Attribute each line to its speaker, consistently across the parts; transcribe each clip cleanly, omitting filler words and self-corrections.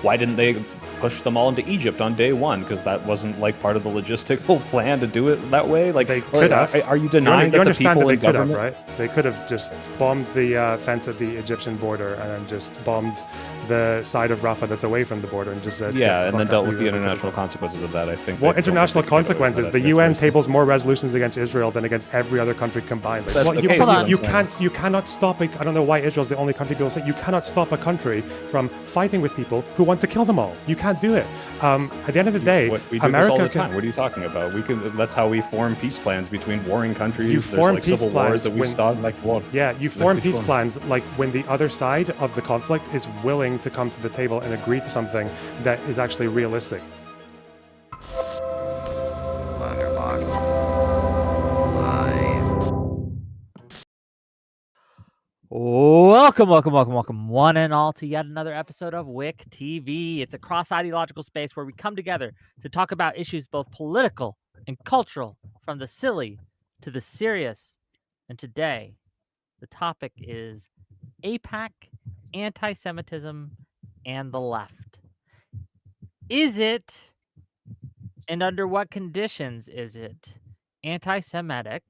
Speaker 1: why didn't they push them all into Egypt on day one? Because that wasn't like part of the logistical plan to do it that way. Like
Speaker 2: they could have.
Speaker 1: Are you denying
Speaker 2: you
Speaker 1: that the
Speaker 2: understand
Speaker 1: people
Speaker 2: that
Speaker 1: in
Speaker 2: they could
Speaker 1: government?
Speaker 2: have, right? They could have just bombed the fence at the Egyptian border and then just bombed the side of Rafah that's away from the border and just said,
Speaker 1: Yeah, and then dealt with the international consequences of that. I think.
Speaker 2: What international consequences? The UN tables more resolutions against Israel than against every other country combined.
Speaker 1: That's the case.
Speaker 2: You cannot stop it. I don't know why Israel's the only country people say you cannot stop a country from fighting with people who want to kill them all. You can't do it. At the end of the day,
Speaker 1: we do this all the time. What are you talking about? That's how we form peace plans between warring countries.
Speaker 2: You form
Speaker 1: like
Speaker 2: peace
Speaker 1: civil
Speaker 2: plans
Speaker 1: wars that we start like war.
Speaker 2: Yeah, you form peace plans like when the other side of the conflict is willing to come to the table and agree to something that is actually realistic.
Speaker 3: LonerBox Live.
Speaker 4: Welcome, one and all, to yet another episode of WIC TV. It's a cross-ideological space where we come together to talk about issues both political and cultural, from the silly to the serious. And today, the topic is AIPAC, anti-Semitism, and the left. Is it, and under what conditions is it, anti-Semitic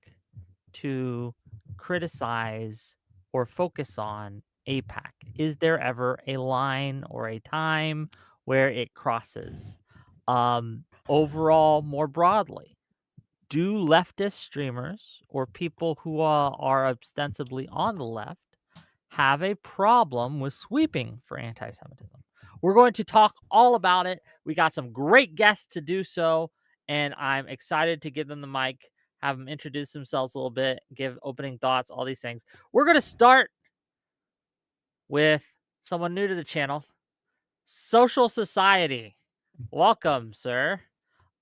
Speaker 4: to criticize or focus on AIPAC? Is there ever a line or a time where it crosses? Overall, more broadly, do leftist streamers or people who are ostensibly on the left have a problem with sweeping for anti-Semitism? We're going to talk all about it. We got some great guests to do so, and I'm excited to give them the mic, have them introduce themselves a little bit, give opening thoughts, all these things. We're going to start with someone new to the channel, Social Society. Welcome, sir.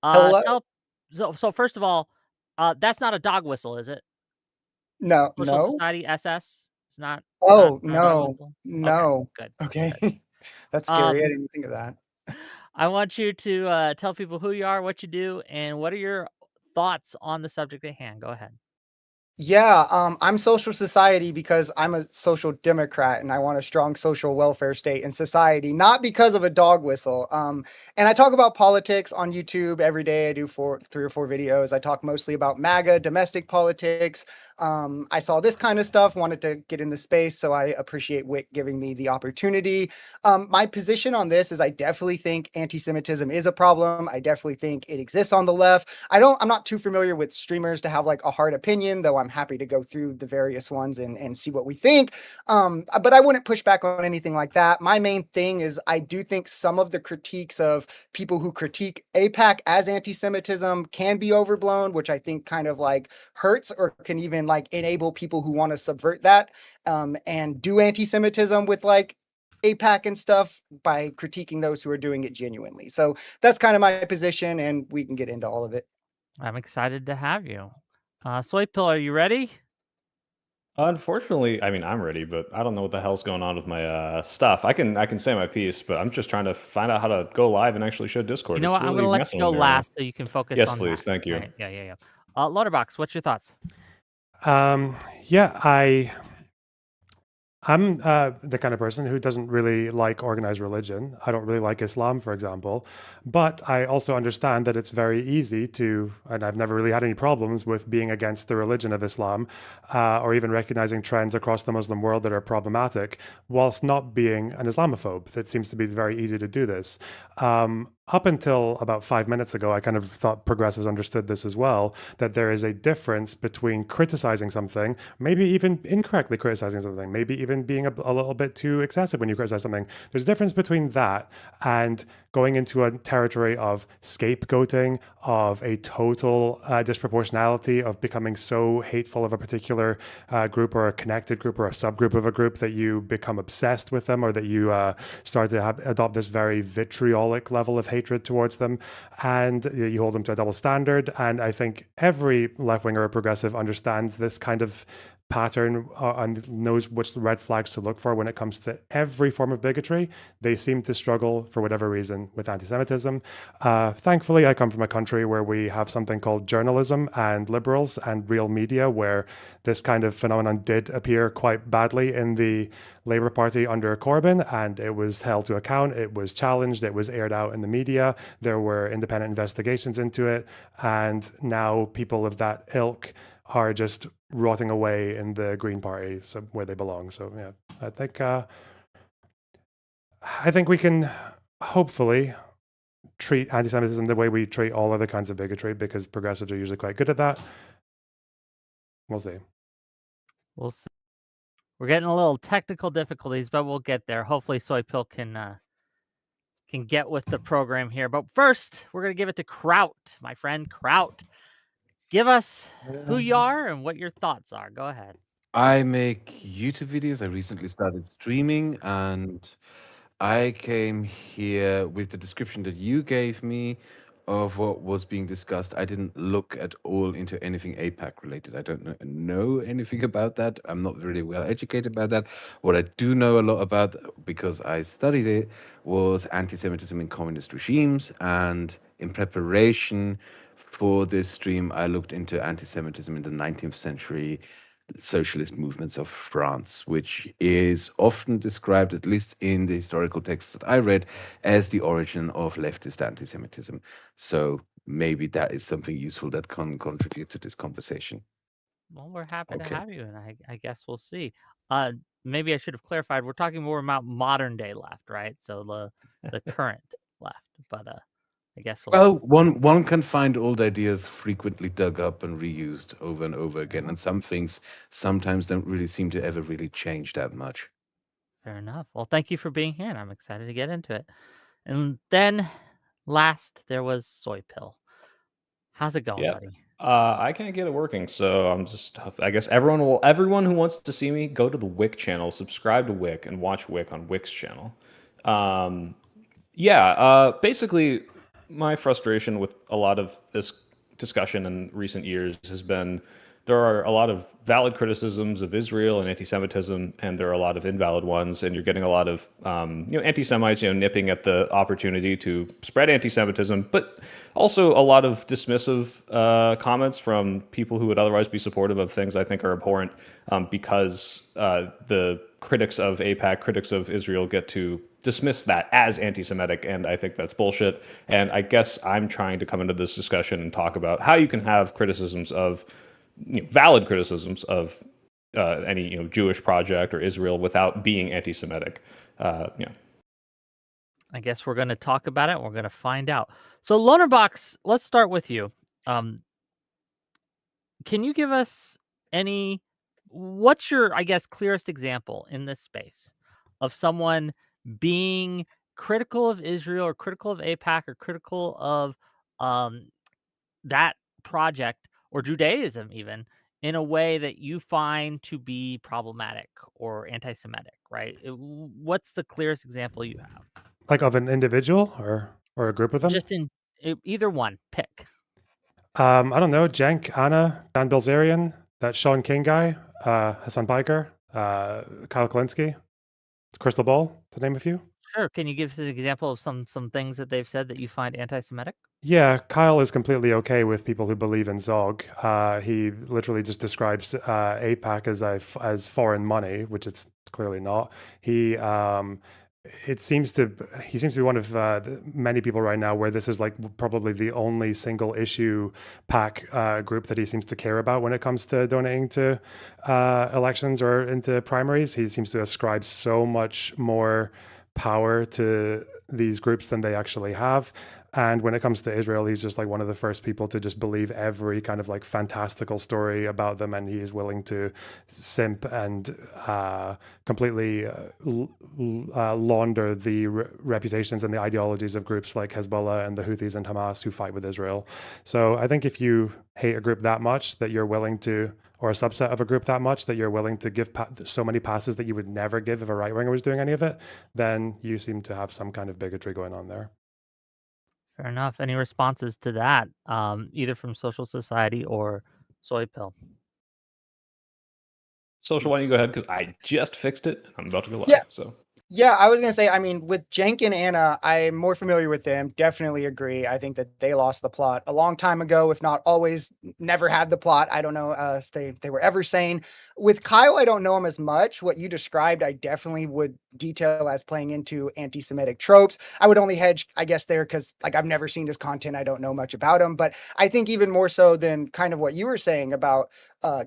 Speaker 5: Hello.
Speaker 4: So first of all, that's not a dog whistle, is it?
Speaker 5: No,
Speaker 4: Social
Speaker 5: no.
Speaker 4: Society SS? It's not.
Speaker 5: Oh,
Speaker 4: not a dog
Speaker 5: no,
Speaker 4: whistle?
Speaker 5: no.
Speaker 4: Okay, good.
Speaker 5: Okay.
Speaker 4: Good.
Speaker 5: That's scary. I didn't think of that.
Speaker 4: I want you to tell people who you are, what you do, and what are your thoughts on the subject at hand. Go ahead.
Speaker 5: Yeah, I'm social society because I'm a social democrat and I want a strong social welfare state and society, not because of a dog whistle. And I talk about politics on YouTube every day. I do 3 or 4 videos. I talk mostly about MAGA, domestic politics. I saw this kind of stuff, wanted to get in the space, so I appreciate WIC giving me the opportunity. My position on this is I definitely think anti-Semitism is a problem. I definitely think it exists on the left. I'm not too familiar with streamers to have like a hard opinion, though I'm happy to go through the various ones and see what we think. But I wouldn't push back on anything like that. My main thing is I do think some of the critiques of people who critique AIPAC as anti-Semitism can be overblown, which I think kind of like hurts or can even like enable people who want to subvert that and do anti-Semitism with like AIPAC and stuff by critiquing those who are doing it genuinely. So that's kind of my position, and we can get into all of it.
Speaker 4: I'm excited to have you. Soypill, are you ready?
Speaker 1: Unfortunately, I mean, I'm ready, but I don't know what the hell's going on with my stuff. I can say my piece, but I'm just trying to find out how to go live and actually show Discord.
Speaker 4: You know
Speaker 1: It's
Speaker 4: what? I'm
Speaker 1: really
Speaker 4: going to let
Speaker 1: messing
Speaker 4: you go
Speaker 1: with me right now.
Speaker 4: last so you can focus
Speaker 1: Yes,
Speaker 4: on
Speaker 1: please.
Speaker 4: that.
Speaker 1: Thank you.
Speaker 4: Right. Yeah. LonerBox, what's your thoughts?
Speaker 2: Yeah, I'm the kind of person who doesn't really like organized religion. I don't really like Islam, for example. But I also understand that it's very easy to, and I've never really had any problems with being against the religion of Islam, or even recognizing trends across the Muslim world that are problematic, whilst not being an Islamophobe. It seems to be very easy to do this. Up until about 5 minutes ago, I kind of thought progressives understood this as well, that there is a difference between criticizing something, maybe even incorrectly criticizing something, maybe even being a little bit too excessive when you criticize something. There's a difference between that and going into a territory of scapegoating, of a total disproportionality, of becoming so hateful of a particular group or a connected group or a subgroup of a group that you become obsessed with them, or that you start to adopt this very vitriolic level of hatred towards them, and you hold them to a double standard. And I think every left-winger or progressive understands this kind of pattern and knows which red flags to look for when it comes to every form of bigotry. They seem to struggle for whatever reason with anti-Semitism. Thankfully, I come from a country where we have something called journalism and liberals and real media, where this kind of phenomenon did appear quite badly in the Labour Party under Corbyn, and it was held to account, it was challenged, it was aired out in the media, there were independent investigations into it, and now people of that ilk are just rotting away in the Green Party, so where they belong. So yeah, I think we can hopefully treat anti-Semitism the way we treat all other kinds of bigotry, because progressives are usually quite good at that. We'll see.
Speaker 4: We'll see. We're getting a little technical difficulties, but we'll get there. Hopefully, Soypill can get with the program here. But first, we're gonna give it to Kraut, my friend Kraut. Give us who you are and what your thoughts are. Go ahead.
Speaker 6: I make YouTube videos. I recently started streaming, and I came here with the description that you gave me of what was being discussed. I didn't look at all into anything AIPAC related. I don't know anything about that. I'm not really well educated about that. What I do know a lot about, because I studied it, was anti-Semitism in communist regimes. And in preparation for this stream, I looked into anti-Semitism in the 19th century socialist movements of France, which is often described, at least in the historical texts that I read, as the origin of leftist anti-Semitism. So maybe that is something useful that can contribute to this conversation.
Speaker 4: Well, we're happy to
Speaker 6: Okay.
Speaker 4: have you, and I guess we'll see. Maybe I should have clarified. We're talking more about modern day left, right? So the current left. But I guess we'll.
Speaker 6: Well, one can find old ideas frequently dug up and reused over and over again, and some things sometimes don't really seem to ever really change that much.
Speaker 4: Fair enough. Well, thank you for being here, and I'm excited to get into it. And then last, there was Soypill. How's it going,
Speaker 1: Yeah.
Speaker 4: buddy?
Speaker 1: I can't get it working, so I'm just. I guess everyone who wants to see me, go to the Wick channel, subscribe to Wick, and watch Wick on Wick's channel. Basically, my frustration with a lot of this discussion in recent years has been there are a lot of valid criticisms of Israel and anti-Semitism, and there are a lot of invalid ones. And you're getting a lot of anti-Semites nipping at the opportunity to spread anti-Semitism, but also a lot of dismissive comments from people who would otherwise be supportive of things I think are abhorrent, because the critics of AIPAC, critics of Israel, get to dismiss that as anti-Semitic, and I think that's bullshit. And I guess I'm trying to come into this discussion and talk about how you can have criticisms of valid criticisms of any Jewish project or Israel without being anti-Semitic.
Speaker 4: I guess we're going to talk about it. We're going to find out. So, LonerBox, let's start with you. Can you give us what's your, I guess, clearest example in this space of someone being critical of Israel or critical of AIPAC or critical of that project or Judaism even in a way that you find to be problematic or anti-Semitic, right? What's the clearest example you have?
Speaker 2: Like of an individual or a group of them?
Speaker 4: Just in either one, pick.
Speaker 2: I don't know, Cenk, Anna, Dan Bilzerian, that Sean King guy, Hasan Piker, Kyle Kalinske, Crystal Ball, to name a few.
Speaker 4: Sure. Can you give us an example of some things that they've said that you find anti-Semitic?
Speaker 2: Yeah, Kyle is completely okay with people who believe in Zog. He literally just describes AIPAC as foreign money, which it's clearly not. He seems to be one of many people right now where this is like probably the only single issue PAC group that he seems to care about when it comes to donating to elections or into primaries. He seems to ascribe so much more power to these groups than they actually have. And when it comes to Israel, he's just like one of the first people to just believe every kind of like fantastical story about them, and he is willing to simp and completely launder the reputations and the ideologies of groups like Hezbollah and the Houthis and Hamas who fight with Israel. So I think if you hate a group that much that you're willing to, or a subset of a group that much that you're willing to give so many passes that you would never give if a right-winger was doing any of it, then you seem to have some kind of bigotry going on there.
Speaker 4: Fair enough. Any responses to that, either from Social Society or Soypill?
Speaker 1: Social, why don't you go ahead? Because I just fixed it. I'm about to go live.
Speaker 5: Yeah.
Speaker 1: So
Speaker 5: Yeah, I was gonna say, I mean, with Cenk and Anna, I'm more familiar with them. Definitely agree. I think that they lost the plot a long time ago, if not always, never had the plot. I don't know if they were ever sane. With Kyle, I don't know him as much. What you described, I definitely would detail as playing into anti-Semitic tropes. I would only hedge, I guess, there because like I've never seen his content. I don't know much about him, but I think even more so than kind of what you were saying about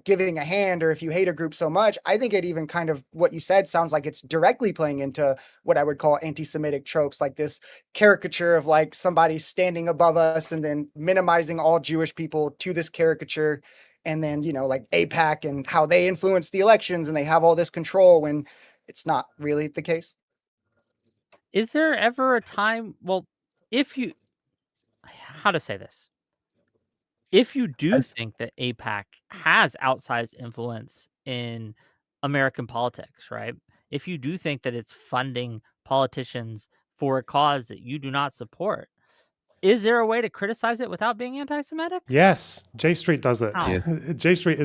Speaker 5: giving a hand, or if you hate a group so much, I think it even kind of what you said sounds like it's directly playing into what I would call anti-Semitic tropes, like this caricature of like somebody standing above us and then minimizing all Jewish people to this caricature. And then, like AIPAC and how they influence the elections and they have all this control when it's not really the case.
Speaker 4: Is there ever a time, well, if you, how to say this? If you do think that AIPAC has outsized influence in American politics, right? If you do think that it's funding politicians for a cause that you do not support, is there a way to criticize it without being anti-Semitic?
Speaker 2: Yes, J Street does it.
Speaker 4: How?
Speaker 6: Yes.
Speaker 2: J Street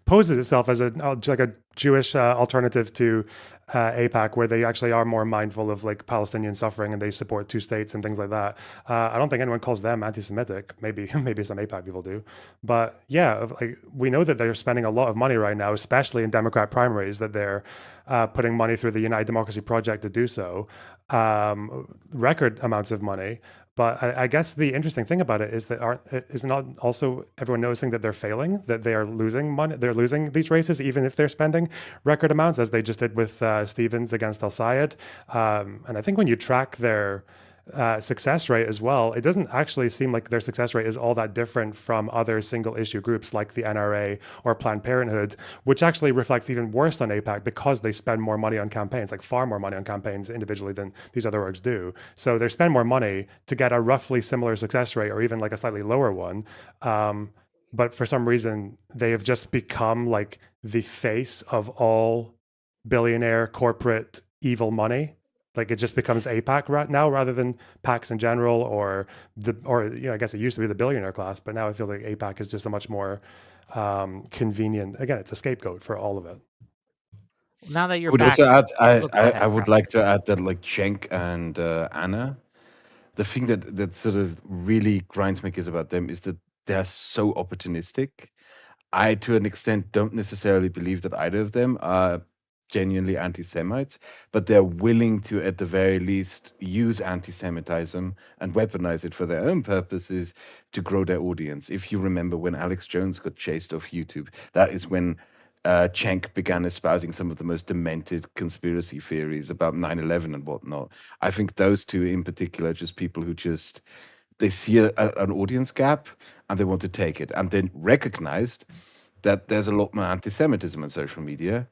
Speaker 2: poses itself as like a Jewish alternative to AIPAC, where they actually are more mindful of like Palestinian suffering and they support two states and things like that. I don't think anyone calls them anti-Semitic. Maybe some AIPAC people do, but yeah, like we know that they're spending a lot of money right now, especially in Democrat primaries, that they're putting money through the United Democracy Project to do so, record amounts of money. But I guess the interesting thing about it is that is not also everyone noticing that they're failing, that they are losing money, they're losing these races, even if they're spending record amounts, as they just did with Stevens against Al Sayed. And I think when you track their success rate as well, it doesn't actually seem like their success rate is all that different from other single issue groups like the NRA or Planned Parenthood, which actually reflects even worse on AIPAC because they spend more money on campaigns, like far more money on campaigns individually than these other orgs do. So they spend more money to get a roughly similar success rate or even like a slightly lower one. But for some reason, they have just become like the face of all billionaire corporate evil money. Like it just becomes AIPAC right now rather than PACs in general, or I guess it used to be the billionaire class, but now it feels like AIPAC is just a much more convenient. Again, it's a scapegoat for all of it.
Speaker 4: Now that
Speaker 6: I
Speaker 4: you're
Speaker 6: would
Speaker 4: back,
Speaker 6: also add,
Speaker 4: go ahead,
Speaker 6: I would
Speaker 4: Carl.
Speaker 6: like to add that like Cenk and Anna, the thing that sort of really grinds my gears about them is that they're so opportunistic. I, to an extent, don't necessarily believe that either of them are genuinely anti-Semites, but they're willing to, at the very least, use anti-Semitism and weaponize it for their own purposes to grow their audience. If you remember when Alex Jones got chased off YouTube, that is when Cenk began espousing some of the most demented conspiracy theories about 9/11 and whatnot. I think those two in particular are just people who just they see an audience gap and they want to take it, and then recognized that there's a lot more anti-Semitism on social media,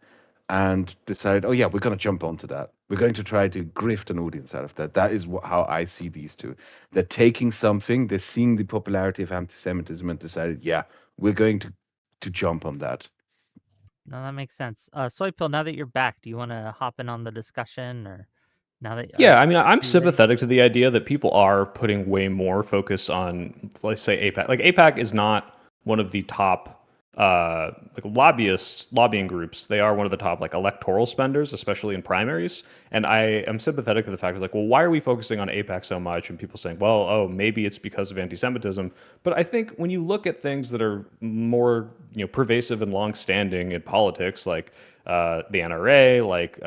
Speaker 6: and decided, oh yeah, we're going to jump onto that. We're going to try to grift an audience out of that. That is how I see these two. They're taking something, they're seeing the popularity of anti-Semitism, and decided, yeah, we're going to jump on that.
Speaker 4: No, that makes sense. Soypill, now that you're back, do you want to hop in on the discussion, or now that
Speaker 1: yeah, I mean, I'm
Speaker 4: are you ready?
Speaker 1: sympathetic to the idea that people are putting way more focus on, let's say, AIPAC. Like AIPAC is not one of the top like lobbying groups. They are one of the top like electoral spenders, especially in primaries. And I am sympathetic to the fact of like, well, why are we focusing on AIPAC so much? And people saying, well, oh, maybe it's because of anti-Semitism. But I think when you look at things that are more pervasive and long-standing in politics, like the NRA, like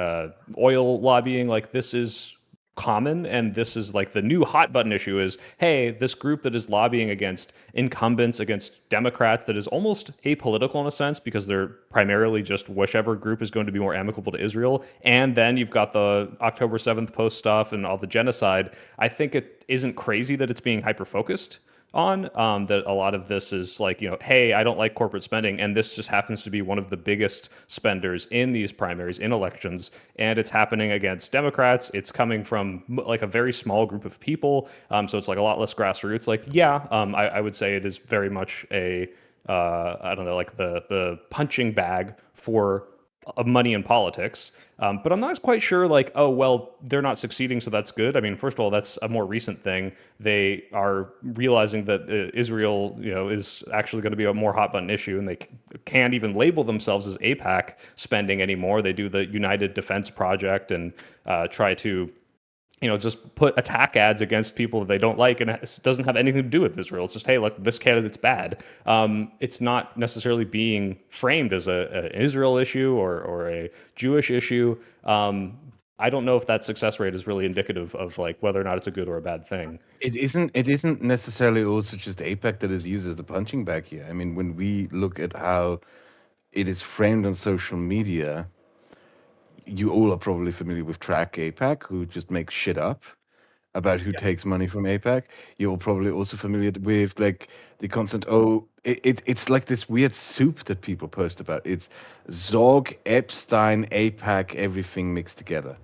Speaker 1: oil lobbying, like this is common, and this is like the new hot button issue is, hey, this group that is lobbying against incumbents, against Democrats, that is almost apolitical in a sense because they're primarily just whichever group is going to be more amicable to Israel. And then you've got the October 7th post stuff and all the genocide. I think it isn't crazy that it's being hyper focused on, that a lot of this is like, hey, I don't like corporate spending, and this just happens to be one of the biggest spenders in these primaries, in elections, and it's happening against Democrats. It's coming from like a very small group of people, so it's like a lot less grassroots. Like, yeah, I would say it is very much a I don't know, like the punching bag for money in politics. But I'm not quite sure, like, oh, well, they're not succeeding, so that's good. I mean, first of all, that's a more recent thing. They are realizing that Israel, is actually going to be a more hot button issue, and they can't even label themselves as AIPAC spending anymore. They do the United Defense Project and try to just put attack ads against people that they don't like, and it doesn't have anything to do with Israel. It's just, hey, look, this candidate's bad. It's not necessarily being framed as an Israel issue or a Jewish issue. I don't know if that success rate is really indicative of like whether or not it's a good or a bad thing.
Speaker 6: It isn't necessarily also just AIPAC that is used as the punching bag here. I mean, when we look at how it is framed on social media, you all are probably familiar with Track AIPAC, who just makes shit up about who takes money from AIPAC. You're probably also familiar with like the constant, it's like this weird soup that people post about. It's Zog, Epstein, AIPAC, everything mixed together.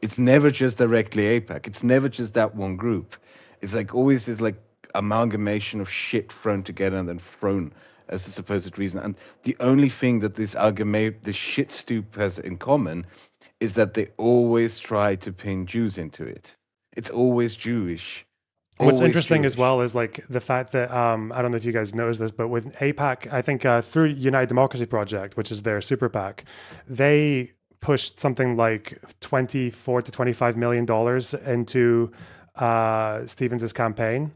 Speaker 6: It's never just directly AIPAC. It's never just that one group. It's like always this like amalgamation of shit thrown together and then thrown as the supposed reason. And the only thing that this shit soup has in common is that they always try to pin Jews into it. It's always Jewish.
Speaker 2: What's
Speaker 6: Always
Speaker 2: interesting as
Speaker 6: Jewish.
Speaker 2: well is like the fact that I don't know if you guys noticed this, but with AIPAC, I think through United Democracy Project, which is their super PAC, they pushed something like $24 to $25 million into Stevens's campaign.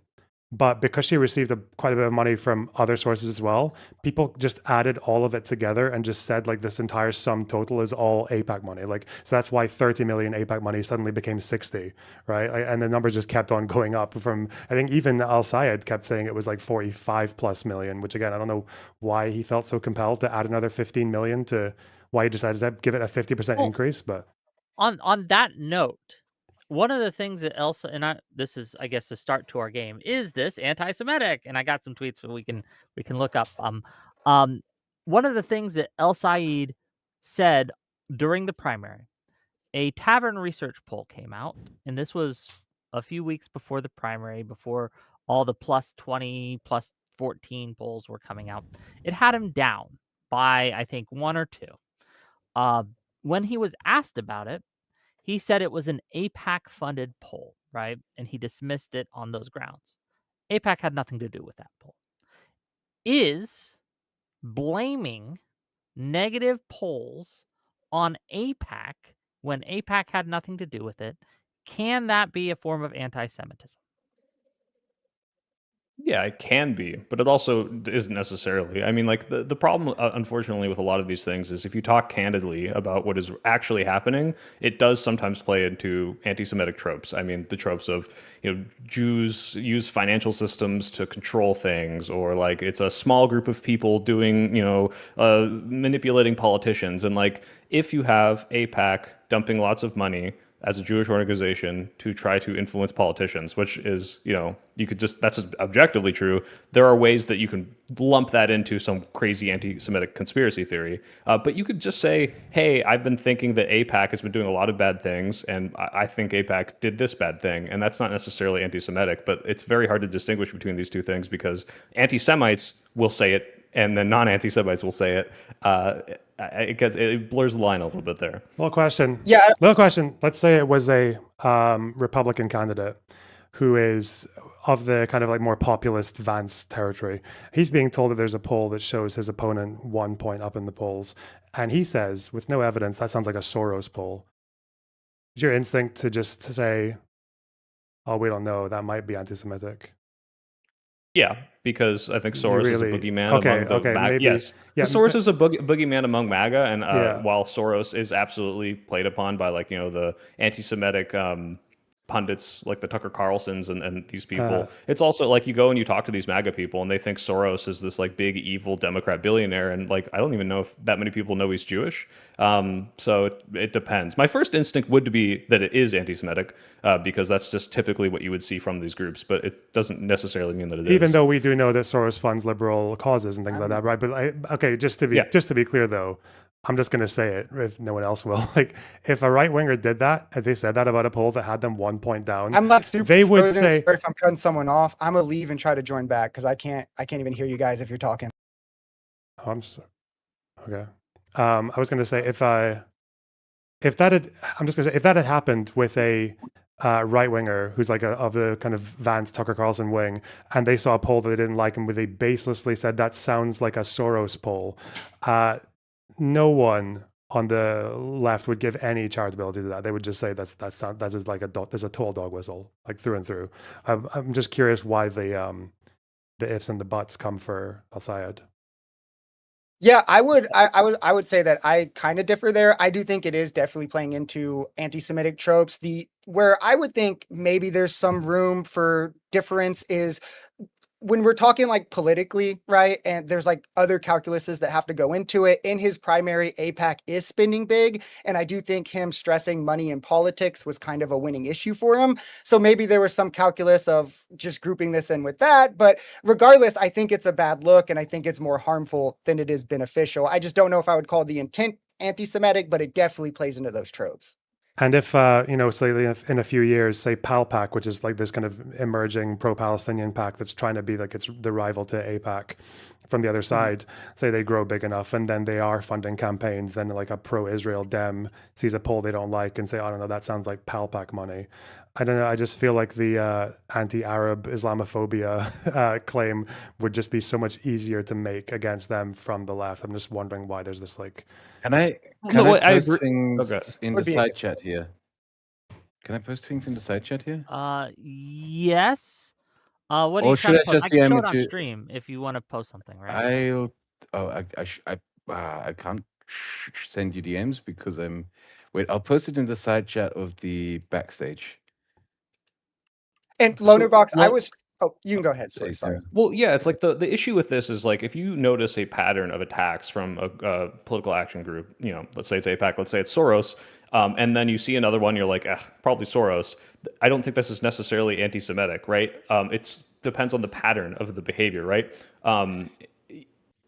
Speaker 2: But because she received quite a bit of money from other sources as well, people just added all of it together and just said like this entire sum total is all AIPAC money. Like, so that's why 30 million AIPAC money suddenly became 60, right? And the numbers just kept on going up from, I think even Al Sayed kept saying it was like 45 plus million, which again, I don't know why he felt so compelled to add another 15 million to why he decided to give it a 50% increase. But
Speaker 4: on that note, one of the things that Elsa and this is, I guess, the start to our game. Is this anti-Semitic? And I got some tweets that we can look up. One of the things that El Sayed said during the primary, a Tavern research poll came out, and this was a few weeks before the primary, before all the plus 20, plus 14 polls were coming out. It had him down by, I think, 1 or 2. When he was asked about it, he said it was an AIPAC-funded poll, right? And he dismissed it on those grounds. AIPAC had nothing to do with that poll. Is blaming negative polls on AIPAC when AIPAC had nothing to do with it, can that be a form of anti-Semitism?
Speaker 1: Yeah, it can be, but it also isn't necessarily. I mean, like the problem, unfortunately, with a lot of these things is if you talk candidly about what is actually happening, it does sometimes play into anti-Semitic tropes. I mean, the tropes of, Jews use financial systems to control things, or like it's a small group of people doing, manipulating politicians. And like, if you have AIPAC dumping lots of money as a Jewish organization to try to influence politicians, which is, you could just, that's objectively true. There are ways that you can lump that into some crazy anti-Semitic conspiracy theory. But you could just say, hey, I've been thinking that AIPAC has been doing a lot of bad things, and I think AIPAC did this bad thing. And that's not necessarily anti-Semitic, but it's very hard to distinguish between these two things because anti-Semites will say it, and then non-anti-Semites will say it. It blurs the line a little bit there.
Speaker 2: little question.
Speaker 5: Yeah.
Speaker 2: Little question. Let's say it was a Republican candidate who is of the kind of like more populist Vance territory. He's being told that there's a poll that shows his opponent 1 point up in the polls. And he says, with no evidence, that sounds like a Soros poll. Is your instinct to just say, oh, we don't know, that might be anti-Semitic?
Speaker 1: Yeah, because I think Soros is a boogeyman among the MAGA.
Speaker 2: Maybe,
Speaker 1: yes,
Speaker 2: yeah,
Speaker 1: Soros is a boogeyman among MAGA, and
Speaker 2: Yeah.
Speaker 1: while Soros is absolutely played upon by like the anti-Semitic pundits like the Tucker Carlsons and these people, it's also like you go and you talk to these MAGA people and they think Soros is this like big evil Democrat billionaire, and like I don't even know if that many people know he's Jewish. So it depends. My first instinct would be that it is anti-Semitic because that's just typically what you would see from these groups, but it doesn't necessarily mean that it is.
Speaker 2: Even though we do know that Soros funds liberal causes and things like that, right? But just to be clear though, I'm just going to say it if no one else will. Like, if a right winger did that, if they said that about a poll that had them 1 point down,
Speaker 5: I'm like super
Speaker 2: they would
Speaker 5: frozen.
Speaker 2: say,
Speaker 5: Sorry if I'm cutting someone off. I'm gonna leave and try to join back because I can't even hear you guys if you're talking.
Speaker 2: oh, I'm sorry. Okay. I was going to say if that had happened with a right winger who's like of the kind of Vance Tucker Carlson wing, and they saw a poll that they didn't like, and they baselessly said that sounds like a Soros poll, no one on the left would give any charitability to that. They would just say that's just like there's a total dog whistle, like through and through. I'm just curious why the ifs and the buts come for Al-Sayed.
Speaker 5: Yeah, I would say that I kind of differ there. I do think it is definitely playing into anti-Semitic tropes. Where I would think maybe there's some room for difference is when we're talking like politically, right? And there's like other calculuses that have to go into it. In his primary, AIPAC is spending big. And I do think him stressing money in politics was kind of a winning issue for him. So maybe there was some calculus of just grouping this in with that. But regardless, I think it's a bad look. And I think it's more harmful than it is beneficial. I just don't know if I would call the intent anti-Semitic, but it definitely plays into those tropes.
Speaker 2: And if, say in a few years, say PALPAC, which is like this kind of emerging pro-Palestinian pack that's trying to be like it's the rival to AIPAC from the other side, say they grow big enough and then they are funding campaigns, then like a pro-Israel Dem sees a poll they don't like and say, I don't know, that sounds like PALPAC money. I don't know. I just feel like the anti-Arab Islamophobia claim would just be so much easier to make against them from the left. I'm just wondering why there's this like...
Speaker 6: Can I post things in the side chat here? Can I post things in the side chat here?
Speaker 4: Yes. What are you trying to post? I can show it on stream if you want to post something, right?
Speaker 6: I can't send you DMs because wait, I'll post it in the side chat of the backstage.
Speaker 5: And LonerBox, you can go ahead. Sorry.
Speaker 1: Well, yeah, it's like the issue with this is like if you notice a pattern of attacks from a political action group, let's say it's AIPAC, let's say it's Soros, and then you see another one, you're like, probably Soros. I don't think this is necessarily anti-Semitic, right? It depends on the pattern of the behavior, right?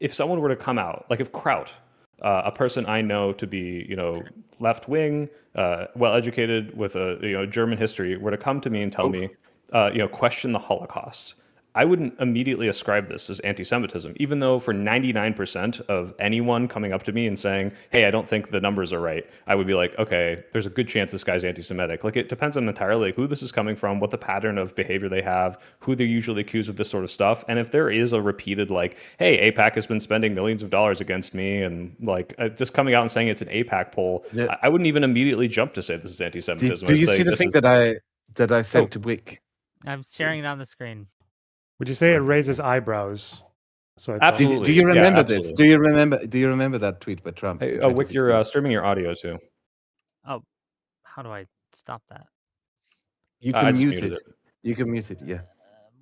Speaker 1: If someone were to come out, like if Kraut, a person I know to be, left wing, well educated with a German history, were to come to me and tell me, question the Holocaust, I wouldn't immediately ascribe this as anti-Semitism, even though for 99% of anyone coming up to me and saying, hey, I don't think the numbers are right, I would be like, okay, there's a good chance this guy's anti-Semitic. Like, it depends on entirely who this is coming from, what the pattern of behavior they have, who they're usually accused of this sort of stuff. And if there is a repeated, like, hey, AIPAC has been spending millions of dollars against me, and like just coming out and saying it's an AIPAC poll, I wouldn't even immediately jump to say this is anti-Semitism.
Speaker 6: Do you see the thing that I sent to Wick?
Speaker 4: I'm staring it on the screen.
Speaker 2: Would you say it raises eyebrows? So
Speaker 1: absolutely.
Speaker 6: Do you remember this? Do you remember that tweet by Trump?
Speaker 1: Hey, Wick, you're streaming your audio too.
Speaker 4: Oh, how do I stop that?
Speaker 6: You can mute it. You can mute it. Yeah.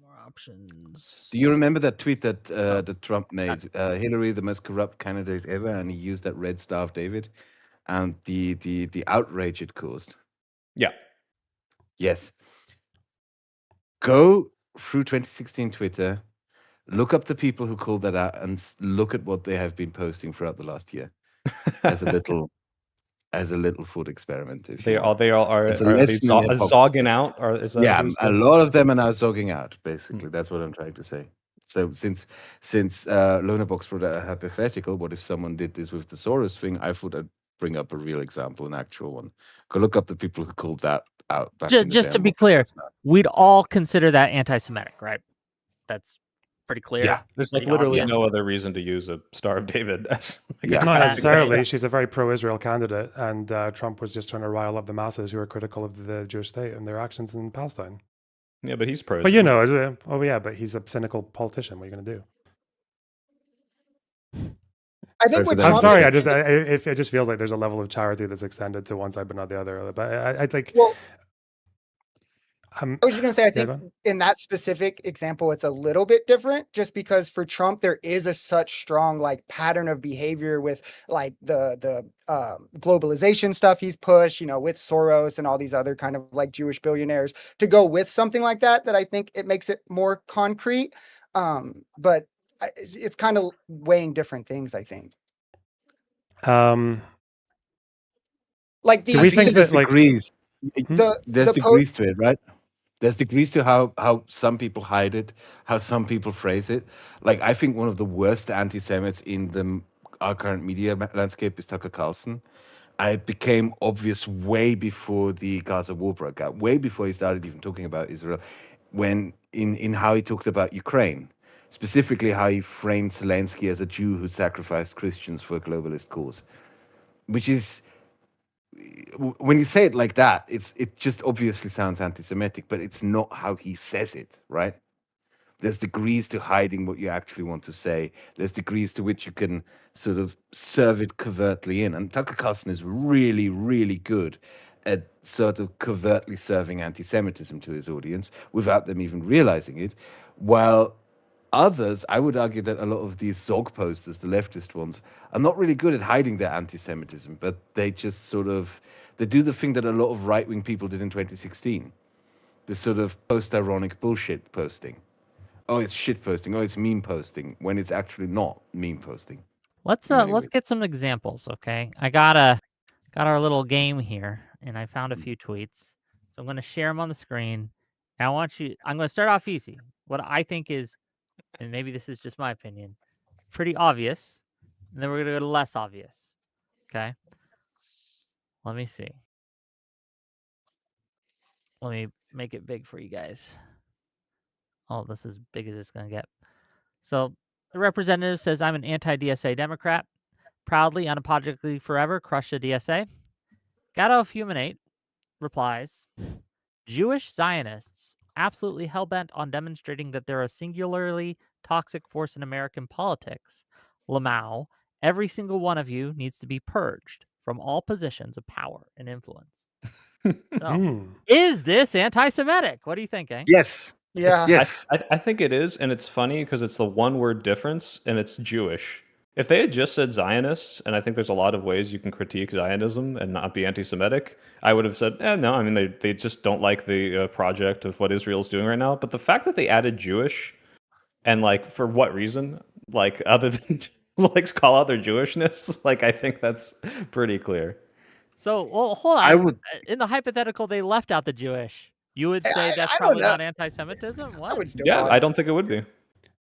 Speaker 4: More options.
Speaker 6: Do you remember that tweet that Trump made? Hillary, the most corrupt candidate ever, and he used that red star of David, and the outrage it caused.
Speaker 1: Yeah.
Speaker 6: Yes. Go through 2016 Twitter, look up the people who called that out, and look at what they have been posting throughout the last year as a little food experiment. If
Speaker 1: they all are zogging out, or is that?
Speaker 6: Yeah, a lot of them are now zogging out. Basically, that's what I'm trying to say. So since LonerBox brought a hypothetical, what if someone did this with the Soros thing? I thought I'd bring up a real example, an actual one. Go look up the people who called that out.
Speaker 4: Just to be clear, we'd all consider that anti-Semitic, right? That's pretty clear.
Speaker 6: Yeah,
Speaker 1: there's like literally no other reason to use a Star of David as
Speaker 2: not necessarily. She's a very pro-Israel candidate, and Trump was just trying to rile up the masses who are critical of the Jewish state and their actions in Palestine.
Speaker 1: Yeah, but he's pro.
Speaker 2: But but he's a cynical politician. What are you going to do?
Speaker 5: I think
Speaker 2: I'm sorry. It just feels like there's a level of charity that's extended to one side but not the other. But I think.
Speaker 5: Well, I was just going to say, I think in that specific example, it's a little bit different just because for Trump, there is such strong like pattern of behavior with like the globalization stuff he's pushed, with Soros and all these other kind of like Jewish billionaires to go with something like that I think it makes it more concrete. But it's kind of weighing different things, I think.
Speaker 6: Do we think there's degrees? There's degrees to it, right? There's degrees to how some people hide it, how some people phrase it. Like, I think one of the worst anti-Semites in the our current media landscape is Tucker Carlson. It became obvious way before the Gaza war broke out, way before he started even talking about Israel, when in how he talked about Ukraine, specifically how he framed Zelensky as a Jew who sacrificed Christians for a globalist cause, which is, when you say it like that, it just obviously sounds anti-Semitic, but it's not how he says it, right? There's degrees to hiding what you actually want to say. There's degrees to which you can sort of serve it covertly in. And Tucker Carlson is really, really good at sort of covertly serving anti-Semitism to his audience without them even realizing it. While others, I would argue that a lot of these Zog posters, the leftist ones, are not really good at hiding their anti-Semitism, but they just sort of, they do the thing that a lot of right-wing people did in 2016. This sort of post-ironic bullshit posting. Oh, it's shit posting. Oh, it's meme posting, when it's actually not meme posting.
Speaker 4: Let's
Speaker 6: Anyways.
Speaker 4: get some examples, okay? I got our little game here, and I found a few tweets. So I'm going to share them on the screen. And I'm going to start off easy. What I think is, and maybe this is just my opinion, pretty obvious. And then we're going to go to less obvious. Okay? Let me see. Let me make it big for you guys. Oh, this is as big as it's going to get. So the representative says, I'm an anti-DSA Democrat. Proudly, unapologetically, forever, crush the DSA. Gatto Fuminate replies, Jewish Zionists absolutely hell-bent on demonstrating that they're a singularly toxic force in American politics. Lamau, every single one of you needs to be purged from all positions of power and influence. So, is this anti-Semitic? What do you think, Hank?
Speaker 6: Yes.
Speaker 5: Yeah.
Speaker 6: Yes.
Speaker 1: I think it is, and it's funny because it's the one word difference, and it's Jewish. If they had just said Zionists, and I think there's a lot of ways you can critique Zionism and not be anti-Semitic, I would have said, no, I mean, they just don't like the project of what Israel's doing right now. But the fact that they added Jewish, and like, for what reason? Like, other than like call out their Jewishness, like, I think that's pretty clear.
Speaker 4: So, well, hold on.
Speaker 6: I would.
Speaker 4: In the hypothetical, they left out the Jewish. You would say that's
Speaker 5: I don't
Speaker 4: probably
Speaker 5: know.
Speaker 4: not anti-Semitism?
Speaker 5: I
Speaker 4: What?
Speaker 5: would still
Speaker 1: Yeah,
Speaker 5: call
Speaker 1: I
Speaker 5: it.
Speaker 1: don't think it would be.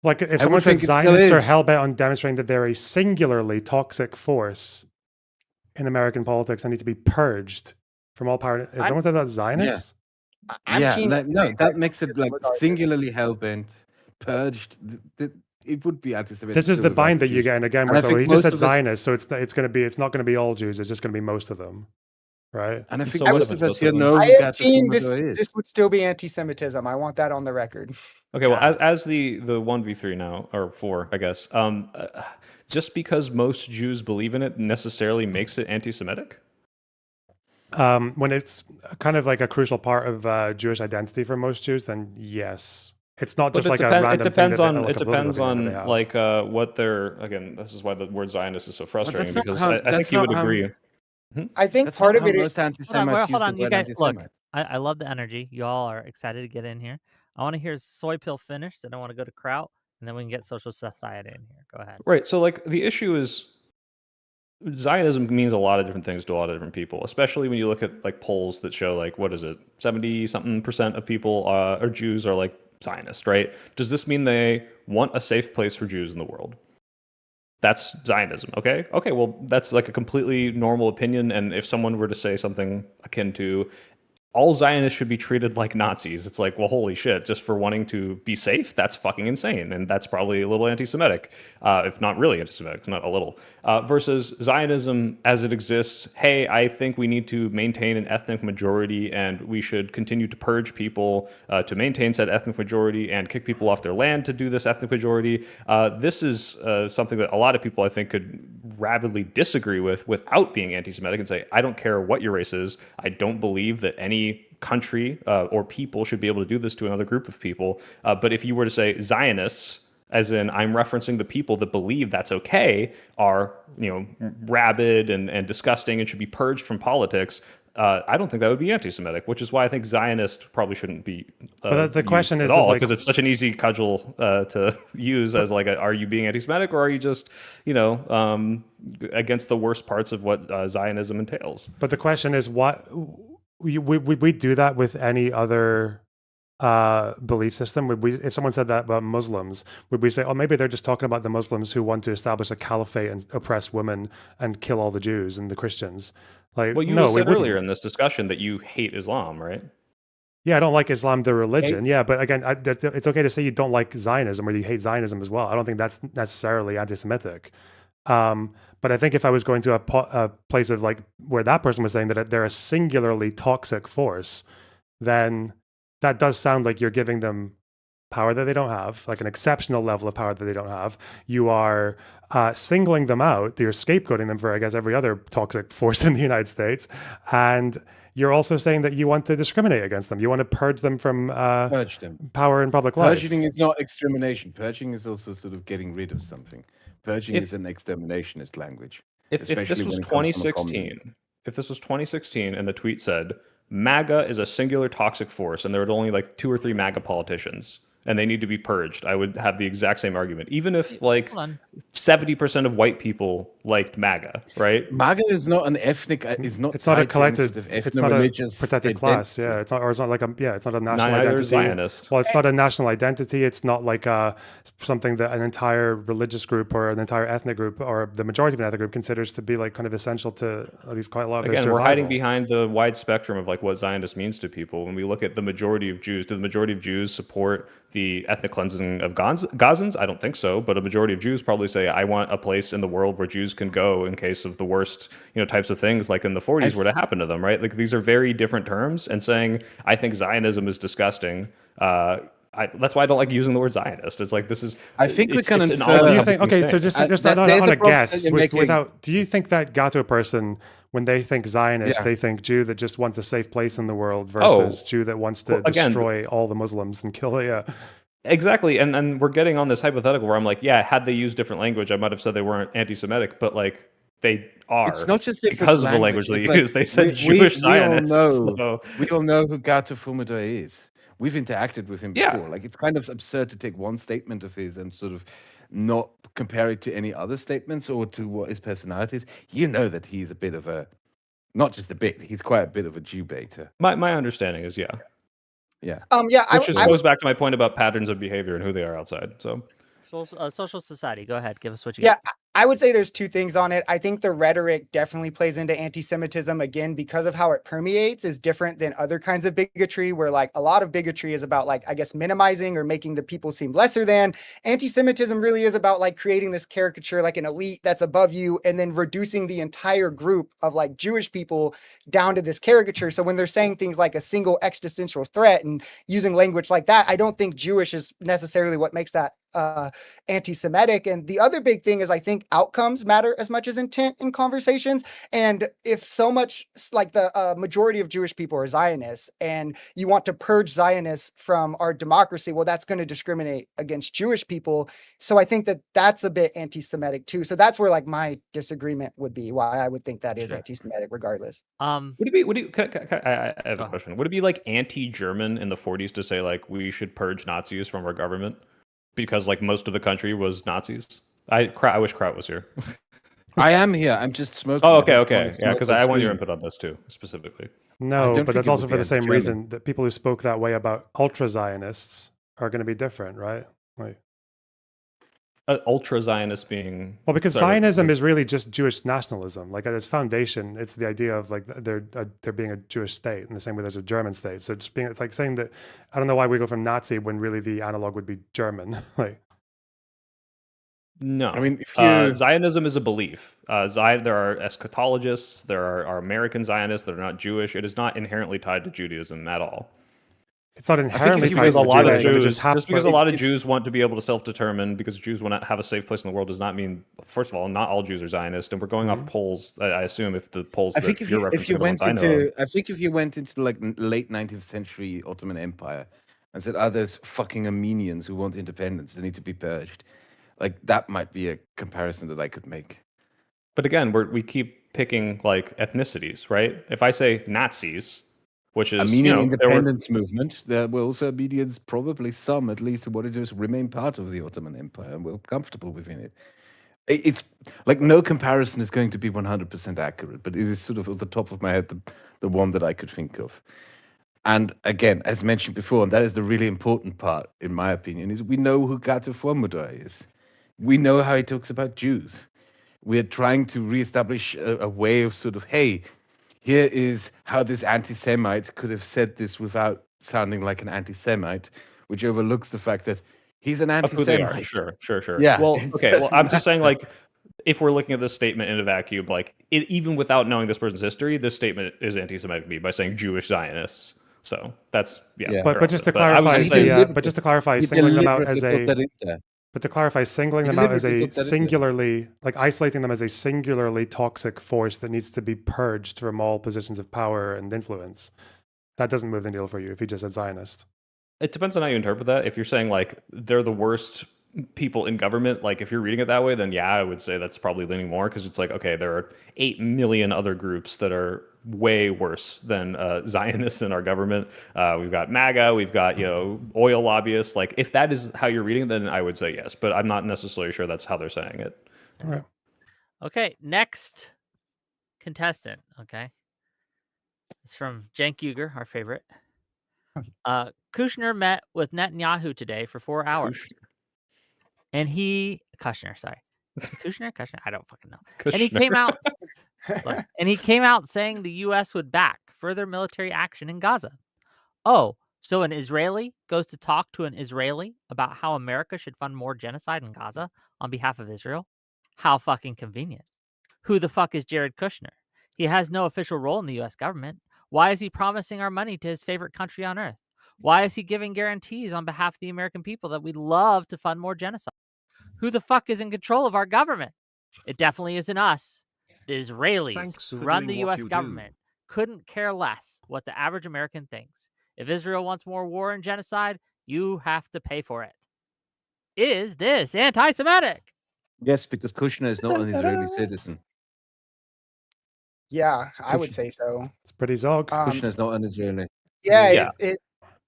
Speaker 2: Like if
Speaker 6: I
Speaker 2: someone
Speaker 6: would
Speaker 2: says
Speaker 6: think it still
Speaker 2: Zionists are
Speaker 6: is.
Speaker 2: hell-bent on demonstrating that they're a singularly toxic force in American politics and need to be purged from all power. If someone said that Zionists?
Speaker 5: I'm
Speaker 6: Yeah,
Speaker 5: team
Speaker 6: no, that makes it like
Speaker 5: regardless.
Speaker 6: singularly hell-bent, purged. It would be anti-Semitic.
Speaker 2: This is
Speaker 6: still
Speaker 2: the
Speaker 6: without
Speaker 2: bind
Speaker 6: the
Speaker 2: that you
Speaker 6: Jews.
Speaker 2: get in again.
Speaker 6: And
Speaker 2: Where
Speaker 6: I
Speaker 2: it's like,
Speaker 6: think
Speaker 2: well, he just
Speaker 6: most
Speaker 2: said
Speaker 6: of us-
Speaker 2: Zionists, so it's not going to be all Jews. It's just going to be most of them, right?
Speaker 6: And I think
Speaker 1: So what
Speaker 6: most
Speaker 1: if
Speaker 6: of
Speaker 1: it's
Speaker 6: us here
Speaker 1: most of them?
Speaker 6: know
Speaker 5: I
Speaker 6: who
Speaker 5: am
Speaker 6: Gato
Speaker 5: team this.
Speaker 6: Fumador is.
Speaker 5: This would still be anti-Semitism. I want that on the record.
Speaker 1: Okay, well,
Speaker 4: Got
Speaker 1: as the 1v3 now, or 4, I guess, just because most Jews believe in it necessarily makes it anti-Semitic?
Speaker 2: When it's kind of like a crucial part of Jewish identity for most Jews, then yes. It's not just like a random
Speaker 1: it depends
Speaker 2: thing that
Speaker 1: on
Speaker 2: like a political opinion that they have.
Speaker 1: like what they're, again, this is why the word Zionist is so frustrating,
Speaker 6: not
Speaker 1: because
Speaker 6: how-
Speaker 1: I think
Speaker 6: that's
Speaker 1: you would
Speaker 6: not how-
Speaker 1: agree.
Speaker 5: I think
Speaker 6: That's
Speaker 5: part
Speaker 6: not
Speaker 5: of
Speaker 6: how
Speaker 5: it is.
Speaker 6: most anti-Semites use the
Speaker 4: You
Speaker 6: word
Speaker 4: guys, look,
Speaker 6: anti-Semite.
Speaker 4: I love the energy. You all are excited to get in here. I want to hear Soypill finish, then I want to go to Kraut, and then we can get Social Society in here. Go ahead.
Speaker 1: Right, so like the issue is Zionism means a lot of different things to a lot of different people, especially when you look at like polls that show like, what is it, 70-something% of people or Jews are like Zionist, right? Does this mean they want a safe place for Jews in the world? That's Zionism, okay? Okay, well, that's like a completely normal opinion, and if someone were to say something akin to, all Zionists should be treated like Nazis, it's like, well, holy shit, just for wanting to be safe? That's fucking insane, and that's probably a little anti-Semitic, if not really anti-Semitic, not a little. Versus Zionism as it exists, hey, I think we need to maintain an ethnic majority, and we should continue to purge people to maintain said ethnic majority and kick people off their land to do this ethnic majority. This is something that a lot of people, I think, could rabidly disagree with without being anti-Semitic and say, I don't care what your race is, I don't believe that any country or people should be able to do this to another group of people. But if you were to say Zionists, as in I'm referencing the people that believe that's okay, are, you know, rabid and disgusting and should be purged from politics, I don't think that would be anti-Semitic, which is why I think Zionist probably shouldn't be
Speaker 2: But the question
Speaker 1: used
Speaker 2: is
Speaker 1: at all,
Speaker 2: like,
Speaker 1: because it's such an easy cudgel to use as like, are you being anti-Semitic, or are you just, you know, against the worst parts of what Zionism entails?
Speaker 2: but the question is, what we do that with any other belief system? Would we, if someone said that about Muslims, would we say, oh, maybe they're just talking about the Muslims who want to establish a caliphate and oppress women and kill all the Jews and the Christians? Like,
Speaker 1: Well, you
Speaker 2: no, we
Speaker 1: said earlier
Speaker 2: wouldn't.
Speaker 1: in this discussion that you hate Islam, right?
Speaker 2: Yeah, I don't like Islam, the religion. Yeah, but again, it's okay to say you don't like Zionism or you hate Zionism as well. I don't think that's necessarily anti-Semitic. But I think if I was going to a place of like where that person was saying that they're a singularly toxic force, then that does sound like you're giving them power that they don't have, like an exceptional level of power that they don't have. You are singling them out. You're scapegoating them for, I guess, every other toxic force in the United States. And you're also saying that you want to discriminate against them. You want to purge them from
Speaker 6: Purge them.
Speaker 2: power in public life.
Speaker 6: Purging is not extermination. Purging is also sort of getting rid of something. Purging is an exterminationist language.
Speaker 1: If this
Speaker 6: especially
Speaker 1: was
Speaker 6: when it comes from a
Speaker 1: 2016, if this was 2016 and the tweet said MAGA is a singular toxic force and there were only like 2 or 3 MAGA politicians and they need to be purged, I would have the exact same argument. Even if like 70% of white people liked MAGA, right?
Speaker 6: MAGA is not an ethnic. It's not
Speaker 2: It's not a
Speaker 6: tied to any
Speaker 2: collective.
Speaker 6: sort of
Speaker 2: It's not a
Speaker 6: ethno-religious
Speaker 2: protected class.
Speaker 6: identity.
Speaker 2: Yeah, it's not, or it's not like a. Yeah, it's not a national
Speaker 1: Neither
Speaker 2: identity.
Speaker 1: is Zionist.
Speaker 2: Well, it's not a national identity. It's not like something that an entire religious group or an entire ethnic group or the majority of an ethnic group considers to be like kind of essential to at least quite a lot of their
Speaker 1: Again,
Speaker 2: survival.
Speaker 1: we're hiding behind the wide spectrum of like what Zionist means to people. When we look at the majority of Jews, do the majority of Jews support the ethnic cleansing of Gazans? I don't think so, but a majority of Jews probably say, I want a place in the world where Jews can go in case of the worst, types of things like in the 40s were to happen to them, right? Like these are very different terms, and saying, I think Zionism is disgusting. That's why I don't like using the word Zionist. It's like this is.
Speaker 6: I think we can
Speaker 2: Do
Speaker 6: infer.
Speaker 2: you think? Okay, so just
Speaker 6: there's
Speaker 2: on
Speaker 6: a
Speaker 2: a
Speaker 6: problem
Speaker 2: guess,
Speaker 6: that you're making.
Speaker 2: without. Do you think that got to a person when they think Zionist,
Speaker 6: Yeah.
Speaker 2: they think Jew that just wants a safe place in the world versus Jew that wants to
Speaker 1: again,
Speaker 2: destroy all the Muslims and kill? Yeah.
Speaker 1: Exactly, and we're getting on this hypothetical where I'm like, yeah, had they used different language, I might have said they weren't anti-Semitic, but like they are.
Speaker 6: It's not just different
Speaker 1: because of the language they
Speaker 6: It's like,
Speaker 1: use. They said Jewish Zionists.
Speaker 6: We all know who Gato Fumador is. We've interacted with him
Speaker 1: Yeah.
Speaker 6: before. Like it's kind of absurd to take one statement of his and sort of not compare it to any other statements or to what his personality is. You know that he's a bit of a, not just a bit. He's quite a bit of a Jew baiter.
Speaker 1: My understanding is yeah.
Speaker 6: Yeah.
Speaker 1: Which just goes back to my point about patterns of behavior and who they are outside. So
Speaker 4: social society. Go ahead. Give us what you
Speaker 5: Yeah,
Speaker 4: got.
Speaker 5: I would say there's 2 things on it. I think the rhetoric definitely plays into anti-Semitism, again, because of how it permeates is different than other kinds of bigotry, where like a lot of bigotry is about like, I guess, minimizing or making the people seem lesser than. Anti-Semitism really is about like creating this caricature, like an elite that's above you, and then reducing the entire group of like Jewish people down to this caricature. So when they're saying things like a single existential threat and using language like that, I don't think Jewish is necessarily what makes that anti-Semitic. And the other big thing is I think outcomes matter as much as intent in conversations. And if so much like the majority of Jewish people are Zionists and you want to purge Zionists from our democracy, well, that's going to discriminate against Jewish people. So I think that that's a bit anti-Semitic too. So that's where like my disagreement would be, why I would think that is anti-Semitic regardless.
Speaker 1: Would it be, I have a question. Would it be like anti-German in the 40s to say like we should purge Nazis from our government? Because like most of the country was Nazis. I wish Kraut was here.
Speaker 6: I am here. I'm just smoking.
Speaker 1: Oh, okay. Yeah, because I want your input on this too, specifically.
Speaker 2: No, but that's also for the same reason that people who spoke that way about ultra-Zionists are going to be different, right? Like,
Speaker 1: ultra-Zionist being...
Speaker 2: Well, because Zionism is really just Jewish nationalism. Like at its foundation, it's the idea of like there being a Jewish state in the same way there's a German state. So just being, it's like saying that, I don't know why we go from Nazi when really the analog would be German. Like,
Speaker 1: no,
Speaker 6: I mean, if
Speaker 1: Zionism is a belief. There are eschatologists, there are American Zionists that are not Jewish. It is not inherently tied to Judaism at all.
Speaker 2: It's not inherently tied
Speaker 1: because
Speaker 2: to
Speaker 1: a lot of
Speaker 2: Judaism.
Speaker 1: Jews, just because a lot of Jews want to be able to self-determine, because Jews want to have a safe place in the world, does not mean, first of all, not all Jews are Zionist, and we're going off polls. I assume if the polls
Speaker 6: I think if you went into like late 19th century Ottoman Empire and said, there's fucking Armenians who want independence, they need to be purged. Like that might be a comparison that I could make.
Speaker 1: But again, we keep picking like ethnicities, right? If I say Nazis, which is
Speaker 6: Armenian independence movement, there were also Armenians, probably some at least, who wanted to remain part of the Ottoman Empire and were comfortable within it. It's like no comparison is going to be 100% accurate, but it is sort of at the top of my head the one that I could think of. And again, as mentioned before, and that is the really important part, in my opinion, is we know who Gato Formudor is. We know how he talks about Jews. We're trying to reestablish a way of sort of, hey, here is how this anti-Semite could have said this without sounding like an anti-Semite, which overlooks the fact that he's an
Speaker 1: Of who they are.
Speaker 6: anti-Semite.
Speaker 1: Sure.
Speaker 6: Yeah.
Speaker 1: Well,
Speaker 6: it
Speaker 1: okay. Well,
Speaker 6: doesn't
Speaker 1: I'm just saying,
Speaker 6: matter.
Speaker 1: like, if we're looking at this statement in a vacuum, like, even without knowing this person's history, this statement is anti-Semitic to me by saying Jewish Zionists. So that's
Speaker 6: Yeah.
Speaker 2: But just to
Speaker 1: I was
Speaker 2: clarify,
Speaker 1: just saying,
Speaker 2: but just to clarify,
Speaker 6: He
Speaker 2: singling them out as
Speaker 6: deliberately put
Speaker 2: a
Speaker 6: that in there.
Speaker 2: But to clarify, singling
Speaker 6: He
Speaker 2: them out as
Speaker 6: deliberately
Speaker 2: a
Speaker 6: put that in there.
Speaker 2: singularly, like isolating them as a singularly toxic force that needs to be purged from all positions of power and influence, that doesn't move the needle for you if you just said Zionist.
Speaker 1: it depends on how you interpret that. If you're saying like they're the worst people in government, like if you're reading it that way, then yeah, I would say that's probably leaning more because it's like, okay, there are 8 million other groups that are way worse than Zionists in our government. We've got MAGA, we've got, oil lobbyists. Like if that is how you're reading it, then I would say yes, but I'm not necessarily sure that's how they're saying it.
Speaker 2: All right.
Speaker 4: Okay, next contestant. Okay, it's from Cenk Uygur, our favorite. Kushner met with Netanyahu today for 4 hours, and Kushner, sorry, Kushner, I don't fucking know. And he came out, and he came out saying the U.S. would back further military action in Gaza. Oh, so an Israeli goes to talk to an Israeli about how America should fund more genocide in Gaza on behalf of Israel? How fucking convenient. Who the fuck is Jared Kushner? He has no official role in the U.S. government. Why is he promising our money to his favorite country on earth? Why is he giving guarantees on behalf of the American people that we'd love to fund more genocide? Who the fuck is in control of our government? It definitely isn't us. The Israelis who run the U.S. government couldn't care less what the average American thinks. If Israel wants more war and genocide, you have to pay for it. Is this anti-Semitic?
Speaker 6: Yes, because Kushner is not an Israeli citizen.
Speaker 5: Yeah, I would say so.
Speaker 2: It's pretty Zog.
Speaker 6: Kushner is not an Israeli.
Speaker 5: Yeah,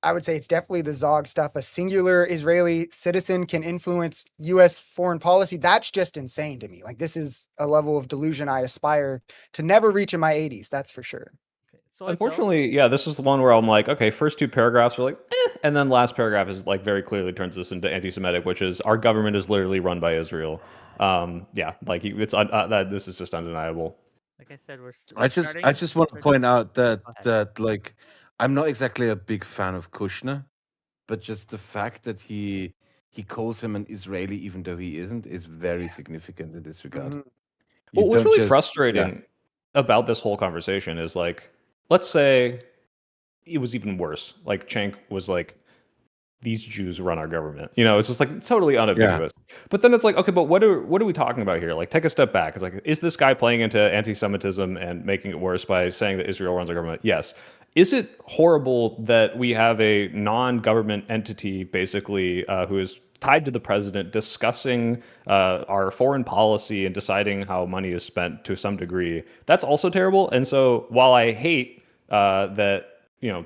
Speaker 5: I would say it's definitely the Zog stuff. A singular Israeli citizen can influence U.S. foreign policy. That's just insane to me. Like, this is a level of delusion I aspire to never reach in my 80s. That's for sure.
Speaker 1: Unfortunately, yeah, this is the one where I'm like, okay, first 2 paragraphs are like, and then last paragraph is like very clearly turns this into anti-Semitic, which is our government is literally run by Israel. Yeah, like it's this is just undeniable.
Speaker 4: Like I said,
Speaker 6: I just want to point out that like I'm not exactly a big fan of Kushner, but just the fact that he calls him an Israeli even though he isn't is very significant in this regard.
Speaker 5: Mhm.
Speaker 1: Well, what's really frustrating about this whole conversation is like, let's say it was even worse. Like Cenk was like, these Jews run our government. It's just like totally unambiguous. But then it's like, okay, but what are we talking about here? Like, take a step back. It's like, is this guy playing into anti-Semitism and making it worse by saying that Israel runs our government? Yes. Is it horrible that we have a non-government entity, basically, who is tied to the president, discussing our foreign policy and deciding how money is spent to some degree? That's also terrible. And so while I hate that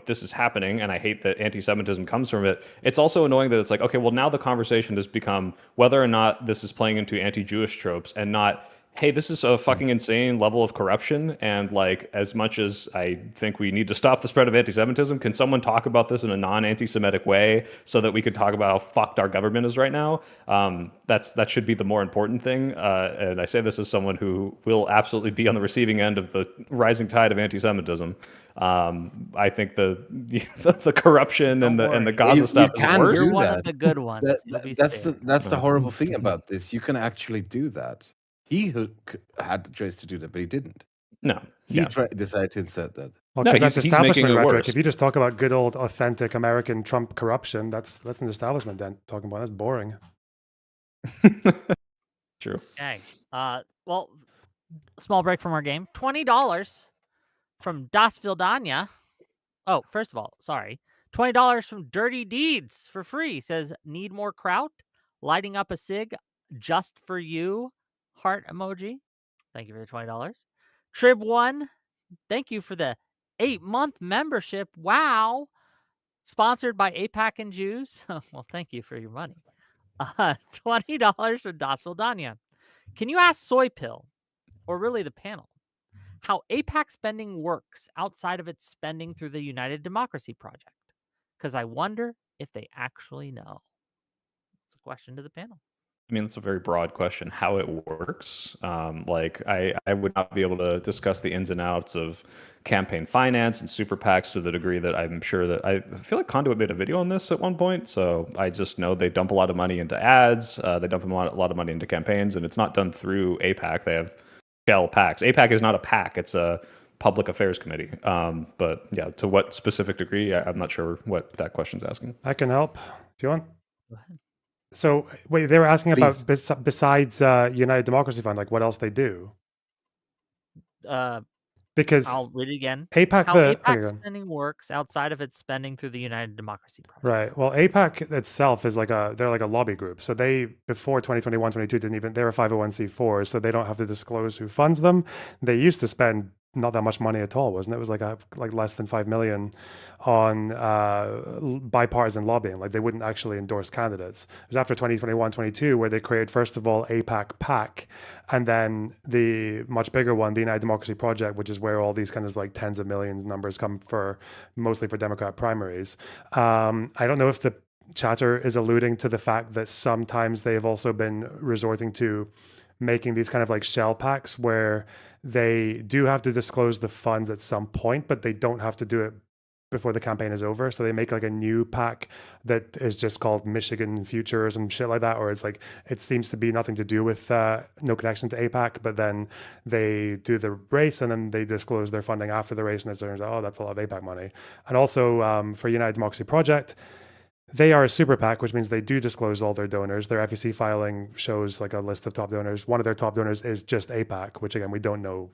Speaker 1: this is happening, and I hate that anti-Semitism comes from it, it's also annoying that it's like, okay, well, now the conversation has become whether or not this is playing into anti-Jewish tropes and not, hey, this is a fucking insane level of corruption, and like, as much as I think we need to stop the spread of anti-Semitism, can someone talk about this in a non-anti-Semitic way so that we could talk about how fucked our government is right now? That should be the more important thing, and I say this as someone who will absolutely be on the receiving end of the rising tide of anti-Semitism. I think the corruption and the Gaza stuff is worse.
Speaker 4: You're one of the good ones.
Speaker 6: That's the horrible thing about this. You can actually do that. He had the choice to do that, but he didn't.
Speaker 1: No,
Speaker 6: he decided to insert that.
Speaker 2: Well, because that's establishment rhetoric. If you just talk about good old, authentic American Trump corruption, that's an establishment then talking about. That's boring.
Speaker 1: True.
Speaker 4: Okay. Well, small break from our game. $20 from Das Vildanya. Oh, first of all, sorry. $20 from Dirty Deeds for free. Says, need more kraut? Lighting up a cig just for you. Heart emoji. Thank you for the $20. Trib1, thank you for the 8-month membership. Wow. Sponsored by AIPAC and Jews. Well, thank you for your money. $20 from Das Vildanya. Can you ask Soypill, or really the panel, how AIPAC spending works outside of its spending through the United Democracy Project. Because I wonder if they actually know. It's a question to the panel.
Speaker 1: I mean, it's a very broad question, how it works. I would not be able to discuss the ins and outs of campaign finance and super PACs to the degree that I'm sure that I feel like Conduit made a video on this at one point. So I just know they dump a lot of money into ads. They dump a lot of money into campaigns, and it's not done through AIPAC. They have shell PACs. AIPAC is not a PAC. It's a public affairs committee. But yeah, to what specific degree, I'm not sure what that question's asking.
Speaker 2: I can help if you want.
Speaker 4: Go ahead.
Speaker 2: So wait, they were asking
Speaker 6: Please.
Speaker 2: about besides United Democracy Fund, like what else they do? Because
Speaker 4: I'll read it again.
Speaker 2: AIPAC,
Speaker 4: How
Speaker 2: okay,
Speaker 4: AIPAC
Speaker 2: go on.
Speaker 4: spending works outside of its spending through the United Democracy Project.
Speaker 2: Right. Well, AIPAC itself is they're like a lobby group. So they, before 2021, 22, they were 501c4, so they don't have to disclose who funds them. They used to spend not that much money at all, wasn't it? It was like less than 5 million on bipartisan lobbying. Like they wouldn't actually endorse candidates. It was after 2021, 22 where they created, first of all, AIPAC PAC, and then the much bigger one, the United Democracy Project, which is where all these kind of like tens of millions numbers come for, mostly for Democrat primaries. I don't know if the chatter is alluding to the fact that sometimes they have also been resorting to making these kind of like shell packs where they do have to disclose the funds at some point, but they don't have to do it before the campaign is over. So they make like a new pack that is just called Michigan Future or some shit like that, or it's like, it seems to be nothing to do with no connection to AIPAC, but then they do the race and then they disclose their funding after the race, and it turns out, oh, that's a lot of AIPAC money. And also for United Democracy Project, they are a super PAC, which means they do disclose all their donors. Their FEC filing shows like a list of top donors. One of their top donors is just AIPAC, which again, we don't know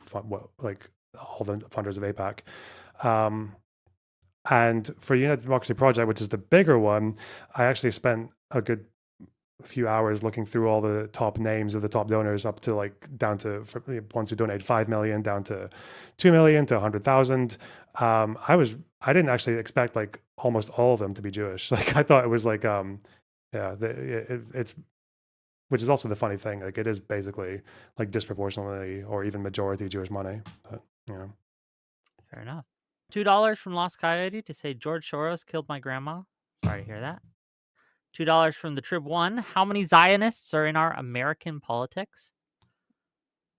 Speaker 2: like all the funders of AIPAC. And for United Democracy Project, which is the bigger one, I actually spent a good few hours looking through all the top names of the top donors up to like down to ones who donate 5 million down to 2 million to 100,000. I didn't actually expect like almost all of them to be Jewish. Like I thought it was like it's which is also the funny thing. Like it is basically like disproportionately or even majority Jewish money. But you know,
Speaker 4: fair enough. $2 from Lost Coyote to say George Soros killed my grandma. Sorry to hear that. $2 from the Trib One. How many Zionists are in our American politics?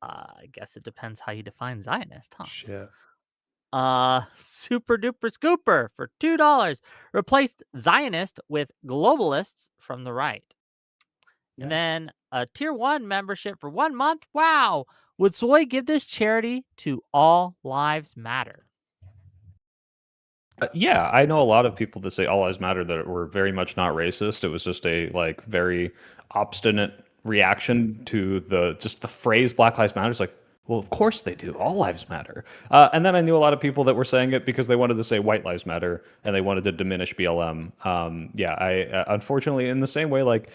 Speaker 4: I guess it depends how you define Zionist, huh?
Speaker 2: shit.
Speaker 4: Super Duper Scooper for $2 replaced Zionist with globalists from the right.
Speaker 2: Yeah.
Speaker 4: And then a tier 1 membership for 1 month. Wow. Would Soy give this charity to All Lives Matter?
Speaker 1: Yeah, I know a lot of people that say all lives matter that were very much not racist. It was just a like very obstinate reaction to the phrase Black Lives Matter. It's like, well, of course they do. All lives matter. And then I knew a lot of people that were saying it because they wanted to say white lives matter and they wanted to diminish BLM. I unfortunately, in the same way, like,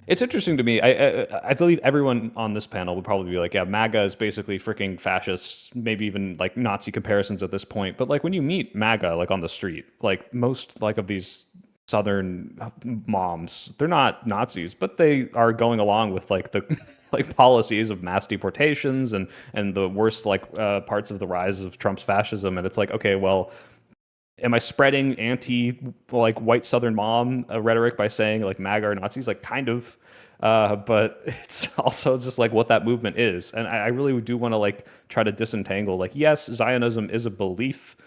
Speaker 1: it's interesting to me. I believe everyone on this panel would probably be like, yeah, MAGA is basically freaking fascists, maybe even like Nazi comparisons at this point. But like when you meet MAGA like on the street, like most like of these Southern moms, they're not Nazis, but they are going along with like the like policies of mass deportations and the worst like parts of the rise of Trump's fascism. And it's like, okay, well, am I spreading anti like white Southern mom rhetoric by saying like MAGA are Nazis? Like kind of, but it's also just like what that movement is. And I really do want to like try to disentangle like, yes, Zionism is a belief.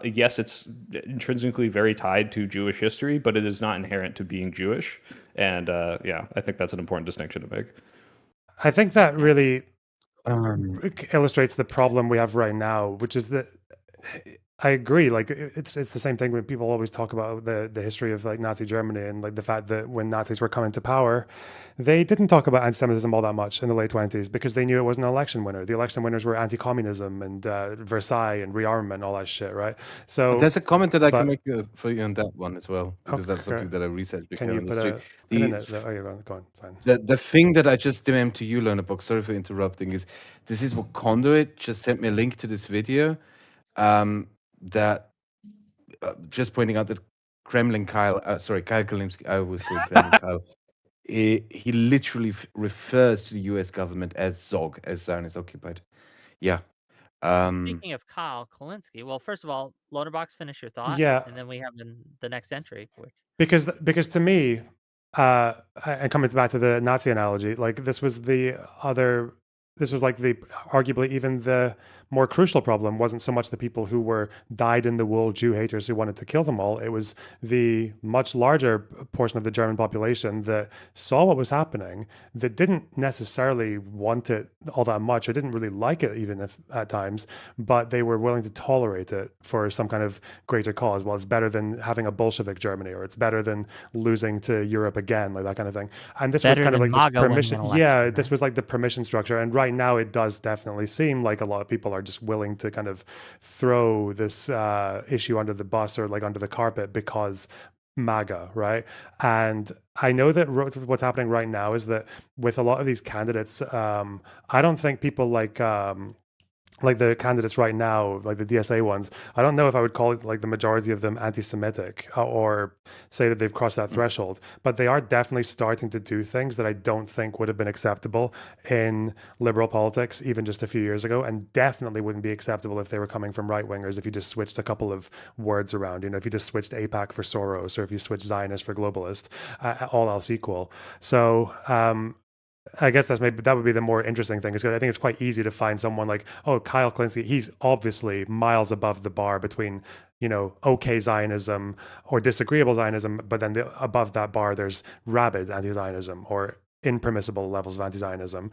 Speaker 1: Yes, it's intrinsically very tied to Jewish history, but it is not inherent to being Jewish. And yeah, I think that's an important distinction to make.
Speaker 2: I think that really illustrates the problem we have right now, which is that I agree. Like it's the same thing when people always talk about the history of like Nazi Germany and like the fact that when Nazis were coming to power, they didn't talk about anti-Semitism all that much in the late 20s because they knew it wasn't an election winner. The election winners were anti-communism and Versailles and rearmament and all that shit, right? So
Speaker 6: But there's a comment that I can make for you on that one as well, because that's
Speaker 2: Okay.
Speaker 6: something that I researched
Speaker 2: Can
Speaker 6: before
Speaker 2: you
Speaker 6: on the
Speaker 2: put
Speaker 6: street.
Speaker 2: a pin in it? Oh, you're going. Go on. Fine.
Speaker 6: The thing that I just DM'd to you, LonerBox, sorry for interrupting, is this is what Conduit just sent me a link to this video that just pointing out that Kremlin Kyle, Kyle Kalimsky, I always call him Kremlin Kyle, he literally refers to the US government as ZOG, as Zionist occupied. Yeah.
Speaker 4: Speaking of Kyle Kalinske, well, first of all, LonerBox, finish your thought,
Speaker 2: Yeah,
Speaker 4: and then we have the next entry. Which
Speaker 2: because to me, and coming back to the Nazi analogy, like this was like the arguably even the more crucial problem wasn't so much the people who were dyed-in-the-wool Jew haters who wanted to kill them all. It was the much larger portion of the German population that saw what was happening, that didn't necessarily want it all that much, or didn't really like it even if at times, but they were willing to tolerate it for some kind of greater cause. Well, it's better than having a Bolshevik Germany, or it's better than losing to Europe again, like that kind of thing. And this was
Speaker 4: better
Speaker 2: kind of
Speaker 4: than
Speaker 2: like this
Speaker 4: MAGA winning
Speaker 2: permission.
Speaker 4: an election,
Speaker 2: Yeah, this
Speaker 4: right?
Speaker 2: was like the permission structure. And right now, it does definitely seem like a lot of people are just willing to kind of throw this issue under the bus or like under the carpet because MAGA, right? And I know that what's happening right now is that with a lot of these candidates, I don't think people like the candidates right now, like the DSA ones, I don't know if I would call it like the majority of them anti-Semitic or say that they've crossed that threshold, but they are definitely starting to do things that I don't think would have been acceptable in liberal politics even just a few years ago, and definitely wouldn't be acceptable if they were coming from right wingers. If you just switched a couple of words around, if you just switched AIPAC for Soros, or if you switched Zionist for globalist, all else equal. So I guess that would be the more interesting thing, is I think it's quite easy to find someone like, oh, Kyle Kalinske, he's obviously miles above the bar between, okay Zionism or disagreeable Zionism, but then above that bar, there's rabid anti-Zionism or impermissible levels of anti-Zionism.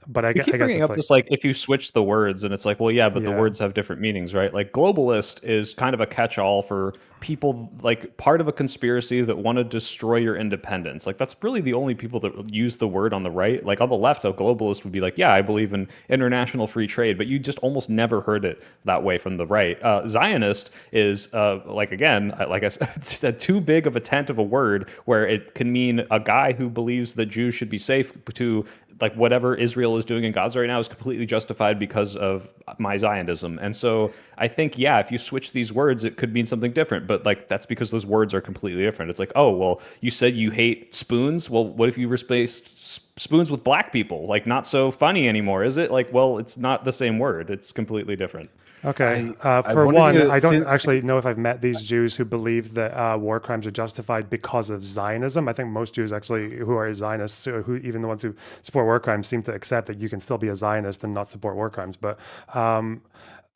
Speaker 2: But I
Speaker 1: We keep
Speaker 2: guess
Speaker 1: bringing
Speaker 2: it's
Speaker 1: up
Speaker 2: like,
Speaker 1: this, like, if you switch the words, and it's like, well, yeah, but the
Speaker 2: yeah,
Speaker 1: words have different meanings, right? Like, globalist is kind of a catch-all for people, like, part of a conspiracy that want to destroy your independence. Like, that's really the only people that use the word on the right. Like, on the left, a globalist would be like, yeah, I believe in international free trade, but you just almost never heard it that way from the right. Zionist is, like, again, like I said, it's too big of a tent of a word where it can mean a guy who believes that Jews should be safe, to like whatever Israel is doing in Gaza right now is completely justified because of my Zionism. And so I think, yeah, if you switch these words, it could mean something different. But like, that's because those words are completely different. It's like, oh, well, you said you hate spoons. Well, what if you replaced spoons with black people? Like, not so funny anymore, is it? Like, well, it's not the same word. It's completely different.
Speaker 2: okay.
Speaker 6: I
Speaker 2: For
Speaker 6: wanted
Speaker 2: one,
Speaker 6: to
Speaker 2: I don't
Speaker 6: since
Speaker 2: actually know if I've met these Jews who believe that war crimes are justified because of Zionism. I think most Jews actually who are Zionists, who even the ones who support war crimes, seem to accept that you can still be a Zionist and not support war crimes. But
Speaker 1: Well,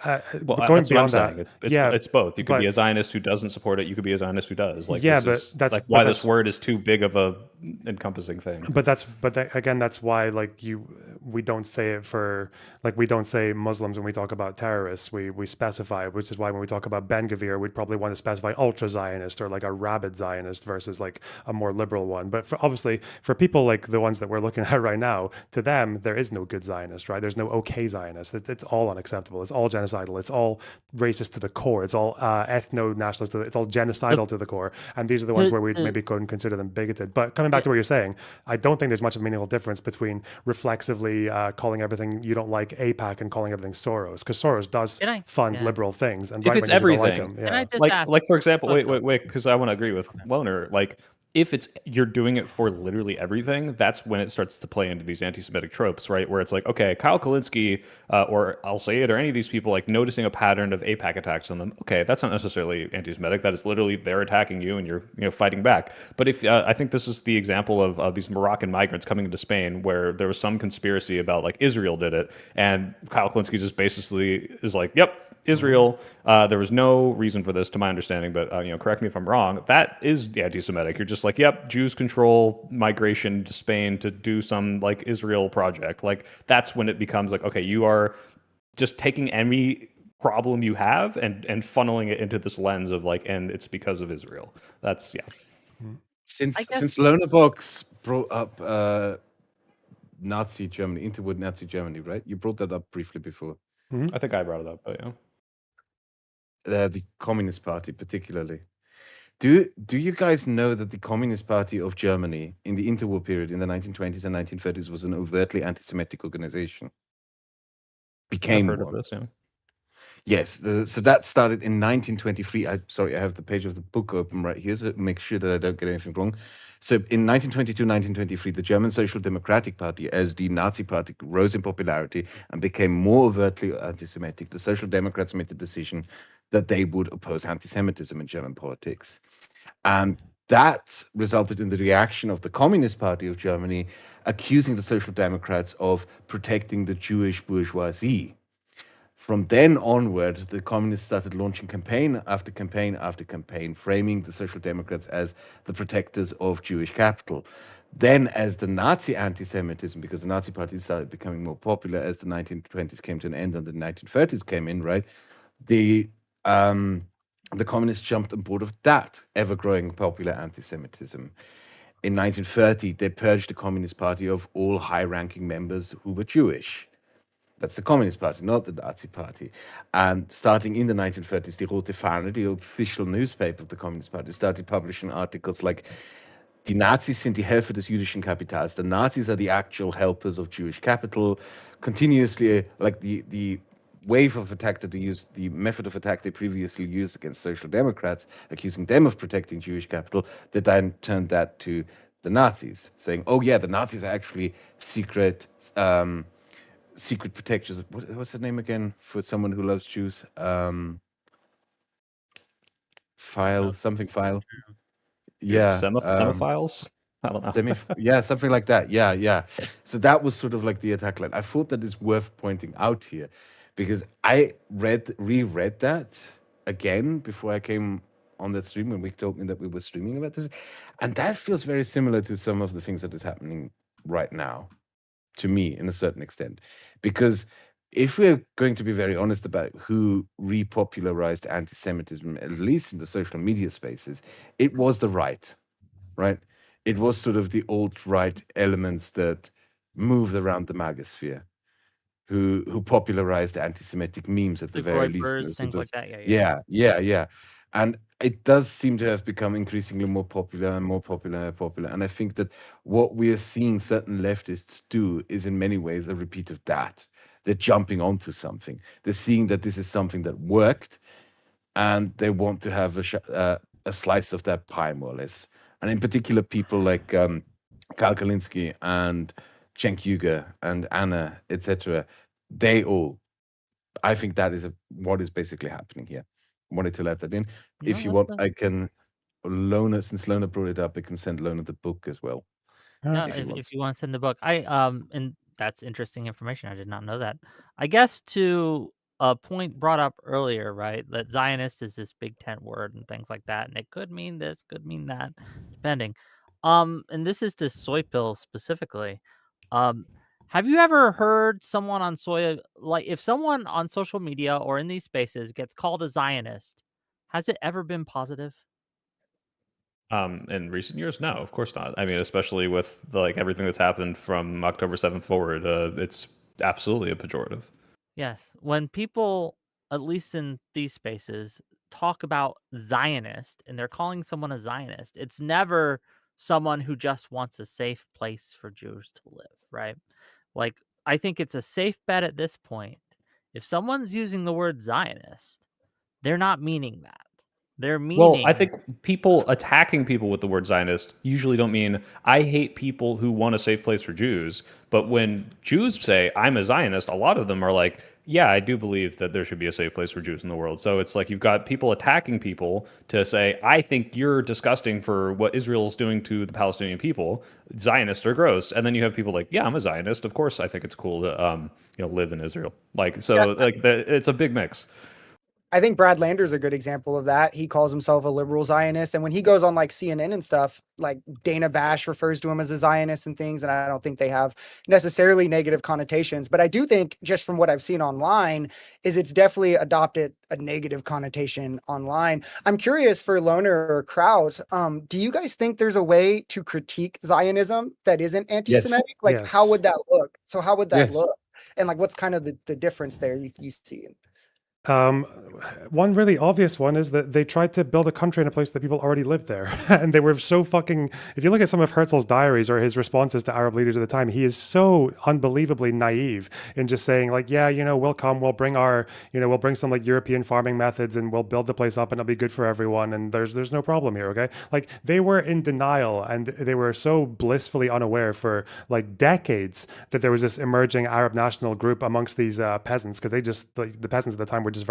Speaker 2: going
Speaker 1: that's what I'm
Speaker 2: beyond that,
Speaker 1: saying.
Speaker 2: yeah,
Speaker 1: It's both. You could be a
Speaker 2: but
Speaker 1: Zionist who doesn't support it. You could be a Zionist who does. Like,
Speaker 2: yeah,
Speaker 1: this
Speaker 2: but
Speaker 1: is
Speaker 2: that's
Speaker 1: like
Speaker 2: but
Speaker 1: why this
Speaker 2: that's
Speaker 1: word is too big of a encompassing thing.
Speaker 2: again, that's why we don't say it for, like, we don't say Muslims when we talk about terrorists. We specify, which is why when we talk about Ben Gvir, we'd probably want to specify ultra Zionist or like a rabid Zionist versus like a more liberal one. But obviously for people like the ones that we're looking at right now, to them there is no good Zionist, right? There's no okay Zionist. It's all unacceptable. It's all genocidal. It's all racist to the core. It's all ethno-nationalist. It's all genocidal to the core. And these are the ones where we'd maybe couldn't consider them bigoted. But coming back to what you're saying, I don't think there's much of a meaningful difference between reflexively calling everything you don't like AIPAC and calling everything Soros, because Soros does fund liberal things, and
Speaker 1: If
Speaker 2: right
Speaker 1: it's
Speaker 2: wingers don't like
Speaker 1: everything,
Speaker 2: him.
Speaker 4: Can I
Speaker 2: Yeah.
Speaker 4: just ask?
Speaker 1: like for example,
Speaker 4: Soypill.
Speaker 1: wait, because I want to agree with Loner. Like, if you're doing it for literally everything, that's when it starts to play into these anti-Semitic tropes, right? Where it's like, okay, Kyle Kalinske, or I'll say it, or any of these people, like noticing a pattern of AIPAC attacks on them. Okay, that's not necessarily anti-Semitic. That is literally they're attacking you, and you're fighting back. But if I think this is the example of these Moroccan migrants coming into Spain, where there was some conspiracy about like Israel did it, and Kyle Kalinske just basically is like, yep, Israel. There was no reason for this, to my understanding, but correct me if I'm wrong. That is anti-Semitic. You're just like, yep, Jews control migration to Spain to do some like Israel project. Like, that's when it becomes like, okay, you are just taking any problem you have and funneling it into this lens of like, and it's because of Israel. That's
Speaker 6: since
Speaker 4: guess-
Speaker 6: LonerBox brought up Nazi Germany, interwar Nazi Germany, right? You brought that up briefly before.
Speaker 1: I think I brought it up, but yeah.
Speaker 6: The Communist Party, particularly. Do you guys know that the Communist Party of Germany in the interwar period in the 1920s and 1930s was an overtly anti-Semitic organization?
Speaker 1: I've
Speaker 6: Became
Speaker 1: heard
Speaker 6: one.
Speaker 1: of this, yeah.
Speaker 6: Yes, so that started in 1923. Sorry, I have the page of the book open right here, so make sure that I don't get anything wrong. So in 1922, 1923, the German Social Democratic Party, as the Nazi party, rose in popularity and became more overtly anti-Semitic. The Social Democrats made the decision that they would oppose anti-Semitism in German politics. And that resulted in the reaction of the Communist Party of Germany accusing the Social Democrats of protecting the Jewish bourgeoisie. From then onward, the communists started launching campaign after campaign after campaign, framing the Social Democrats as the protectors of Jewish capital. Then, as the Nazi anti-Semitism, because the Nazi party started becoming more popular as the 1920s came to an end and the 1930s came in, right? The communists jumped on board of that ever-growing popular anti-Semitism. In 1930, they purged the Communist Party of all high-ranking members who were Jewish. That's the Communist Party, not the Nazi Party. And starting in the 1930s, the Rote Fahne, the official newspaper of the Communist Party, started publishing articles like, die Nazis sind die Helfer des jüdischen Kapitals. The Nazis are the actual helpers of Jewish capital. Continuously, like the wave of attack that they used, the method of attack they previously used against Social Democrats, accusing them of protecting Jewish capital, they then turned that to the Nazis, saying, oh yeah, the Nazis are actually secret protectors. What's the name again for someone who loves Jews? File. Yeah.
Speaker 1: Semophiles? I don't know.
Speaker 6: Yeah, something like that. Yeah. So that was sort of like the attack line. I thought that is worth pointing out here because I reread that again before I came on that stream when Wick told me that we were streaming about this. And that feels very similar to some of the things that is happening right now, to me, in a certain extent. Because if we're going to be very honest about who repopularized anti-Semitism, at least in the social media spaces, it was the right. It was sort of the alt-right elements that moved around the magosphere, who popularized anti-Semitic memes at the very least.
Speaker 4: Things like that.
Speaker 6: Yeah. And it does seem to have become increasingly more popular and more popular and popular. And I think that what we are seeing certain leftists do is in many ways a repeat of that. They're jumping onto something. They're seeing that this is something that worked, and they want to have a slice of that pie, more or less. And in particular, people like Karl Kalinski and Cenk Uygur and Anna, etc. They all, I think that is what is basically happening here. I wanted to let that in. If you want, I can since Loner brought it up, I can send Loner the book as well.
Speaker 4: Yeah, if you want to send the book, and that's interesting information. I did not know that. I guess to a point brought up earlier, right? That Zionist is this big tent word and things like that, and it could mean this, could mean that, depending. And this is to Soypill specifically. Have you ever heard someone on if someone on social media or in these spaces gets called a Zionist, has it ever been positive?
Speaker 1: In recent years, no, of course not. I mean, especially with everything that's happened from October 7th forward, it's absolutely a pejorative.
Speaker 4: Yes. When people, at least in these spaces, talk about Zionist and they're calling someone a Zionist, it's never someone who just wants a safe place for Jews to live, right? Like, I think it's a safe bet at this point. If someone's using the word Zionist, they're not meaning that. They're meaning.
Speaker 1: Well, I think people attacking people with the word Zionist usually don't mean I hate people who want a safe place for Jews. But when Jews say I'm a Zionist, a lot of them are like, yeah, I do believe that there should be a safe place for Jews in the world. So it's like you've got people attacking people to say, I think you're disgusting for what Israel's doing to the Palestinian people. Zionists are gross. And then you have people like, yeah, I'm a Zionist. Of course, I think it's cool to live in Israel. It's a big mix.
Speaker 5: I think Brad Lander's a good example of that. He calls himself a liberal Zionist. And when he goes on like CNN and stuff, like Dana Bash refers to him as a Zionist and things. And I don't think they have necessarily negative connotations. But I do think, just from what I've seen online, is it's definitely adopted a negative connotation online. I'm curious for Loner or Kraut, do you guys think there's a way to critique Zionism that isn't anti-Semitic?
Speaker 2: Yes.
Speaker 5: How would that look? So how would that
Speaker 6: Yes.
Speaker 5: look? And like, what's kind of the difference there you see?
Speaker 2: One really obvious one is that they tried to build a country in a place that people already lived there. And they were so fucking, if you look at some of Herzl's diaries or his responses to Arab leaders at the time, he is so unbelievably naive in just saying like, yeah, we'll come, we'll bring we'll bring some like European farming methods and we'll build the place up and it'll be good for everyone. And there's no problem here. Okay. Like they were in denial and they were so blissfully unaware for like decades that there was this emerging Arab national group amongst these peasants. Cause the peasants at the time were just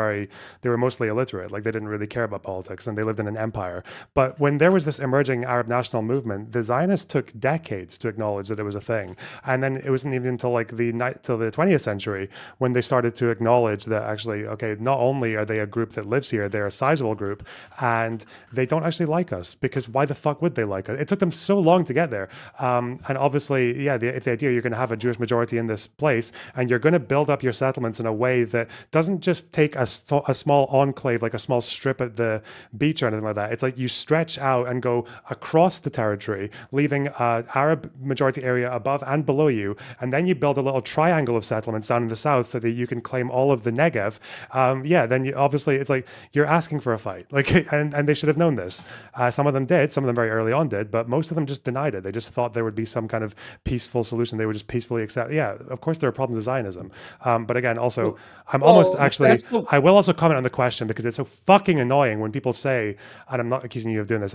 Speaker 2: they were mostly illiterate, like they didn't really care about politics and they lived in an empire. But when there was this emerging Arab national movement, the Zionists took decades to acknowledge that it was a thing. And then it wasn't even until till the 20th century when they started to acknowledge that actually, okay, not only are they a group that lives here, they're a sizable group and they don't actually like us, because why the fuck would they like us? It took them so long to get there. And obviously, yeah, if the idea you're going to have a Jewish majority in this place and you're going to build up your settlements in a way that doesn't just take a small enclave, like a small strip at the beach or anything like that. It's like you stretch out and go across the territory, leaving an Arab majority area above and below you. And then you build a little triangle of settlements down in the south so that you can claim all of the Negev. Then obviously it's like you're asking for a fight. Like, and they should have known this. Some of them did, some of them very early on did, but most of them just denied it. They just thought there would be some kind of peaceful solution. They would just peacefully accept. Yeah, of course there are problems with Zionism. But again, also, I will also comment on the question because it's so fucking annoying when people say, and I'm not accusing you of doing this,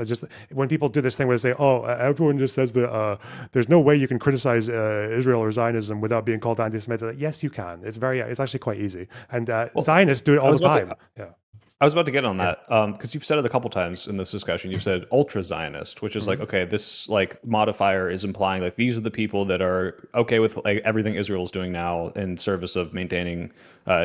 Speaker 2: when people do this thing where they say, everyone just says that there's no way you can criticize Israel or Zionism without being called anti-Semitic. Yes, you can. It's actually quite easy. And Zionists do it all the time.
Speaker 1: I was about to get on that because you've said it a couple times in this discussion. You've said ultra-Zionist, which is like, okay, this like modifier is implying like these are the people that are okay with like everything Israel is doing now in service of maintaining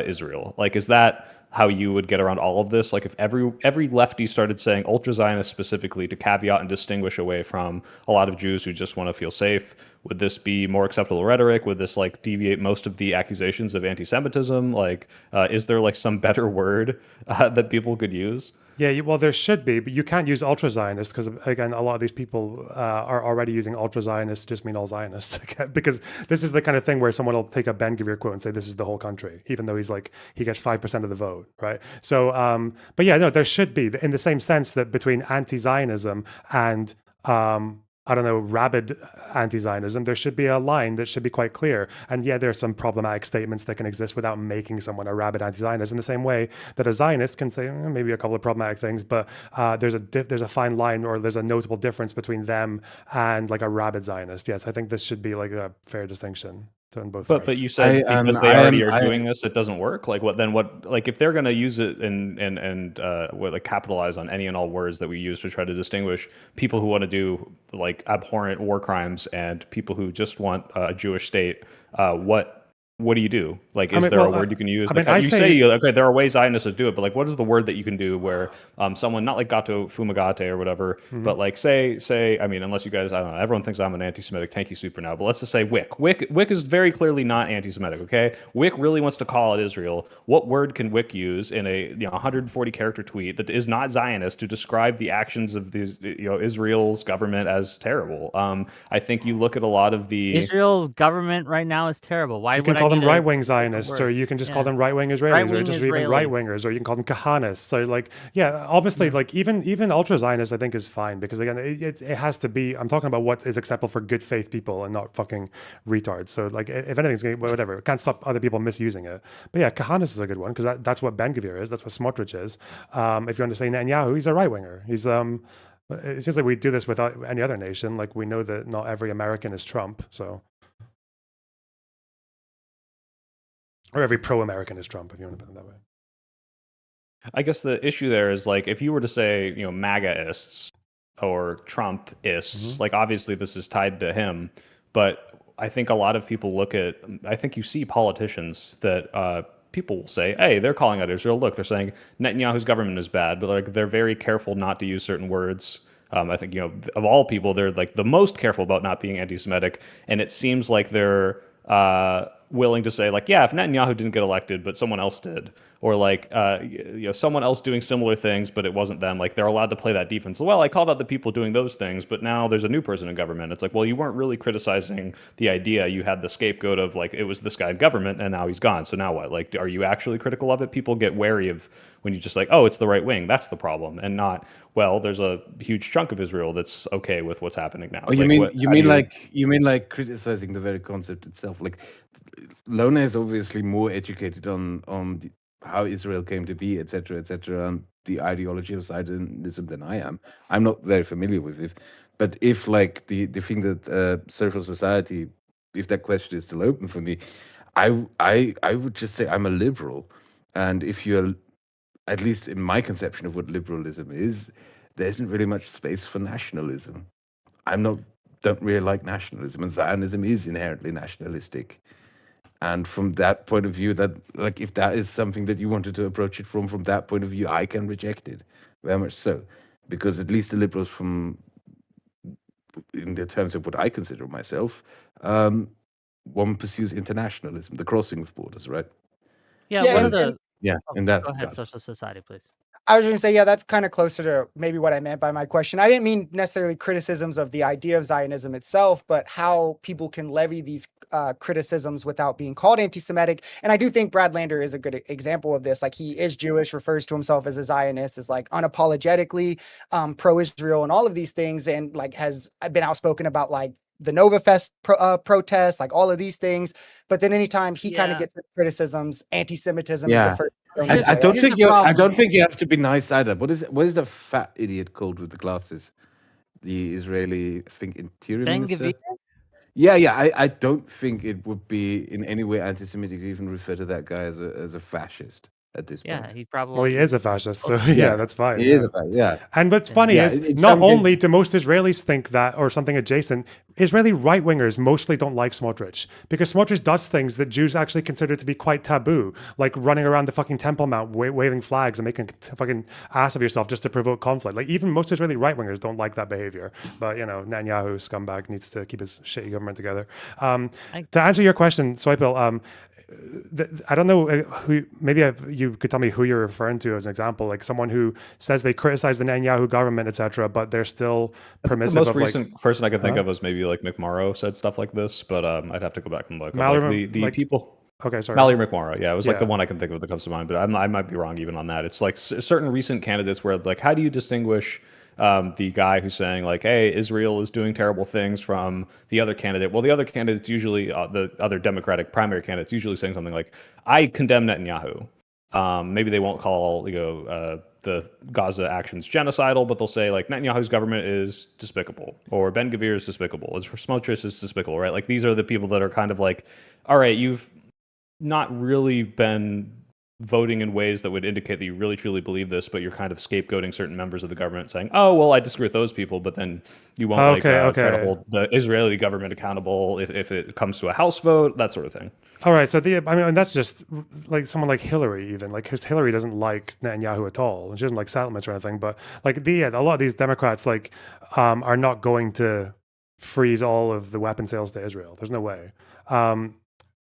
Speaker 1: Israel. Like, is that how you would get around all of this? Like if every lefty started saying ultra-Zionist specifically to caveat and distinguish away from a lot of Jews who just want to feel safe, would this be more acceptable rhetoric? Would this like deviate most of the accusations of anti-Semitism? Like, is there like some better word that people could use?
Speaker 2: Yeah, well, there should be, but you can't use ultra-Zionist because, again, a lot of these people are already using ultra-Zionists to just mean all Zionists. Because this is the kind of thing where someone will take a Ben-Gvir quote and say this is the whole country, even though he gets 5% of the vote, right? So, but yeah, no, there should be, in the same sense that between anti-Zionism and rabid anti-Zionism, there should be a line that should be quite clear. And yeah, there are some problematic statements that can exist without making someone a rabid anti-Zionist, in the same way that a Zionist can say maybe a couple of problematic things, but there's a fine line, or there's a notable difference between them and like a rabid Zionist. Yes, I think this should be like a fair distinction. On both sides.
Speaker 1: But you said because they already are doing this, it doesn't work. Like what? Like if they're going to use it and like capitalize on any and all words that we use to try to distinguish people who want to do like abhorrent war crimes and people who just want a Jewish state, what do you do? Like, is there a word you can use? Like, you say, okay, there are ways Zionists to do it, but like, what is the word that you can do where someone, not like gato fumigate or whatever, but like say, I mean, unless you guys, I don't know, everyone thinks I'm an anti-Semitic tanky super now, but let's just say Wick. Wick is very clearly not anti-Semitic, okay? Wick really wants to call it Israel. What word can Wick use in a 140 character tweet that is not Zionist to describe the actions of these, Israel's government as terrible? I think you look at a lot of the
Speaker 4: Israel's government right now is terrible. Why would I
Speaker 2: call them right-wing Zionists, or you can just call them right-wing Israelis, or just even right-wingers, or you can call them Kahanists. So like, yeah, obviously, like even ultra-Zionists, I think is fine, because again, it has to be. I'm talking about what is acceptable for good faith people and not fucking retards. So like, if anything's whatever, can't stop other people misusing it. But yeah, Kahanist is a good one because that's what Ben-Gvir is. That's what Smotrich is. If you want to say Netanyahu, he's a right-winger. He's It's just like we do this without any other nation. Like we know that not every American is Trump, so. Or every pro-American is Trump, if you want to put it that way.
Speaker 1: I guess the issue there is like if you were to say, MAGA-ists or Trump-ists, like obviously this is tied to him, but I think a lot of people I think you see politicians that people will say, hey, they're calling out Israel. Look, they're saying Netanyahu's government is bad, but like they're very careful not to use certain words. I think, of all people, they're like the most careful about not being anti-Semitic, and it seems like they're willing to say like, yeah, if Netanyahu didn't get elected, but someone else did, or like, someone else doing similar things, but it wasn't them. Like they're allowed to play that defense. Well, I called out the people doing those things, but now there's a new person in government. It's like, well, you weren't really criticizing the idea. You had the scapegoat of like, it was this guy in government and now he's gone. So now what? Like, are you actually critical of it? People get wary of when you just like, oh, it's the right wing. That's the problem. And not, well, there's a huge chunk of Israel that's okay with what's happening now.
Speaker 6: Oh, you
Speaker 1: like,
Speaker 6: mean
Speaker 1: what,
Speaker 6: you
Speaker 1: how
Speaker 6: mean
Speaker 1: do
Speaker 6: like you mean like criticizing the very concept itself? Like Lona is obviously more educated on how Israel came to be, etc., and the ideology of Zionism than I am. I'm not very familiar with it, but if like the thing that social society, if that question is still open for me, I would just say I'm a liberal, and if you're, at least in my conception of what liberalism is, there isn't really much space for nationalism. Don't really like nationalism, and Zionism is inherently nationalistic. And from that point of view, that like if that is something that you wanted to approach it from that point of view, I can reject it very much so, because at least the liberals, from in the terms of what I consider myself, one pursues internationalism, the crossing of borders, right?
Speaker 4: Yeah,
Speaker 5: Yeah,
Speaker 4: one
Speaker 5: and,
Speaker 4: of
Speaker 5: and
Speaker 4: the.
Speaker 6: Yeah,
Speaker 4: Oh,
Speaker 6: in that
Speaker 4: go ahead,
Speaker 6: regard.
Speaker 4: Social Society, please.
Speaker 5: I was going to say, yeah, that's kind of closer to maybe what I meant by my question. I didn't mean necessarily criticisms of the idea of Zionism itself, but how people can levy these criticisms without being called anti-Semitic. And I do think Brad Lander is a good example of this. Like he is Jewish, refers to himself as a Zionist, is like unapologetically pro-Israel and all of these things, and like has been outspoken about like the Nova Fest protests, like all of these things. But then anytime he kind of
Speaker 4: Yeah.
Speaker 5: gets criticisms, anti-Semitism is
Speaker 6: Yeah.
Speaker 5: the first.
Speaker 4: Here's-
Speaker 5: thing to
Speaker 6: I
Speaker 5: say.
Speaker 6: don't
Speaker 4: here's
Speaker 6: think
Speaker 4: the
Speaker 6: you. I
Speaker 4: problem.
Speaker 6: don't think you have to be nice either. What is the fat idiot called with the glasses? The Israeli, I think, interior
Speaker 4: Ben
Speaker 6: minister.
Speaker 4: Gvir?
Speaker 6: Yeah. I don't think it would be in any way anti-Semitic to even refer to that guy as a fascist at this
Speaker 4: Yeah,
Speaker 6: point.
Speaker 4: he probably.
Speaker 2: Well, he is a fascist, so
Speaker 4: Okay.
Speaker 2: yeah, that's fine.
Speaker 6: He
Speaker 2: Yeah.
Speaker 6: is a fascist. Yeah.
Speaker 2: And what's funny
Speaker 6: Yeah,
Speaker 2: is
Speaker 6: in
Speaker 2: not
Speaker 6: some cases-
Speaker 2: only do most Israelis think that or something adjacent, Israeli right wingers mostly don't like Smotrich because Smotrich does things that Jews actually consider to be quite taboo, like running around the fucking Temple Mount waving flags and making a fucking ass of yourself just to provoke conflict. Like even most Israeli right wingers don't like that behavior. But Netanyahu scumbag needs to keep his shitty government together. To answer your question, Soypill, I don't know who. Maybe you could tell me who you're referring to as an example, like someone who says they criticize the Netanyahu government, etc., but they're still permissive.
Speaker 1: The most
Speaker 2: of
Speaker 1: recent person I can think of was maybe like McMorrow said stuff like this, but I'd have to go back and look.
Speaker 2: Mallory,
Speaker 1: Like the
Speaker 2: like-
Speaker 1: people.
Speaker 2: Okay, sorry.
Speaker 1: Mallory McMorrow, yeah, it was like the
Speaker 2: Yeah.
Speaker 1: one I can think of that comes to mind, but I might be wrong even on that. It's like certain recent candidates where like, how do you distinguish the guy who's saying like, hey, Israel is doing terrible things from the other candidate? Well, the other candidate's usually the other Democratic primary candidate's usually saying something like, I condemn Netanyahu. Maybe they won't call the Gaza actions genocidal, but they'll say like Netanyahu's government is despicable, or Ben Gvir is despicable, or Smotrich is despicable, right? Like these are the people that are kind of like, all right, you've not really been voting in ways that would indicate that you really truly believe this, but you're kind of scapegoating certain members of the government, saying, "Oh, well, I disagree with those people," but then you won't try to hold the Israeli government accountable if it comes to a House vote, that sort of thing.
Speaker 2: All right, so that's just like someone like Hillary, even like because Hillary doesn't like Netanyahu at all, and she doesn't like settlements or anything. But like a lot of these Democrats like are not going to freeze all of the weapon sales to Israel. There's no way.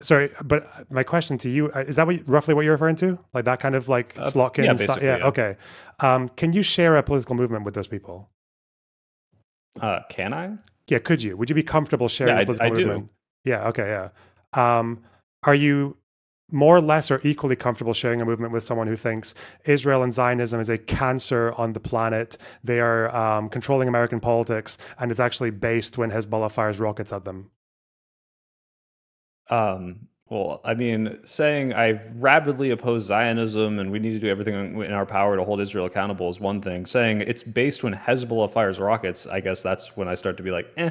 Speaker 2: Sorry, but my question to you is that roughly what you're referring to? Like that kind of like Slotkin
Speaker 1: yeah,
Speaker 2: stuff?
Speaker 1: basically,
Speaker 2: Yeah,
Speaker 1: yeah.
Speaker 2: okay. Can you share a political movement with those people?
Speaker 1: Can I?
Speaker 2: Yeah, could you? Would you be comfortable sharing
Speaker 1: Yeah,
Speaker 2: a political
Speaker 1: I do.
Speaker 2: movement? Yeah, okay, yeah. Are you more or less or equally comfortable sharing a movement with someone who thinks Israel and Zionism is a cancer on the planet? They are controlling American politics and it's actually based when Hezbollah fires rockets at them.
Speaker 1: Well, I mean, saying I rabidly oppose Zionism and we need to do everything in our power to hold Israel accountable is one thing. Saying it's based when Hezbollah fires rockets, I guess that's when I start to be like, eh.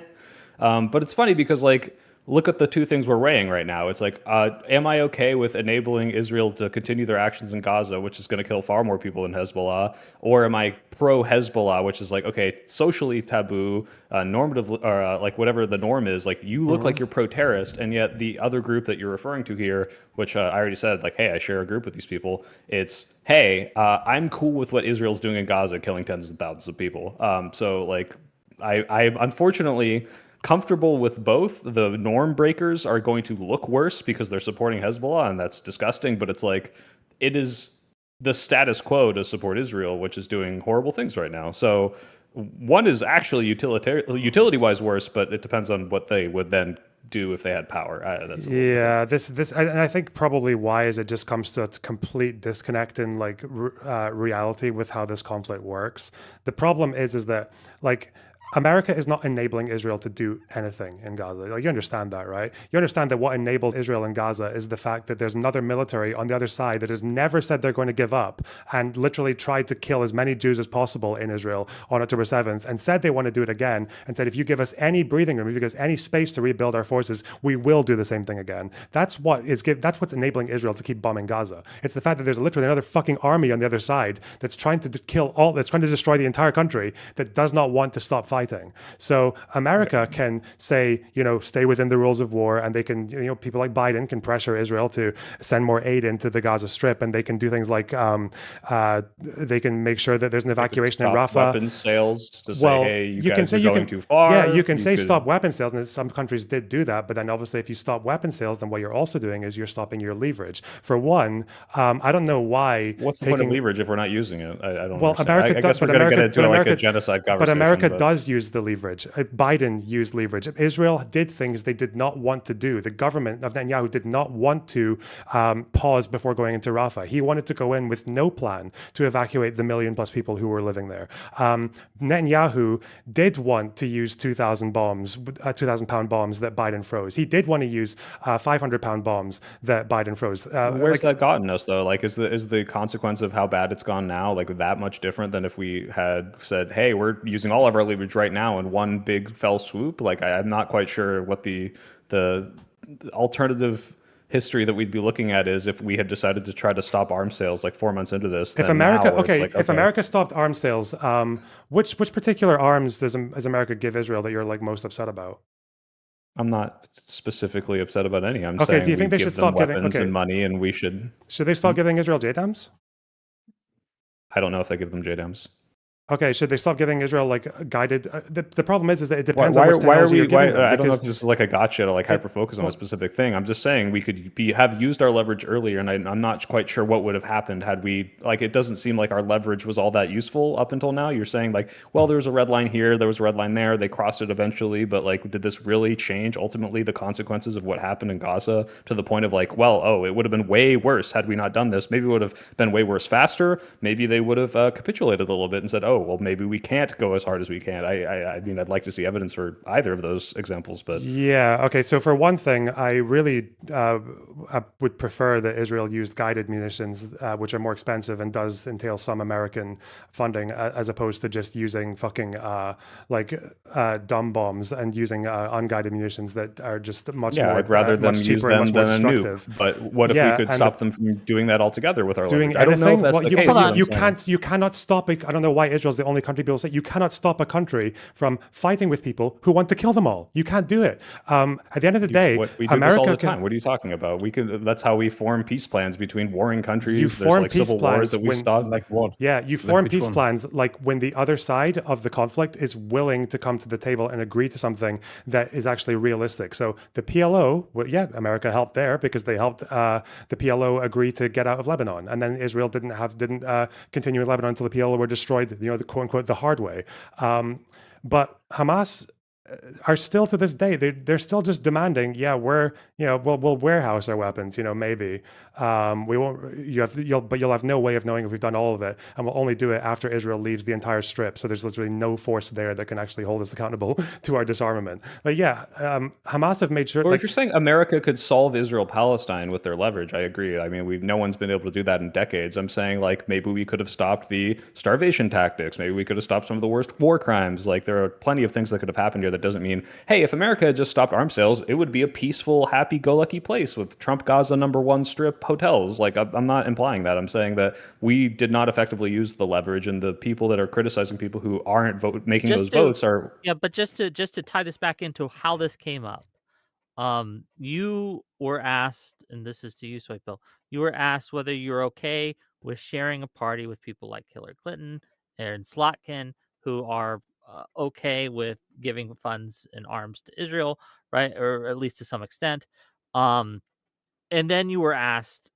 Speaker 1: But it's funny because like, look at the two things we're weighing right now. It's like, am I okay with enabling Israel to continue their actions in Gaza, which is going to kill far more people than Hezbollah? Or am I pro-Hezbollah, which is like, okay, socially taboo, normative, or like whatever the norm is, like you look like you're pro-terrorist, and yet the other group that you're referring to here, which I already said, like, hey, I share a group with these people. It's, hey, I'm cool with what Israel's doing in Gaza, killing tens of thousands of people. So like, I unfortunately comfortable with both. The norm breakers are going to look worse because they're supporting Hezbollah, and that's disgusting. But it's like it is the status quo to support Israel, which is doing horrible things right now. So one is actually utility-wise worse, but it depends on what they would then do if they had power. That's a little
Speaker 2: Yeah, and I think probably why is it just comes to a complete disconnect in like reality with how this conflict works. The problem is that like America is not enabling Israel to do anything in Gaza. Like, you understand that, right? You understand that what enables Israel in Gaza is the fact that there's another military on the other side that has never said they're going to give up and literally tried to kill as many Jews as possible in Israel on October 7th and said they want to do it again and said, if you give us any breathing room, if you give us any space to rebuild our forces, we will do the same thing again. That's what's enabling Israel to keep bombing Gaza. It's the fact that there's literally another fucking army on the other side that's trying to that's trying to destroy the entire country, that does not want to stop fighting. So America can say, stay within the rules of war, and they can, people like Biden can pressure Israel to send more aid into the Gaza Strip, and they can do things like they can make sure that there's an evacuation in Rafah.
Speaker 1: Weapons sales to say, hey, you guys are going too far.
Speaker 2: Yeah, you can say stop weapons sales, and some countries did do that. But then obviously, if you stop weapons sales, then what you're also doing is you're stopping your leverage. For one, I don't know why.
Speaker 1: What's the point of leverage if we're not using it? I don't.
Speaker 2: Well,
Speaker 1: understand.
Speaker 2: America
Speaker 1: I guess we're going to get into like a genocide conversation.
Speaker 2: But America does use the leverage. Biden used leverage. Israel did things they did not want to do. The government of Netanyahu did not want to pause before going into Rafah. He wanted to go in with no plan to evacuate the 1 million+ people who were living there. Netanyahu did want to use 2,000 bombs, 2,000-pound bombs that Biden froze. He did want to use 500-pound bombs that Biden froze.
Speaker 1: Where's that gotten us though? Like, is the consequence of how bad it's gone now like that much different than if we had said, hey, we're using all of our leverage right now in one big fell swoop? Like, I'm not quite sure what the alternative history that we'd be looking at is if we had decided to try to stop arms sales like 4 months into this.
Speaker 2: If America, if America stopped arms sales, which particular arms does America give Israel that you're like most upset about?
Speaker 1: I'm not specifically upset about any. I'm saying,
Speaker 2: do you think they should stop giving
Speaker 1: weapons and money, and we should
Speaker 2: they stop giving Israel JDAMs?
Speaker 1: I don't know if they give them JDAMs.
Speaker 2: Okay, should they stop giving Israel like guided? The problem is that it depends on which technology you're giving them.
Speaker 1: I don't know if this is like a gotcha to like hyper focus on a specific thing. I'm just saying we could have used our leverage earlier, and I'm not quite sure what would have happened had we like. It doesn't seem like our leverage was all that useful up until now. You're saying like, well, there was a red line here, there was a red line there. They crossed it eventually, but like, did this really change ultimately the consequences of what happened in Gaza to the point of like, well, it would have been way worse had we not done this. Maybe it would have been way worse faster. Maybe they would have capitulated a little bit and said, oh, well, maybe we can't go as hard as we can. I mean, I'd like to see evidence for either of those examples, but
Speaker 2: yeah. Okay. So for one thing, I really I would prefer that Israel used guided munitions, which are more expensive and does entail some American funding, as opposed to just using fucking dumb bombs and using unguided munitions that are just much more.
Speaker 1: I'd rather them use them than a nuke. But what if we could stop them from doing that altogether with our leverage? I don't know if that's the case.
Speaker 2: You cannot stop it. I don't know why Israel's the only country people say you cannot stop a country from fighting with people who want to kill them all. You can't do it. At the end of the day,
Speaker 1: we do this all the time. What are you talking about? That's how we form peace plans between warring countries.
Speaker 2: You form
Speaker 1: like
Speaker 2: peace
Speaker 1: civil wars that we stopped.
Speaker 6: Like what?
Speaker 2: Yeah, you form peace plans like when the other side of the conflict is willing to come to the table and agree to something that is actually realistic. So the PLO, America helped there because they helped the PLO agree to get out of Lebanon, and then Israel didn't continue in Lebanon until the PLO were destroyed. The quote unquote the hard way. But Hamas are still to this day they're still just demanding we'll warehouse our weapons, maybe we won't you'll have no way of knowing if we've done all of it, and we'll only do it after Israel leaves the entire strip, so there's literally no force there that can actually hold us accountable to our disarmament. Hamas have made sure.
Speaker 1: If you're saying America could solve Israel-Palestine with their leverage, I agree. I mean, no one's been able to do that in decades. I'm saying like maybe we could have stopped the starvation tactics, maybe we could have stopped some of the worst war crimes. Like there are plenty of things that could have happened here. That doesn't mean, hey, if America had just stopped arms sales, it would be a peaceful, happy-go-lucky place with Trump Gaza #1 strip hotels. Like, I'm not implying that. I'm saying that we did not effectively use the leverage, and the people that are criticizing people who aren't making those votes are.
Speaker 4: Yeah, but just to tie this back into how this came up, you were asked, and this is to you, Soypill, you were asked whether you're okay with sharing a party with people like Hillary Clinton and Slotkin, who are okay with giving funds and arms to Israel, right, or at least to some extent. Um, and then you were asked,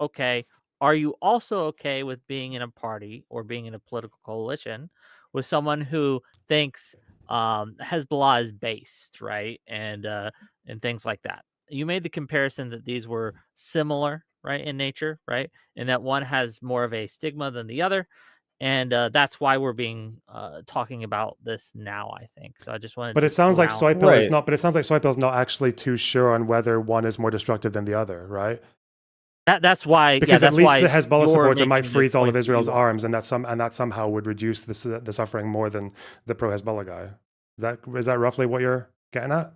Speaker 4: okay, are you also okay with being in a party or being in a political coalition with someone who thinks Hezbollah is based, right, and things like that? You made the comparison that these were similar, right, in nature, right, and that one has more of a stigma than the other, and that's why we're being talking about this now, I think. So I just wanted
Speaker 2: But
Speaker 4: to
Speaker 2: it sounds like
Speaker 4: ground.
Speaker 2: Soypill is
Speaker 1: Right.
Speaker 2: not. But it sounds like Soypill is not actually too sure on whether one is more destructive than the other, right?
Speaker 4: That's why,
Speaker 2: Because at
Speaker 4: that's
Speaker 2: least
Speaker 4: why
Speaker 2: the Hezbollah
Speaker 4: you're
Speaker 2: supporter might
Speaker 4: making the
Speaker 2: freeze all of
Speaker 4: points that
Speaker 2: Israel's
Speaker 4: you are.
Speaker 2: arms, and that somehow would reduce the suffering more than the pro-Hezbollah guy. Is that roughly what you're getting at?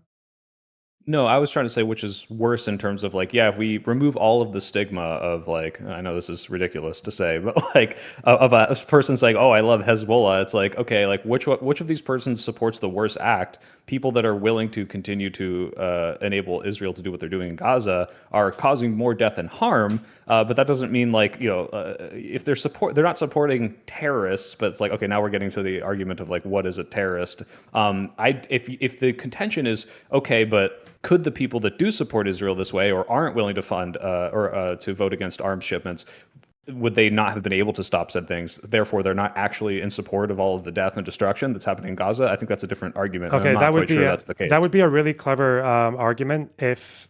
Speaker 1: No, I was trying to say which is worse in terms of like, yeah, if we remove all of the stigma of like, I know this is ridiculous to say, but like of a person saying, oh, I love Hezbollah, it's like, okay, like which of these persons supports the worst act? People that are willing to continue to enable Israel to do what they're doing in Gaza are causing more death and harm, but that doesn't mean like, if they're not supporting terrorists, but it's like, okay, now we're getting to the argument of like, what is a terrorist? If the contention is okay, but could the people that do support Israel this way or aren't willing to fund or to vote against arms shipments, would they not have been able to stop said things? Therefore, they're not actually in support of all of the death and destruction that's happening in Gaza. I think that's a different argument. And
Speaker 2: Okay,
Speaker 1: I'm not quite sure that's the case.
Speaker 2: that would be a really clever argument if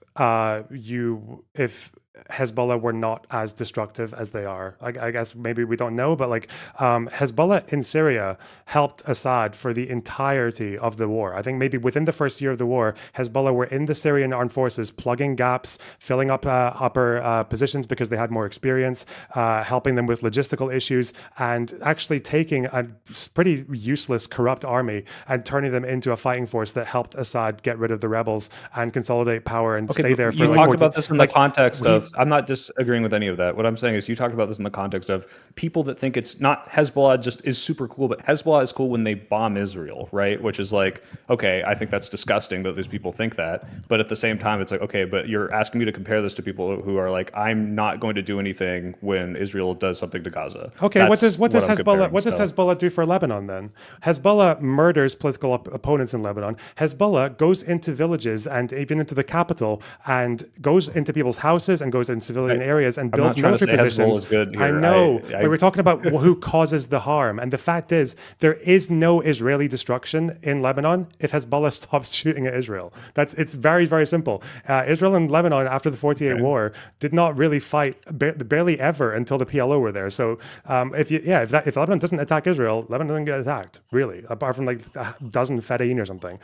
Speaker 2: if Hezbollah were not as destructive as they are. I guess maybe we don't know, but like Hezbollah in Syria helped Assad for the entirety of the war. I think maybe within the first year of the war, Hezbollah were in the Syrian armed forces, plugging gaps, filling up upper positions because they had more experience, helping them with logistical issues, and actually taking a pretty useless, corrupt army and turning them into a fighting force that helped Assad get rid of the rebels and consolidate power and stay there for
Speaker 1: you
Speaker 2: like
Speaker 1: talked
Speaker 2: 14
Speaker 1: about this in the context of, I'm not disagreeing with any of that. What I'm saying is you talked about this in the context of people that think it's not Hezbollah just is super cool, but Hezbollah is cool when they bomb Israel, right? Which is like, okay, I think that's disgusting that these people think that. But at the same time, it's like, okay, but you're asking me to compare this to people who are like, I'm not going to do anything when Israel does something to Gaza.
Speaker 2: Okay, what does
Speaker 1: I'm comparing,
Speaker 2: what does Hezbollah do for Lebanon then? Hezbollah murders political opponents in Lebanon. Hezbollah goes into villages and even into the capital and goes into people's houses and goes into civilian areas and builds military positions. I know, but we're talking about who causes the harm. And the fact is, there is no Israeli destruction in Lebanon if Hezbollah stops shooting at Israel. It's very, very simple. Israel and Lebanon after the 48 war did not really fight barely ever until the PLO were there. So if Lebanon doesn't attack Israel, Lebanon doesn't get attacked, really, apart from like a dozen Fedayeen or something.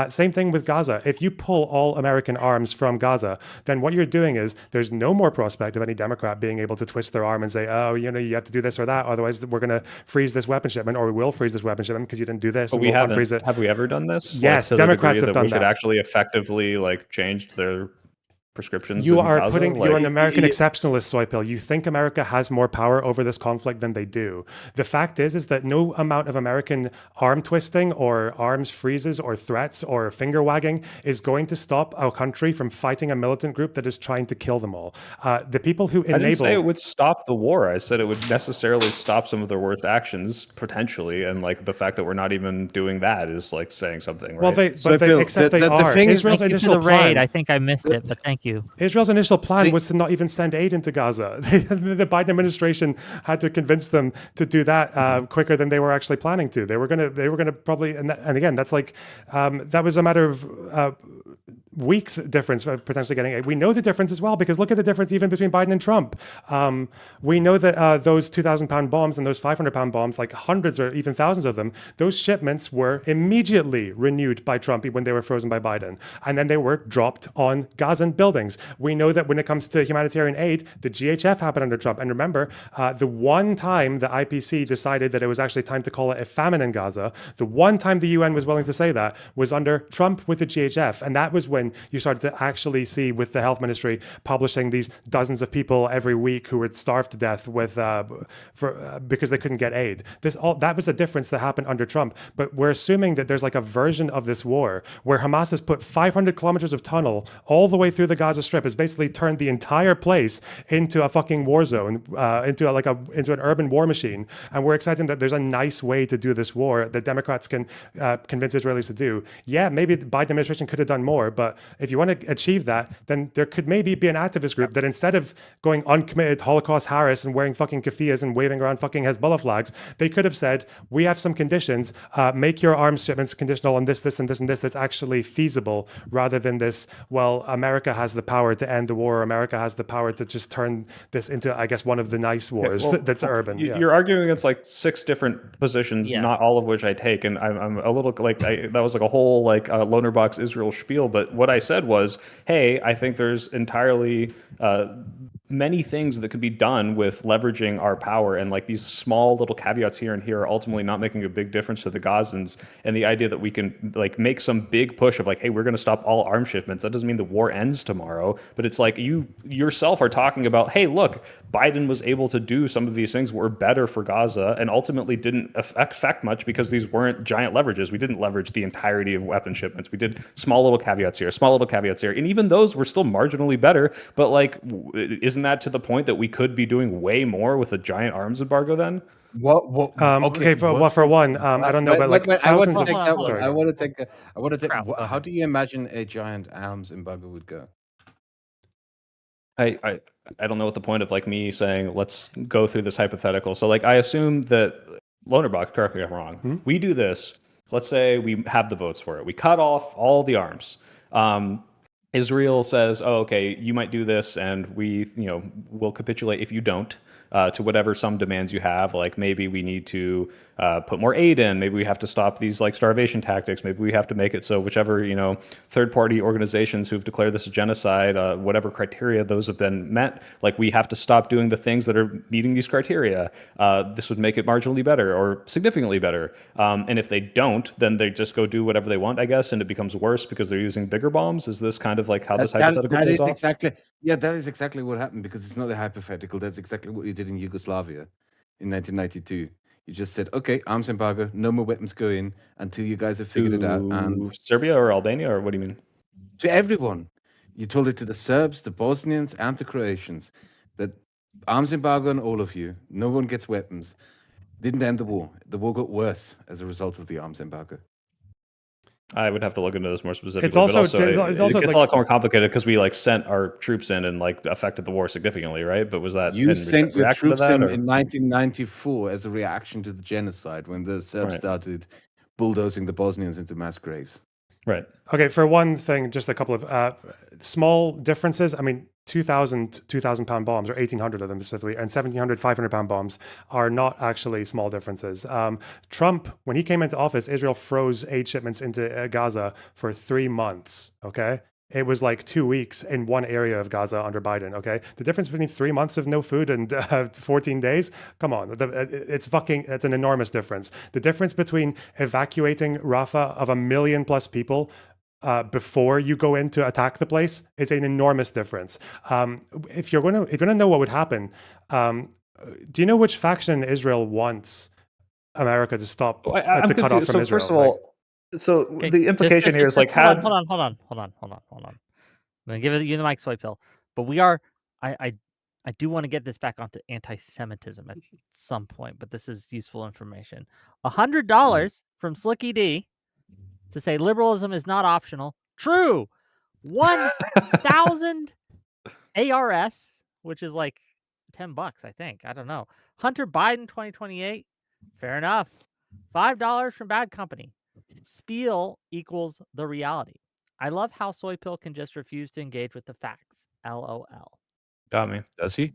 Speaker 2: Same thing with Gaza. If you pull all American arms from Gaza, then what you're doing is there's no more prospect of any Democrat being able to twist their arm and say, oh, you have to do this or that, otherwise we're going to freeze this weapon shipment, or we will freeze this weapon shipment because you didn't do this.
Speaker 1: But we haven't. Freeze it. Have we ever done this?
Speaker 2: Yes, Democrats have done that.
Speaker 1: We should actually effectively like change their prescriptions.
Speaker 2: You're an American exceptionalist, Soypill. You think America has more power over this conflict than they do. The fact is that no amount of American arm twisting or arms freezes or threats or finger wagging is going to stop a country from fighting a militant group that is trying to kill them all. The people who enable...
Speaker 1: I didn't say it would stop the war. I said it would necessarily stop some of their worst actions, potentially, and like the fact that we're not even doing that is like saying something, right?
Speaker 2: Well, they are. Israel's initial plan...
Speaker 4: I think I missed it, but thank you.
Speaker 2: Israel's initial plan was to not even send aid into Gaza. The Biden administration had to convince them to do that quicker than they were actually planning to. They were gonna probably, and again, that's like that was a matter of weeks difference of potentially getting aid. We know the difference as well because look at the difference even between Biden and Trump. We know that those 2,000-pound bombs and those 500-pound bombs, like hundreds or even thousands of them, those shipments were immediately renewed by Trump when they were frozen by Biden, and then they were dropped on Gazan buildings. We know that when it comes to humanitarian aid, the GHF happened under Trump. And remember, the one time the IPC decided that it was actually time to call it a famine in Gaza, the one time the UN was willing to say that was under Trump with the GHF. And that was when when you started to actually see with the health ministry publishing these dozens of people every week who would starve to death with because they couldn't get aid. That was a difference that happened under Trump. But we're assuming that there's like a version of this war where Hamas has put 500 kilometers of tunnel all the way through the Gaza Strip, has basically turned the entire place into a fucking war zone, into an urban war machine. And we're excited that there's a nice way to do this war that Democrats can convince Israelis to do. Yeah, maybe the Biden administration could have done more, but if you want to achieve that, then there could maybe be an activist group that instead of going uncommitted Holocaust Harris and wearing fucking keffiyehs and waving around fucking Hezbollah flags, they could have said, we have some conditions, make your arms shipments conditional on this, this, and this, and this that's actually feasible, rather than this, well, America has the power to end the war, America has the power to just turn this into, I guess, one of the nice wars that's urban.
Speaker 1: You're arguing against like 6 different positions, not all of which I take, and I'm a little like, that was like a whole like LonerBox Israel spiel, but what I said was, hey, I think there's entirely many things that could be done with leveraging our power, and like these small little caveats here and here are ultimately not making a big difference to the Gazans. And the idea that we can like make some big push of like, hey, we're going to stop all arms shipments, that doesn't mean the war ends tomorrow, but it's like you yourself are talking about, hey, look, Biden was able to do some of these things were better for Gaza and ultimately didn't affect much because these weren't giant leverages. We didn't leverage the entirety of weapon shipments. We did small little caveats here, small little caveats here, and even those were still marginally better. But like, isn't that to the point that we could be doing way more with a giant arms embargo then?
Speaker 2: Okay, for one, I don't know, but like thousands of.
Speaker 6: I want to take that. I want to take. How do you imagine a giant arms embargo would go?
Speaker 1: I don't know what the point of like me saying let's go through this hypothetical. So like I assume that LonerBox, correct me if I'm wrong. We do this. Let's say we have the votes for it. We cut off all the arms. Israel says, "Oh, okay, you might do this, and we'll capitulate if you don't." To whatever some demands you have, like maybe we need to put more aid in, maybe we have to stop these like starvation tactics, maybe we have to make it so whichever third-party organizations who've declared this a genocide, whatever criteria those have been met, like we have to stop doing the things that are meeting these criteria. This would make it marginally better or significantly better. And if they don't, then they just go do whatever they want, I guess, and it becomes worse because they're using bigger bombs. Is this kind of like how this hypothetical plays off?
Speaker 6: That is exactly what happened, because it's not a hypothetical. That's exactly what you did in Yugoslavia in 1992. You just said, okay, arms embargo, no more weapons go in until you guys have figured it out. And
Speaker 1: Serbia or Albania, or what do you mean?
Speaker 6: To everyone. You told it to the Serbs, the Bosnians, and the Croatians that arms embargo on all of you. No one gets weapons. Didn't end the war. The war got worse as a result of the arms embargo.
Speaker 1: I would have to look into this more specifically.
Speaker 2: It's also
Speaker 1: a lot more complicated because we like sent our troops in and like affected the war significantly, right? But was that
Speaker 6: you sent your troops in 1994 as a reaction to the genocide when the Serbs started bulldozing the Bosnians into mass graves?
Speaker 1: Right.
Speaker 2: Okay, for one thing, just a couple of small differences. I mean, 2,000 pound bombs, or 1,800 of them specifically, and 1,700 500 pound bombs are not actually small differences. Trump, when he came into office, Israel froze aid shipments into Gaza for 3 months, okay? It was like 2 weeks in one area of Gaza under Biden, okay? The difference between 3 months of no food and 14 days, come on, it's an enormous difference. The difference between evacuating Rafah of 1 million plus people before you go in to attack the place is an enormous difference. If you're gonna know what would happen, do you know which faction in Israel wants America to stop to cut off from
Speaker 1: so
Speaker 2: Israel?
Speaker 1: First of all, so the implication here is like,
Speaker 4: hold on. I'm gonna give you the mic, Soypill. But we are, I do want to get this back onto anti-Semitism at some point, but this is useful information. $100 from Slicky D to say liberalism is not optional. True. 1,000 ARS, which is like $10, I think. I don't know. Hunter Biden 2028. Fair enough. $5 from Bad Company. Spiel equals the reality. I love how Soypill can just refuse to engage with the facts. LOL.
Speaker 1: Got me.
Speaker 6: Does he?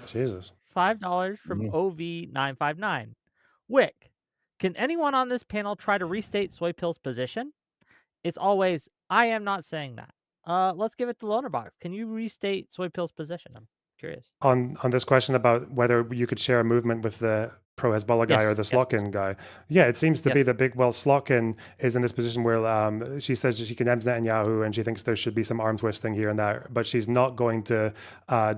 Speaker 2: Jesus.
Speaker 4: $5 from OV959. Wick, can anyone on this panel try to restate Soypill's position? It's always, I am not saying that. Let's give it to LonerBox. Can you restate Soypill's position? I'm curious.
Speaker 2: On this question about whether you could share a movement with the pro-Hezbollah guy or the Slotkin guy. Yeah, it seems to be the Slotkin is in this position where she says she condemns Netanyahu and she thinks there should be some arm twisting here and there, but she's not going to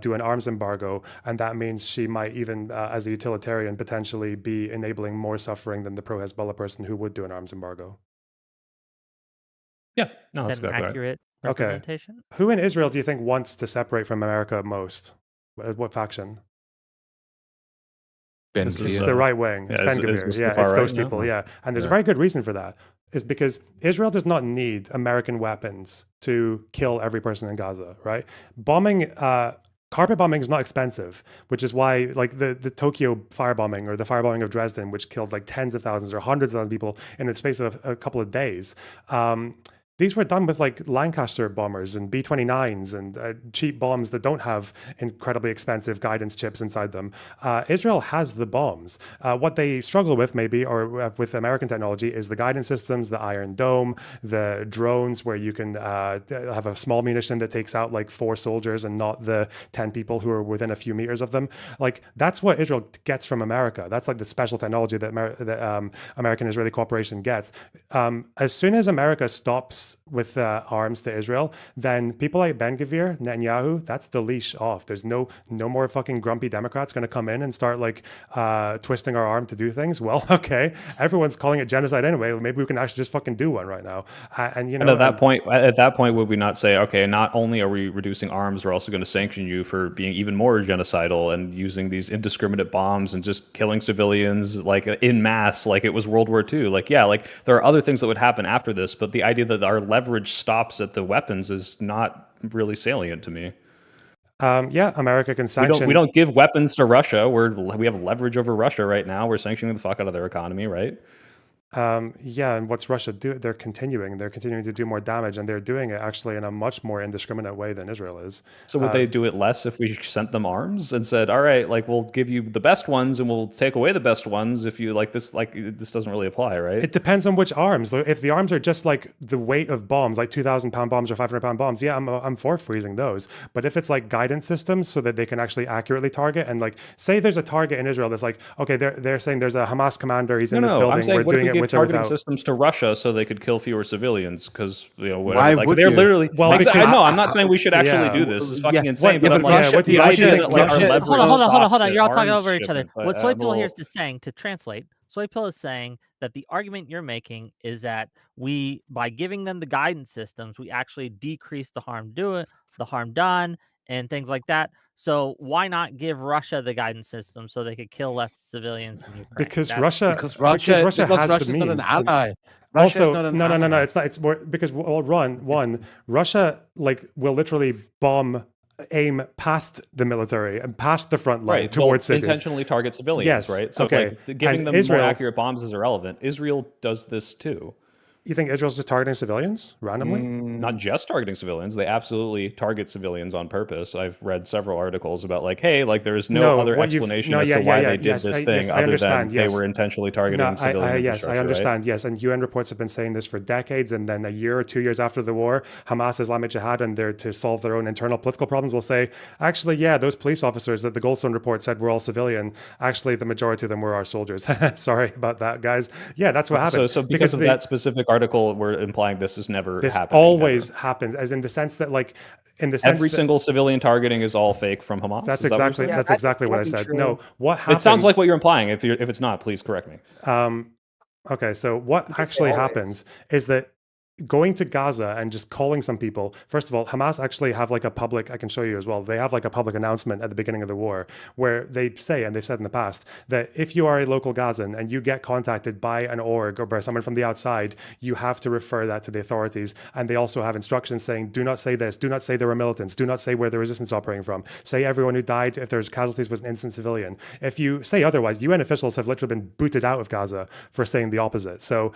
Speaker 2: do an arms embargo. And that means she might even, as a utilitarian, potentially be enabling more suffering than the pro-Hezbollah person who would do an arms embargo.
Speaker 1: Yeah, no,
Speaker 4: Is that an accurate representation?
Speaker 2: Okay. Who in Israel do you think wants to separate from America most? What faction? It's the right wing. It's Ben Gvir. It's those people. Yeah. And there's a very good reason for that. Is because Israel does not need American weapons to kill every person in Gaza, right? Carpet bombing is not expensive, which is why like the Tokyo firebombing or the firebombing of Dresden, which killed like tens of thousands or hundreds of thousands of people in the space of a couple of days. These were done with like Lancaster bombers and B-29s and cheap bombs that don't have incredibly expensive guidance chips inside them. Israel has the bombs. What they struggle with maybe, or with American technology, is the guidance systems, the Iron Dome, the drones where you can have a small munition that takes out like 4 soldiers and not the 10 people who are within a few meters of them. Like that's what Israel gets from America. That's like the special technology that American-Israeli cooperation gets. As soon as America stops with arms to Israel, then people like Ben Gvir, Netanyahu, that's the leash off. There's no more fucking grumpy Democrats going to come in and start like twisting our arm to do things. Well, okay, everyone's calling it genocide anyway. Maybe we can actually just fucking do one right now. And
Speaker 1: at that point, would we not say, okay, not only are we reducing arms, we're also going to sanction you for being even more genocidal and using these indiscriminate bombs and just killing civilians like in mass, like it was World War II. Like, yeah, like there are other things that would happen after this, but the idea that our leverage stops at the weapons is not really salient to me.
Speaker 2: America can sanction.
Speaker 1: We don't give weapons to Russia. We have leverage over Russia right now. We're sanctioning the fuck out of their economy, right?
Speaker 2: And what's Russia do? They're continuing to do more damage, and they're doing it actually in a much more indiscriminate way than Israel is.
Speaker 1: So would they do it less if we sent them arms and said, all right, like we'll give you the best ones and we'll take away the best ones if you like this doesn't really apply, right?
Speaker 2: It depends on which arms. If the arms are just like the weight of bombs, like 2,000-pound bombs or 500-pound bombs, yeah, I'm for freezing those. But if it's like guidance systems so that they can actually accurately target, and like say there's a target in Israel that's like, okay, they're saying there's a Hamas commander, he's in this building, we're doing it with
Speaker 1: targeting systems to Russia so they could kill fewer civilians because
Speaker 6: why would
Speaker 1: they're
Speaker 6: you?
Speaker 1: literally.
Speaker 2: Well,
Speaker 1: no, I'm not saying we should actually do this. This is fucking insane. But I'm like,
Speaker 2: what do you think?
Speaker 4: Hold on. You're all talking over each other. What Soypill here is saying, to translate, Soypill is saying that the argument you're making is that we, by giving them the guidance systems, we actually decrease the harm done, and things like that. So why not give Russia the guidance system so they could kill less civilians in Ukraine?
Speaker 2: Because Russia has
Speaker 6: Russia's
Speaker 2: the means.
Speaker 6: not an ally.
Speaker 2: Also, no. It's not. It's more because Russia like will literally aim past the military and past the front line towards cities.
Speaker 1: Intentionally target civilians,
Speaker 2: yes,
Speaker 1: right? So
Speaker 2: okay.
Speaker 1: It's like giving them more accurate bombs is irrelevant. Israel does this too.
Speaker 2: You think Israel's just targeting civilians randomly?
Speaker 1: Not just targeting civilians. They absolutely target civilians on purpose. I've read several articles about like, hey, like there's no other explanation as to why they did this thing other than they were intentionally targeting civilians.
Speaker 2: Yes, I understand.
Speaker 1: Right?
Speaker 2: Yes, and UN reports have been saying this for decades. And then a year or 2 years after the war, Hamas, Islamic Jihad, and they're to solve their own internal political problems will say, actually, yeah, those police officers that the Goldstone report said were all civilian. Actually, the majority of them were our soldiers. Sorry about that, guys. Yeah, that's what happens.
Speaker 1: So because of that specific article, we're implying this is never
Speaker 2: this
Speaker 1: happening.
Speaker 2: Always happens, as in the sense that like
Speaker 1: every single civilian targeting is all fake from Hamas.
Speaker 2: That's exactly what I said. True. No, what happens?
Speaker 1: It sounds like what you're implying. If it's not, please correct me.
Speaker 2: Okay, so what actually happens is that going to Gaza and just calling some people, first of all, Hamas actually have like a public, I can show you as well, they have like a public announcement at the beginning of the war where they say, and they've said in the past, that if you are a local Gazan and you get contacted by an org or by someone from the outside, you have to refer that to the authorities. And they also have instructions saying, do not say this, do not say there were militants, do not say where the resistance is operating from, say everyone who died, if there's casualties, was an innocent civilian. If you say otherwise, UN officials have literally been booted out of Gaza for saying the opposite. So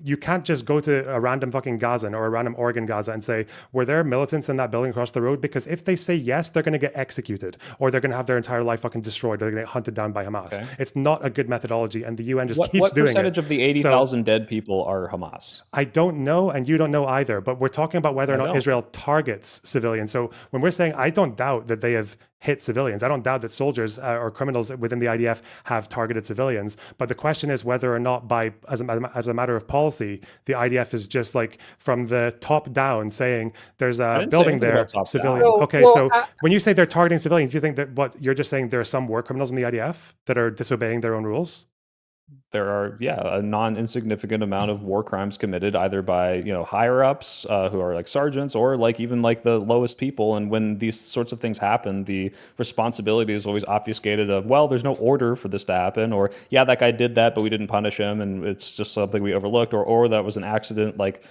Speaker 2: you can't just go to a random fucking Gazan or a random Oregon Gaza and say, were there militants in that building across the road? Because if they say yes, they're going to get executed, or they're going to have their entire life fucking destroyed, or they're going to get hunted down by Hamas. Okay. It's not a good methodology, and the UN just keeps doing it.
Speaker 1: What percentage of the 80,000 dead people are Hamas?
Speaker 2: I don't know, and you don't know either, but we're talking about whether or not Israel targets civilians. So when we're saying, I don't doubt that they have hit civilians. I don't doubt that soldiers or criminals within the IDF have targeted civilians, but the question is whether or not as a matter of policy, the IDF is just like from the top down saying there's a building there, civilian. Okay, so when you say they're targeting civilians, do you think that what you're just saying there are some war criminals in the IDF that are disobeying their own rules?
Speaker 1: There are, a non-insignificant amount of war crimes committed either by, higher ups who are like sergeants or like even like the lowest people. And when these sorts of things happen, the responsibility is always obfuscated of, well, there's no order for this to happen, or yeah, that guy did that, but we didn't punish him, and it's just something we overlooked, or that was an accident. Like,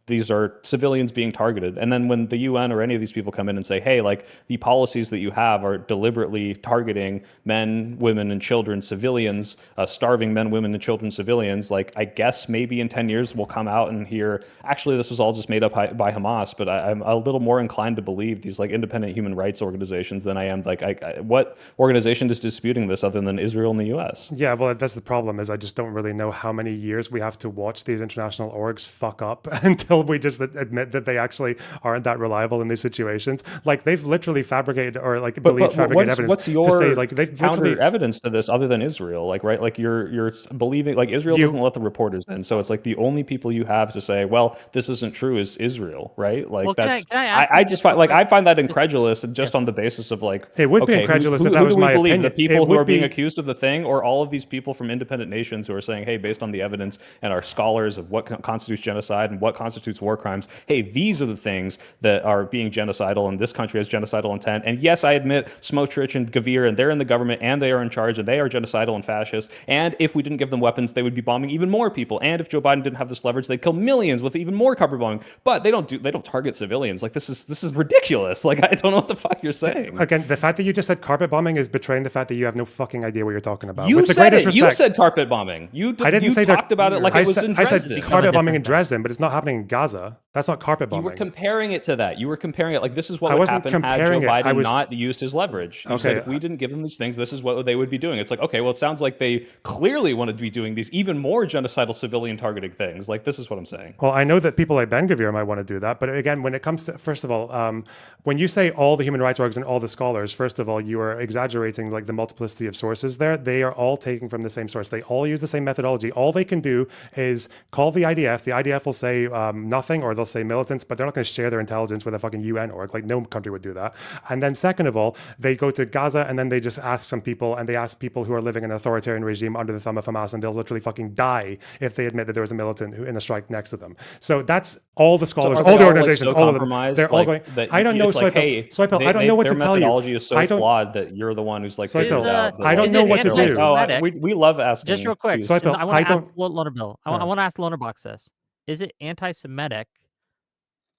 Speaker 1: these are civilians being targeted. And then when the UN or any of these people come in and say, hey, like the policies that you have are deliberately targeting men, women, and children, civilians, starving men, women, and children, civilians, like I guess maybe in 10 years we'll come out and hear, actually, this was all just made up by Hamas. But I'm a little more inclined to believe these like independent human rights organizations than I am like, what organization is disputing this other than Israel and the US?
Speaker 2: Yeah, well, that's the problem, is I just don't really know how many years we have to watch these international orgs fuck up until we just admit that they actually aren't that reliable in these situations. Like, they've literally fabricated or like fabricated evidence
Speaker 1: what's your
Speaker 2: to say like they've
Speaker 1: counter evidence to this other than Israel? Like, right, like you're believing like Israel doesn't let the reporters in, so it's like the only people you have to say, well, this isn't true is Israel, right? Like, that's I just find like I find that incredulous, just on the basis of like,
Speaker 2: it would be incredulous if that was my opinion.
Speaker 1: The people who are being accused of the thing, or all of these people from independent nations who are saying, hey, based on the evidence and our scholars of what constitutes genocide and what constitutes war crimes, hey, these are the things that are being genocidal, and this country has genocidal intent. And yes, I admit Smotrich and Gavir, and they're in the government, and they are in charge, and they are genocidal and fascist. And if we didn't give them weapons, they would be bombing even more people. And if Joe Biden didn't have this leverage, they'd kill millions with even more carpet bombing. But they don't target civilians. Like, this is ridiculous. Like, I don't know what the fuck you're saying.
Speaker 2: Again, the fact that you just said carpet bombing is betraying the fact that you have no fucking idea what you're talking about.
Speaker 1: You said it. You said carpet bombing. I didn't say talked about it like it was in Dresden.
Speaker 2: I said carpet bombing in Dresden, but it's not happening in Gaza. That's not carpet bombing.
Speaker 1: You were comparing it to that. You were comparing it like this is what would happen had Joe Biden not used his leverage. You said if we didn't give them these things, this is what they would be doing. It's like, okay, well, it sounds like they clearly wanted to be doing these even more genocidal civilian targeting things. Like, this is what I'm saying.
Speaker 2: Well, I know that people like Ben Gavir might want to do that. But again, when it comes to, first of all, when you say all the human rights orgs and all the scholars, first of all, you are exaggerating like the multiplicity of sources there. They are all taking from the same source. They all use the same methodology. All they can do is call the IDF. The IDF will say nothing, or they'll say militants, but they're not going to share their intelligence with a fucking UN org. Like, no country would do that. And then second of all, they go to Gaza and then they just ask some people, and they ask people who are living in an authoritarian regime under the thumb of Hamas, and they'll literally fucking die if they admit that there was a militant in a strike next to them. So that's all the scholars, all the organizations, all of them. They're all going, I don't know, Soypill, I don't know what to tell you.
Speaker 1: Their methodology is so flawed that you're the one who's like,
Speaker 2: Soypill, I don't know what to do.
Speaker 1: We love asking.
Speaker 4: Just real quick,
Speaker 2: Soypill,
Speaker 4: I want to ask LonerBill. I want to ask LonerBox this. Is it anti-Semitic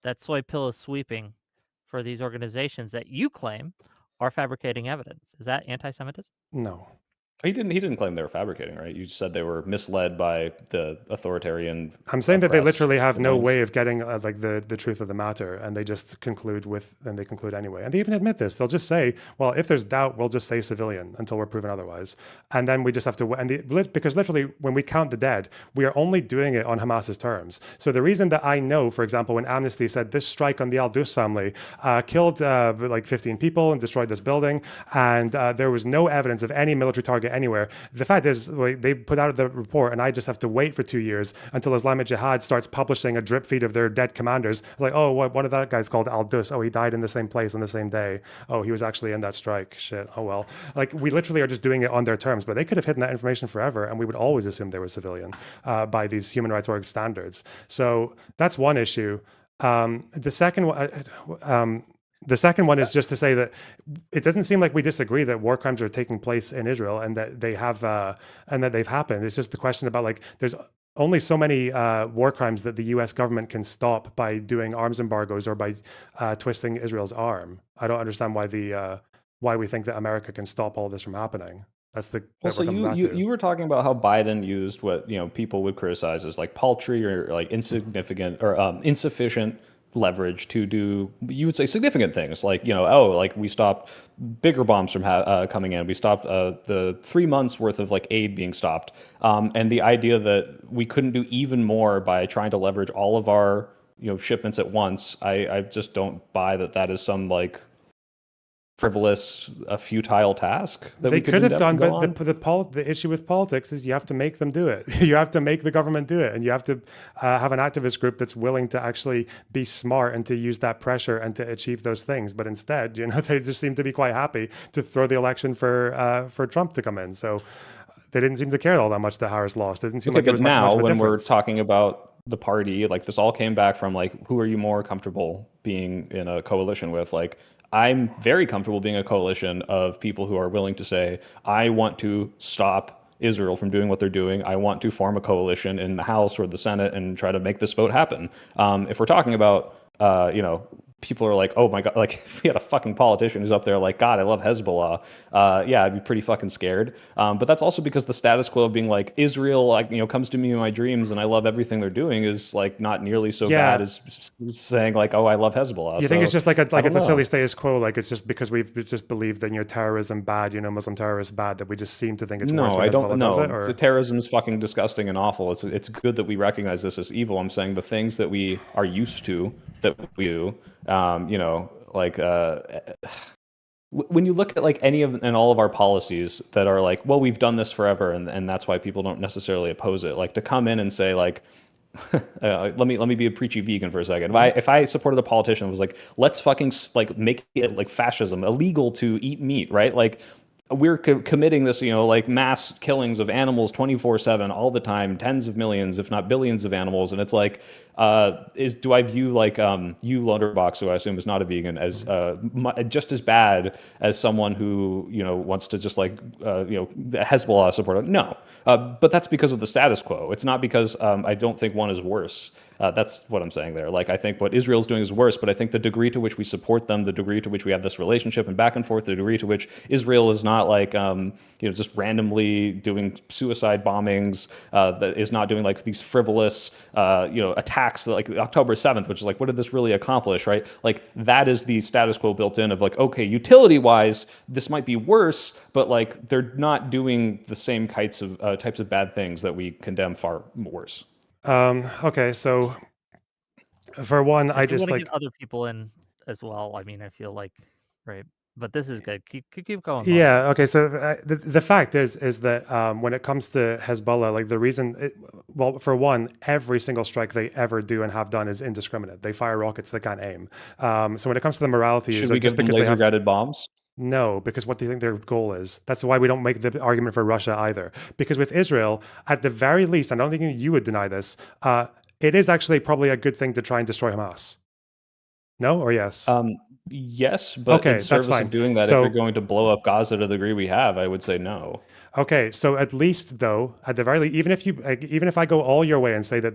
Speaker 4: that Soypill is sweeping for these organizations that you claim are fabricating evidence? Is that anti-Semitism?
Speaker 2: No.
Speaker 1: He didn't claim they were fabricating, right? You said they were misled by the authoritarian.
Speaker 2: I'm saying that they literally have no way of getting like the truth of the matter, and they just conclude anyway. And they even admit this. They'll just say, well, if there's doubt, we'll just say civilian until we're proven otherwise. And then we just have to, because literally when we count the dead, we are only doing it on Hamas's terms. So the reason that I know, for example, when Amnesty said this strike on the Al-Dus family killed like 15 people and destroyed this building, and there was no evidence of any military target anywhere. The fact is, they put out the report, and I just have to wait for 2 years until Islamic Jihad starts publishing a drip feed of their dead commanders. Like, oh, one of that guy's called Al-Dus. Oh, he died in the same place on the same day. Oh, he was actually in that strike. Shit. Oh, well. Like, we literally are just doing it on their terms, but they could have hidden that information forever, and we would always assume they were civilian by these human rights org standards. So that's one issue. The second one... The second one is just to say that it doesn't seem like we disagree that war crimes are taking place in Israel and that they have and that they've happened. It's just the question about like there's only so many war crimes that the U.S. government can stop by doing arms embargoes or by twisting Israel's arm. I don't understand why we think that America can stop all this from happening. That's the
Speaker 1: so you were talking about how Biden used what people would criticize as like paltry or like insignificant or insufficient leverage to do, you would say, significant things like, like we stopped bigger bombs from coming in. We stopped the 3 months worth of like aid being stopped. And the idea that we couldn't do even more by trying to leverage all of our, shipments at once. I just don't buy that is some like frivolous, a futile task that
Speaker 2: They
Speaker 1: we
Speaker 2: could have done,
Speaker 1: go
Speaker 2: but
Speaker 1: on?
Speaker 2: the issue with politics is you have to make them do it. You have to make the government do it, and you have to have an activist group that's willing to actually be smart and to use that pressure and to achieve those things. But instead, they just seem to be quite happy to throw the election for Trump to come in. So they didn't seem to care all that much that Harris lost. It didn't seem like it was much
Speaker 1: now
Speaker 2: of a
Speaker 1: when we're
Speaker 2: difference.
Speaker 1: talking about the party, like this all came back from like, who are you more comfortable being in a coalition with? Like, I'm very comfortable being a coalition of people who are willing to say, I want to stop Israel from doing what they're doing. I want to form a coalition in the House or the Senate and try to make this vote happen. If we're talking about, people are like, oh my God, like if we had a fucking politician who's up there like, God, I love Hezbollah. Yeah, I'd be pretty fucking scared. But that's also because the status quo of being like Israel, like, comes to me in my dreams and I love everything they're doing is like not nearly so bad as saying like, oh, I love Hezbollah.
Speaker 2: You think it's just like it's a silly
Speaker 1: know.
Speaker 2: status quo? Like it's just because we've just believed that terrorism bad, Muslim terrorists bad, that we just seem to think it's worse when Hezbollah does it? Or?
Speaker 1: The terrorism is fucking disgusting and awful. It's good that we recognize this as evil. I'm saying the things that we are used to that we do, when you look at like any of and all of our policies that are like, well, we've done this forever, and that's why people don't necessarily oppose it. Like to come in and say like, let me be a preachy vegan for a second. If I supported a politician who was like, let's fucking like make it like fascism illegal to eat meat, right? Like we're committing this, like mass killings of animals 24/7 all the time, tens of millions, if not billions of animals. And it's like, do I view like you, LonerBox, who I assume is not a vegan, as just as bad as someone who wants to just like Hezbollah supporter? No, but that's because of the status quo. It's not because I don't think one is worse. That's what I'm saying there. Like, I think what Israel's doing is worse, but I think the degree to which we support them, the degree to which we have this relationship and back and forth, the degree to which Israel is not like, just randomly doing suicide bombings, that is not doing like these frivolous, attacks like October 7th, which is like, what did this really accomplish, right? Like that is the status quo built in of like, okay, utility wise, this might be worse, but like they're not doing the same types of bad things that we condemn far worse.
Speaker 2: Okay, so for one, I just like
Speaker 4: get other people in as well. I mean, I feel like, right, but this is good. Keep going.
Speaker 2: Yeah. Okay. So the fact is that when it comes to Hezbollah, like the reason, well, for one, every single strike they ever do and have done is indiscriminate. They fire rockets they can't aim. So when it comes to the morality,
Speaker 1: should we give them laser guided bombs?
Speaker 2: No, because what do you think their goal is? That's why we don't make the argument for Russia either. Because with Israel, at the very least, I don't think you would deny this, it is actually probably a good thing to try and destroy Hamas. No or yes?
Speaker 1: Yes, but
Speaker 2: okay,
Speaker 1: in service
Speaker 2: that's fine.
Speaker 1: of doing that,
Speaker 2: so,
Speaker 1: if you're going to blow up Gaza to the degree we have, I would say no.
Speaker 2: Okay, so at least though, at the very least, even if I go all your way and say that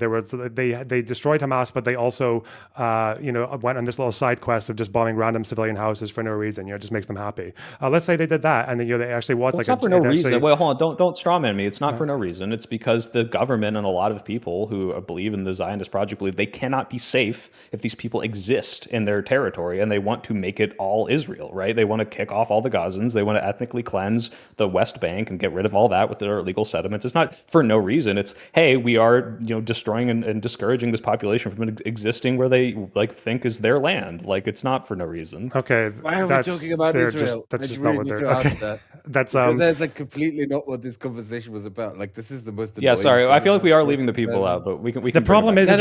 Speaker 2: they destroyed Hamas, but they also went on this little side quest of just bombing random civilian houses for no reason, it just makes them happy. Let's say they did that, and then they actually was
Speaker 1: it's not for no reason. Well, hold on, don't strawman me. It's not for no reason. It's because the government and a lot of people who believe in the Zionist project believe they cannot be safe if these people exist in their territory, and they want to make it all Israel, right? They want to kick off all the Gazans. They want to ethnically cleanse the West Bank and get rid of all that with their illegal settlements. It's not for no reason. It's, hey, we are destroying and discouraging this population from existing where they like think is their land. Like it's not for no reason.
Speaker 2: Okay,
Speaker 6: why are we talking about Israel?
Speaker 2: That's just not what they're. Okay. That's
Speaker 6: because that's like completely not what this conversation was about. Like this is the most.
Speaker 1: Yeah, sorry. I feel like we are leaving the people out, but we can.
Speaker 2: The problem is, I'll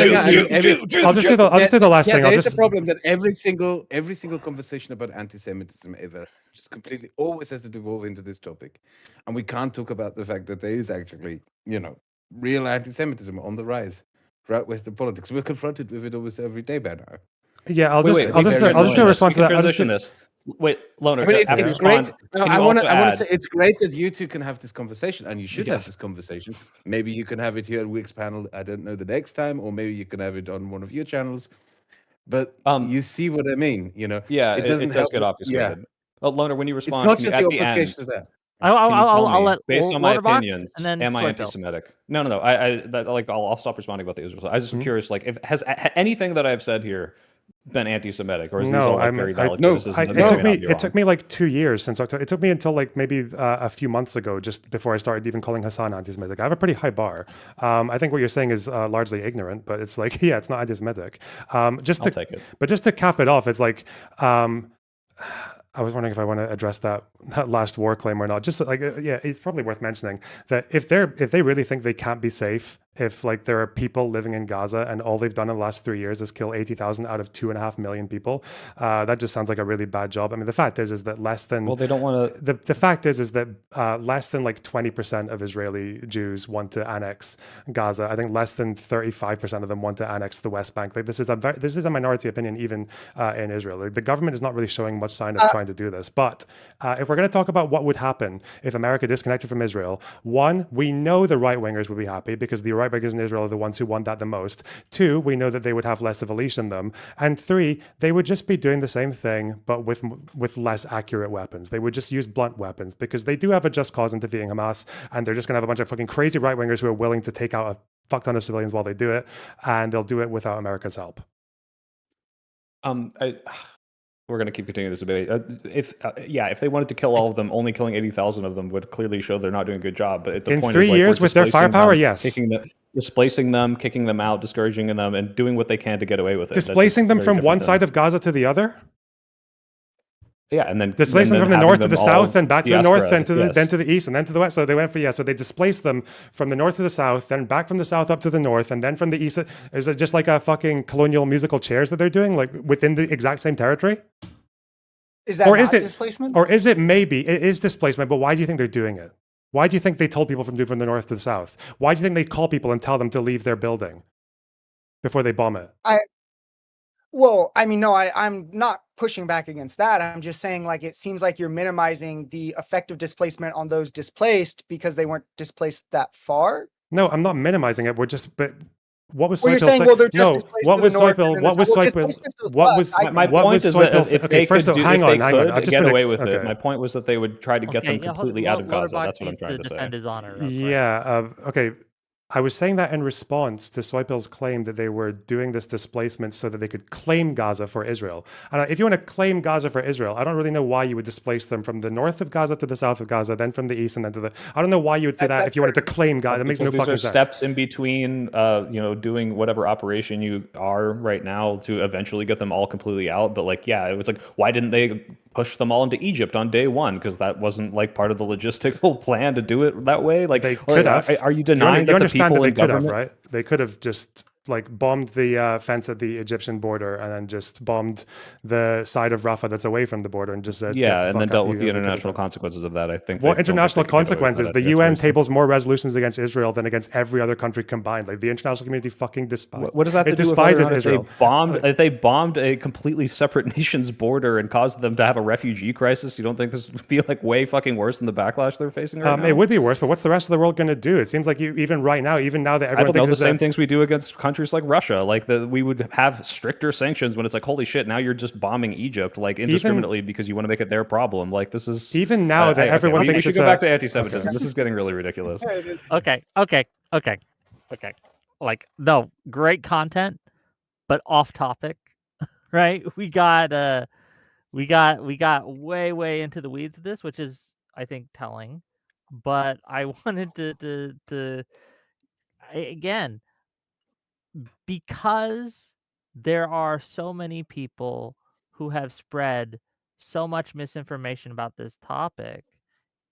Speaker 2: just do the last thing.
Speaker 6: There's the problem that every single conversation about anti-Semitism ever just completely always has to devolve into this topic, and we can't talk about the fact that there is actually, real anti-Semitism on the rise throughout Western politics. We're confronted with it almost every day by now.
Speaker 2: Yeah, I'll just do a response to that.
Speaker 1: Transition this. Wait, Loner.
Speaker 6: I mean, it's great. I want to say it's great that you two can have this conversation, and you should have this conversation. Maybe you can have it here at Wix panel. I don't know the next time, or maybe you can have it on one of your channels. But you see what I mean,
Speaker 1: Yeah, it does get obfuscated. Yeah. Well, Loner, when you respond,
Speaker 6: it's not just the obfuscation of that.
Speaker 4: I'll let
Speaker 1: based on my opinions,
Speaker 4: and then
Speaker 1: am I anti-Semitic? No. I'll stop responding about the Israel. I was just curious, like, if has anything that I've said here been anti-Semitic, or is these all like very valid criticism?
Speaker 2: It took me like 2 years since October. It took me until like maybe a few months ago, just before I started even calling Hasan anti-Semitic. I have a pretty high bar. I think what you're saying is largely ignorant, but it's like, yeah, it's not anti-Semitic.
Speaker 1: I'll take it.
Speaker 2: But just to cap it off, it's like, I was wondering if I want to address that last war claim or not. Just like, yeah, it's probably worth mentioning that if they really think they can't be safe, if like there are people living in Gaza and all they've done in the last 3 years is kill 80,000 out of 2.5 million people, that just sounds like a really bad job. I mean, the fact is that less than
Speaker 1: Well, they don't want to.
Speaker 2: the fact is that less than like 20% of Israeli Jews want to annex Gaza. I think less than 35% of them want to annex the West Bank. Like this is a minority opinion even in Israel. Like, the government is not really showing much sign of trying to do this. But if we're going to talk about what would happen if America disconnected from Israel, one, we know the right wingers would be happy because the right wingers in Israel are the ones who want that the most. Two, we know that they would have less of a leash than them. And three, they would just be doing the same thing, but with less accurate weapons. They would just use blunt weapons because they do have a just cause in defeating Hamas, and they're just going to have a bunch of fucking crazy right wingers who are willing to take out a fuck ton of civilians while they do it, and they'll do it without America's help.
Speaker 1: We're going to keep continuing this debate. If they wanted to kill all of them, only killing 80,000 of them would clearly show they're not doing a good job. But
Speaker 2: in 3 years with their firepower, yes.
Speaker 1: Displacing them, kicking them out, discouraging them, and doing what they can to get away with it.
Speaker 2: Displacing them from one side of Gaza to the other?
Speaker 1: Yeah, and then
Speaker 2: displaced them from the north to the south, and back to the north, then to the east, and then to the west. So they went so they displaced them from the north to the south, then back from the south up to the north, and then from the east. Is it just like a fucking colonial musical chairs that they're doing, like within the exact same territory?
Speaker 5: Is that displacement?
Speaker 2: Or is it maybe it is displacement? But why do you think they're doing it? Why do you think they told people from the north to the south? Why do you think they call people and tell them to leave their building before they bomb it?
Speaker 5: Well, I mean, no, I'm not pushing back against that. I'm just saying, like, it seems like you're minimizing the effective displacement on those displaced because they weren't displaced that far.
Speaker 2: No, I'm not minimizing it. But what was
Speaker 5: Soypill saying? Well, they're just
Speaker 2: what was Soypill? What was Soypill? What was
Speaker 1: my point? Is that if they could
Speaker 2: hang on. I've just
Speaker 1: get away with it. My point was that they would try to get them completely out of Gaza. That's what I'm trying to say.
Speaker 4: Defend his honor.
Speaker 2: Yeah. Okay. I was saying that in response to Soypill's claim that they were doing this displacement so that they could claim Gaza for Israel. And if you want to claim Gaza for Israel, I don't really know why you would displace them from the north of Gaza to the south of Gaza, then from the east and then to the... I don't know why you would say that if you wanted to claim Gaza. That makes no fucking sense.
Speaker 1: These are steps in between, doing whatever operation you are right now to eventually get them all completely out. But like, yeah, it was like, why didn't they push them all into Egypt on day one? Because that wasn't like part of the logistical plan to do it that way. Like,
Speaker 2: they could have.
Speaker 1: Are you denying that the people in government?
Speaker 2: Right? They could have just like bombed the fence at the Egyptian border and then just bombed the side of Rafah that's away from the border and just said,
Speaker 1: and then dealt with the international consequences of that. I think.
Speaker 2: What international consequences? The UN tables more resolutions against Israel than against every other country combined. Like the international community fucking despises.
Speaker 1: What does that have to do with Israel? If they bombed a completely separate nation's border and caused them to have a refugee crisis, you don't think this would be like way fucking worse than the backlash they're facing right now?
Speaker 2: It would be worse, but what's the rest of the world going to do? It seems like even now that everyone thinks
Speaker 1: the same things we do against countries like Russia, like we would have stricter sanctions when it's like, holy shit, now you're just bombing Egypt like indiscriminately because you want to make it their problem. Like this is
Speaker 2: even now that everyone thinks
Speaker 1: we should go back to anti-Semitism. This is getting really ridiculous.
Speaker 4: Okay. Like, no, great content, but off topic, right? We got way into the weeds of this, which is I think telling. But I wanted to again, because there are so many people who have spread so much misinformation about this topic,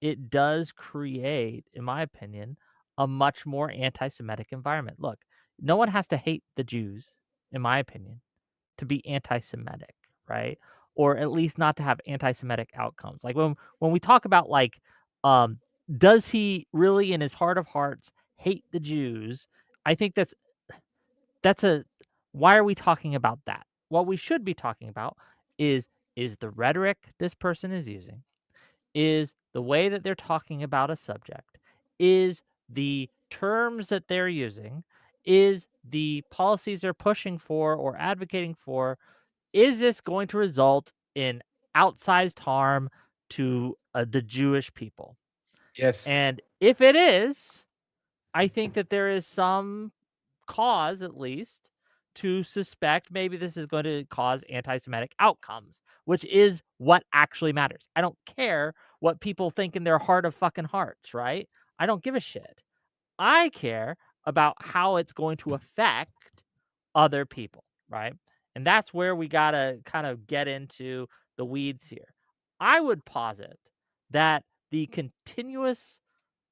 Speaker 4: it does create, in my opinion, a much more anti-Semitic environment. Look, no one has to hate the Jews, in my opinion, to be anti-Semitic, right? Or at least not to have anti-Semitic outcomes. Like when we talk about like, does he really in his heart of hearts hate the Jews? I think that's why are we talking about that? What we should be talking about is the rhetoric this person is using, is the way that they're talking about a subject, is the terms that they're using, is the policies they're pushing for or advocating for. Is this going to result in outsized harm to the Jewish people?
Speaker 6: Yes.
Speaker 4: And if it is, I think that there is some cause, at least, to suspect maybe this is going to cause anti-Semitic outcomes, which is what actually matters. I don't care what people think in their heart of fucking hearts, right? I don't give a shit. I care about how it's going to affect other people, right? And that's where we got to kind of get into the weeds here. I would posit that the continuous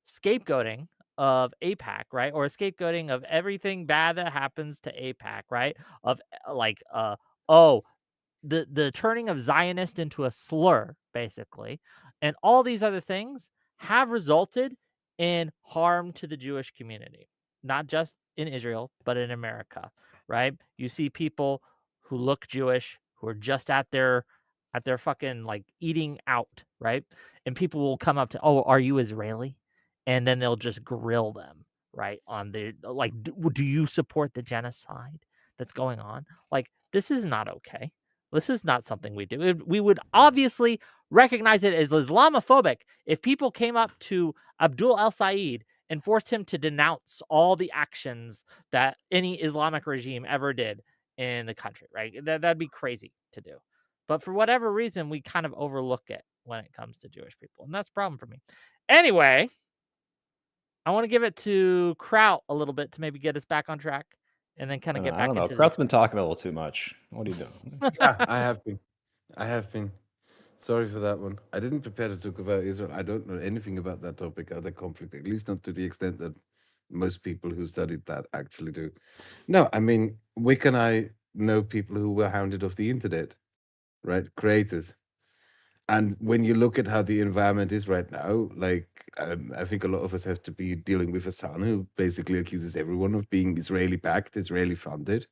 Speaker 4: scapegoating of AIPAC, right, or scapegoating of everything bad that happens to AIPAC, right, of like, oh, the turning of Zionist into a slur, basically, and all these other things have resulted in harm to the Jewish community, not just in Israel, but in America, right? You see people who look Jewish who are just at their fucking like eating out, right? And people will come up to, oh, are you Israeli? And then they'll just grill them, right? On the like, do you support the genocide that's going on? Like, this is not okay. This is not something we do. We would obviously recognize it as Islamophobic if people came up to Abdul el-Said and forced him to denounce all the actions that any Islamic regime ever did in the country, right? That'd be crazy to do. But for whatever reason, we kind of overlook it when it comes to Jewish people. And that's a problem for me. Anyway, I want to give it to Kraut a little bit to maybe get us back on track and then kind of get
Speaker 1: I
Speaker 4: back
Speaker 1: don't know.
Speaker 4: into
Speaker 1: Kraut's been talking a little too much. What are you doing?
Speaker 6: Yeah, I have been. I have been. Sorry for that one. I didn't prepare to talk about Israel. I don't know anything about that topic or the conflict, at least not to the extent that most people who studied that actually do. No, I mean, Wick and I know people who were hounded off the internet, right? Creators. And when you look at how the environment is right now, like, I think a lot of us have to be dealing with Hasan, who basically accuses everyone of being Israeli backed, Israeli funded,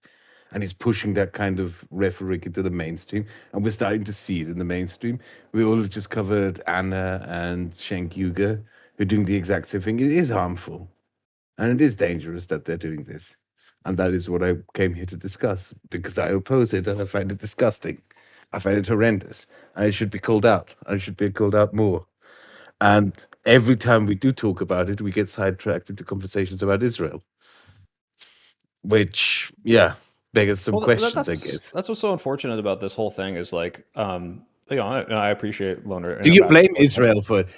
Speaker 6: and he's pushing that kind of rhetoric into the mainstream. And we're starting to see it in the mainstream. We all just covered Anna and cenk uygur, who are doing the exact same thing. It is harmful, and it is dangerous that they're doing this. And that is what I came here to discuss, because I oppose it and I find it disgusting. I find it horrendous, and it should be called out. I should be called out more. And every time we do talk about it, we get sidetracked into conversations about Israel, which, yeah, beggars some questions, I guess.
Speaker 1: That's what's so unfortunate about this whole thing is like, I appreciate Loner.
Speaker 6: Do you blame Israel for it?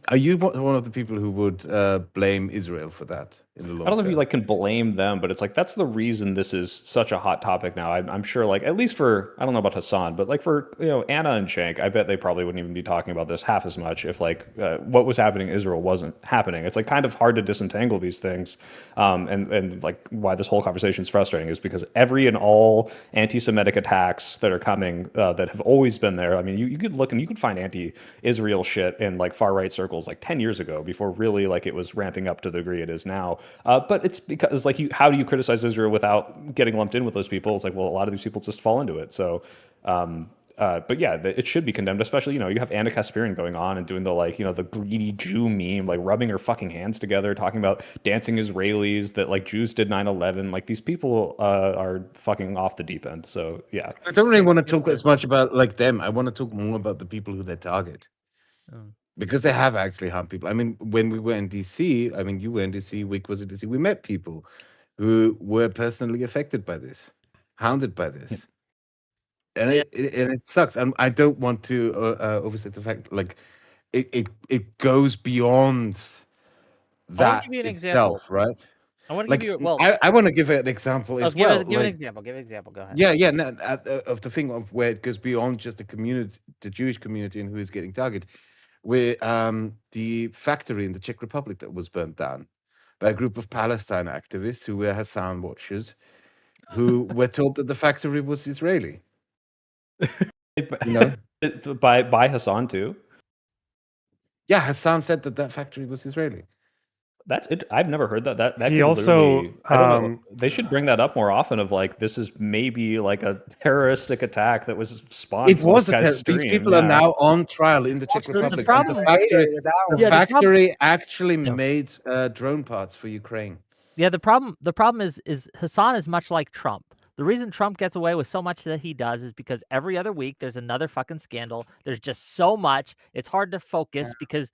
Speaker 6: Are you one of the people who would blame Israel for that in the long
Speaker 1: I don't know if you
Speaker 6: term?
Speaker 1: like can blame them, but it's like that's the reason this is such a hot topic now. I'm sure, like at least for I don't know about Hasan, but like for Anna and cenk, I bet they probably wouldn't even be talking about this half as much if like what was happening in Israel wasn't happening. It's like kind of hard to disentangle these things, and like why this whole conversation is frustrating is because every and all anti-Semitic attacks that are coming that have always been there. I mean, you could look and you could find anti-Israel shit in like far right circles like 10 years ago before really like it was ramping up to the degree it is now. But it's because like how do you criticize Israel without getting lumped in with those people? It's like, well, a lot of these people just fall into it. So, but yeah, it should be condemned, especially, you have Anna Kasparian going on and doing the like, the greedy Jew meme, like rubbing her fucking hands together, talking about dancing Israelis, that like Jews did 9/11. Like these people are fucking off the deep end. So yeah.
Speaker 6: I don't really want to talk as much about like them. I want to talk more about the people who they target. Because they have actually harmed people. I mean, when we were in DC, I mean, you were in DC, Wick was in DC, we met people who were personally affected by this, hounded by this. And it sucks. And I don't want to overstate the fact, like, it goes beyond that
Speaker 4: give you an
Speaker 6: itself,
Speaker 4: example.
Speaker 6: right?
Speaker 4: I want to
Speaker 6: Like,
Speaker 4: give you well.
Speaker 6: I want to give an example as well.
Speaker 4: Give an example. Give an example. Go ahead.
Speaker 6: Yeah, no, of the thing of where it goes beyond just the community, the Jewish community, and who is getting targeted. With the factory in the Czech Republic that was burnt down by a group of Palestine activists who were Hasan watchers, who were told that the factory was Israeli.
Speaker 1: By Hasan too.
Speaker 6: Yeah, Hasan said that factory was Israeli.
Speaker 1: That's it. I've never heard that. That
Speaker 2: He also,
Speaker 1: I don't know. They should bring that up more often. Of like, this is maybe like a terroristic attack that was spawned.
Speaker 6: It was these people are now on trial in the Czech Republic. The factory actually made drone parts for Ukraine.
Speaker 4: Yeah, the problem is Hasan is much like Trump. The reason Trump gets away with so much that he does is because every other week there's another fucking scandal. There's just so much. It's hard to focus because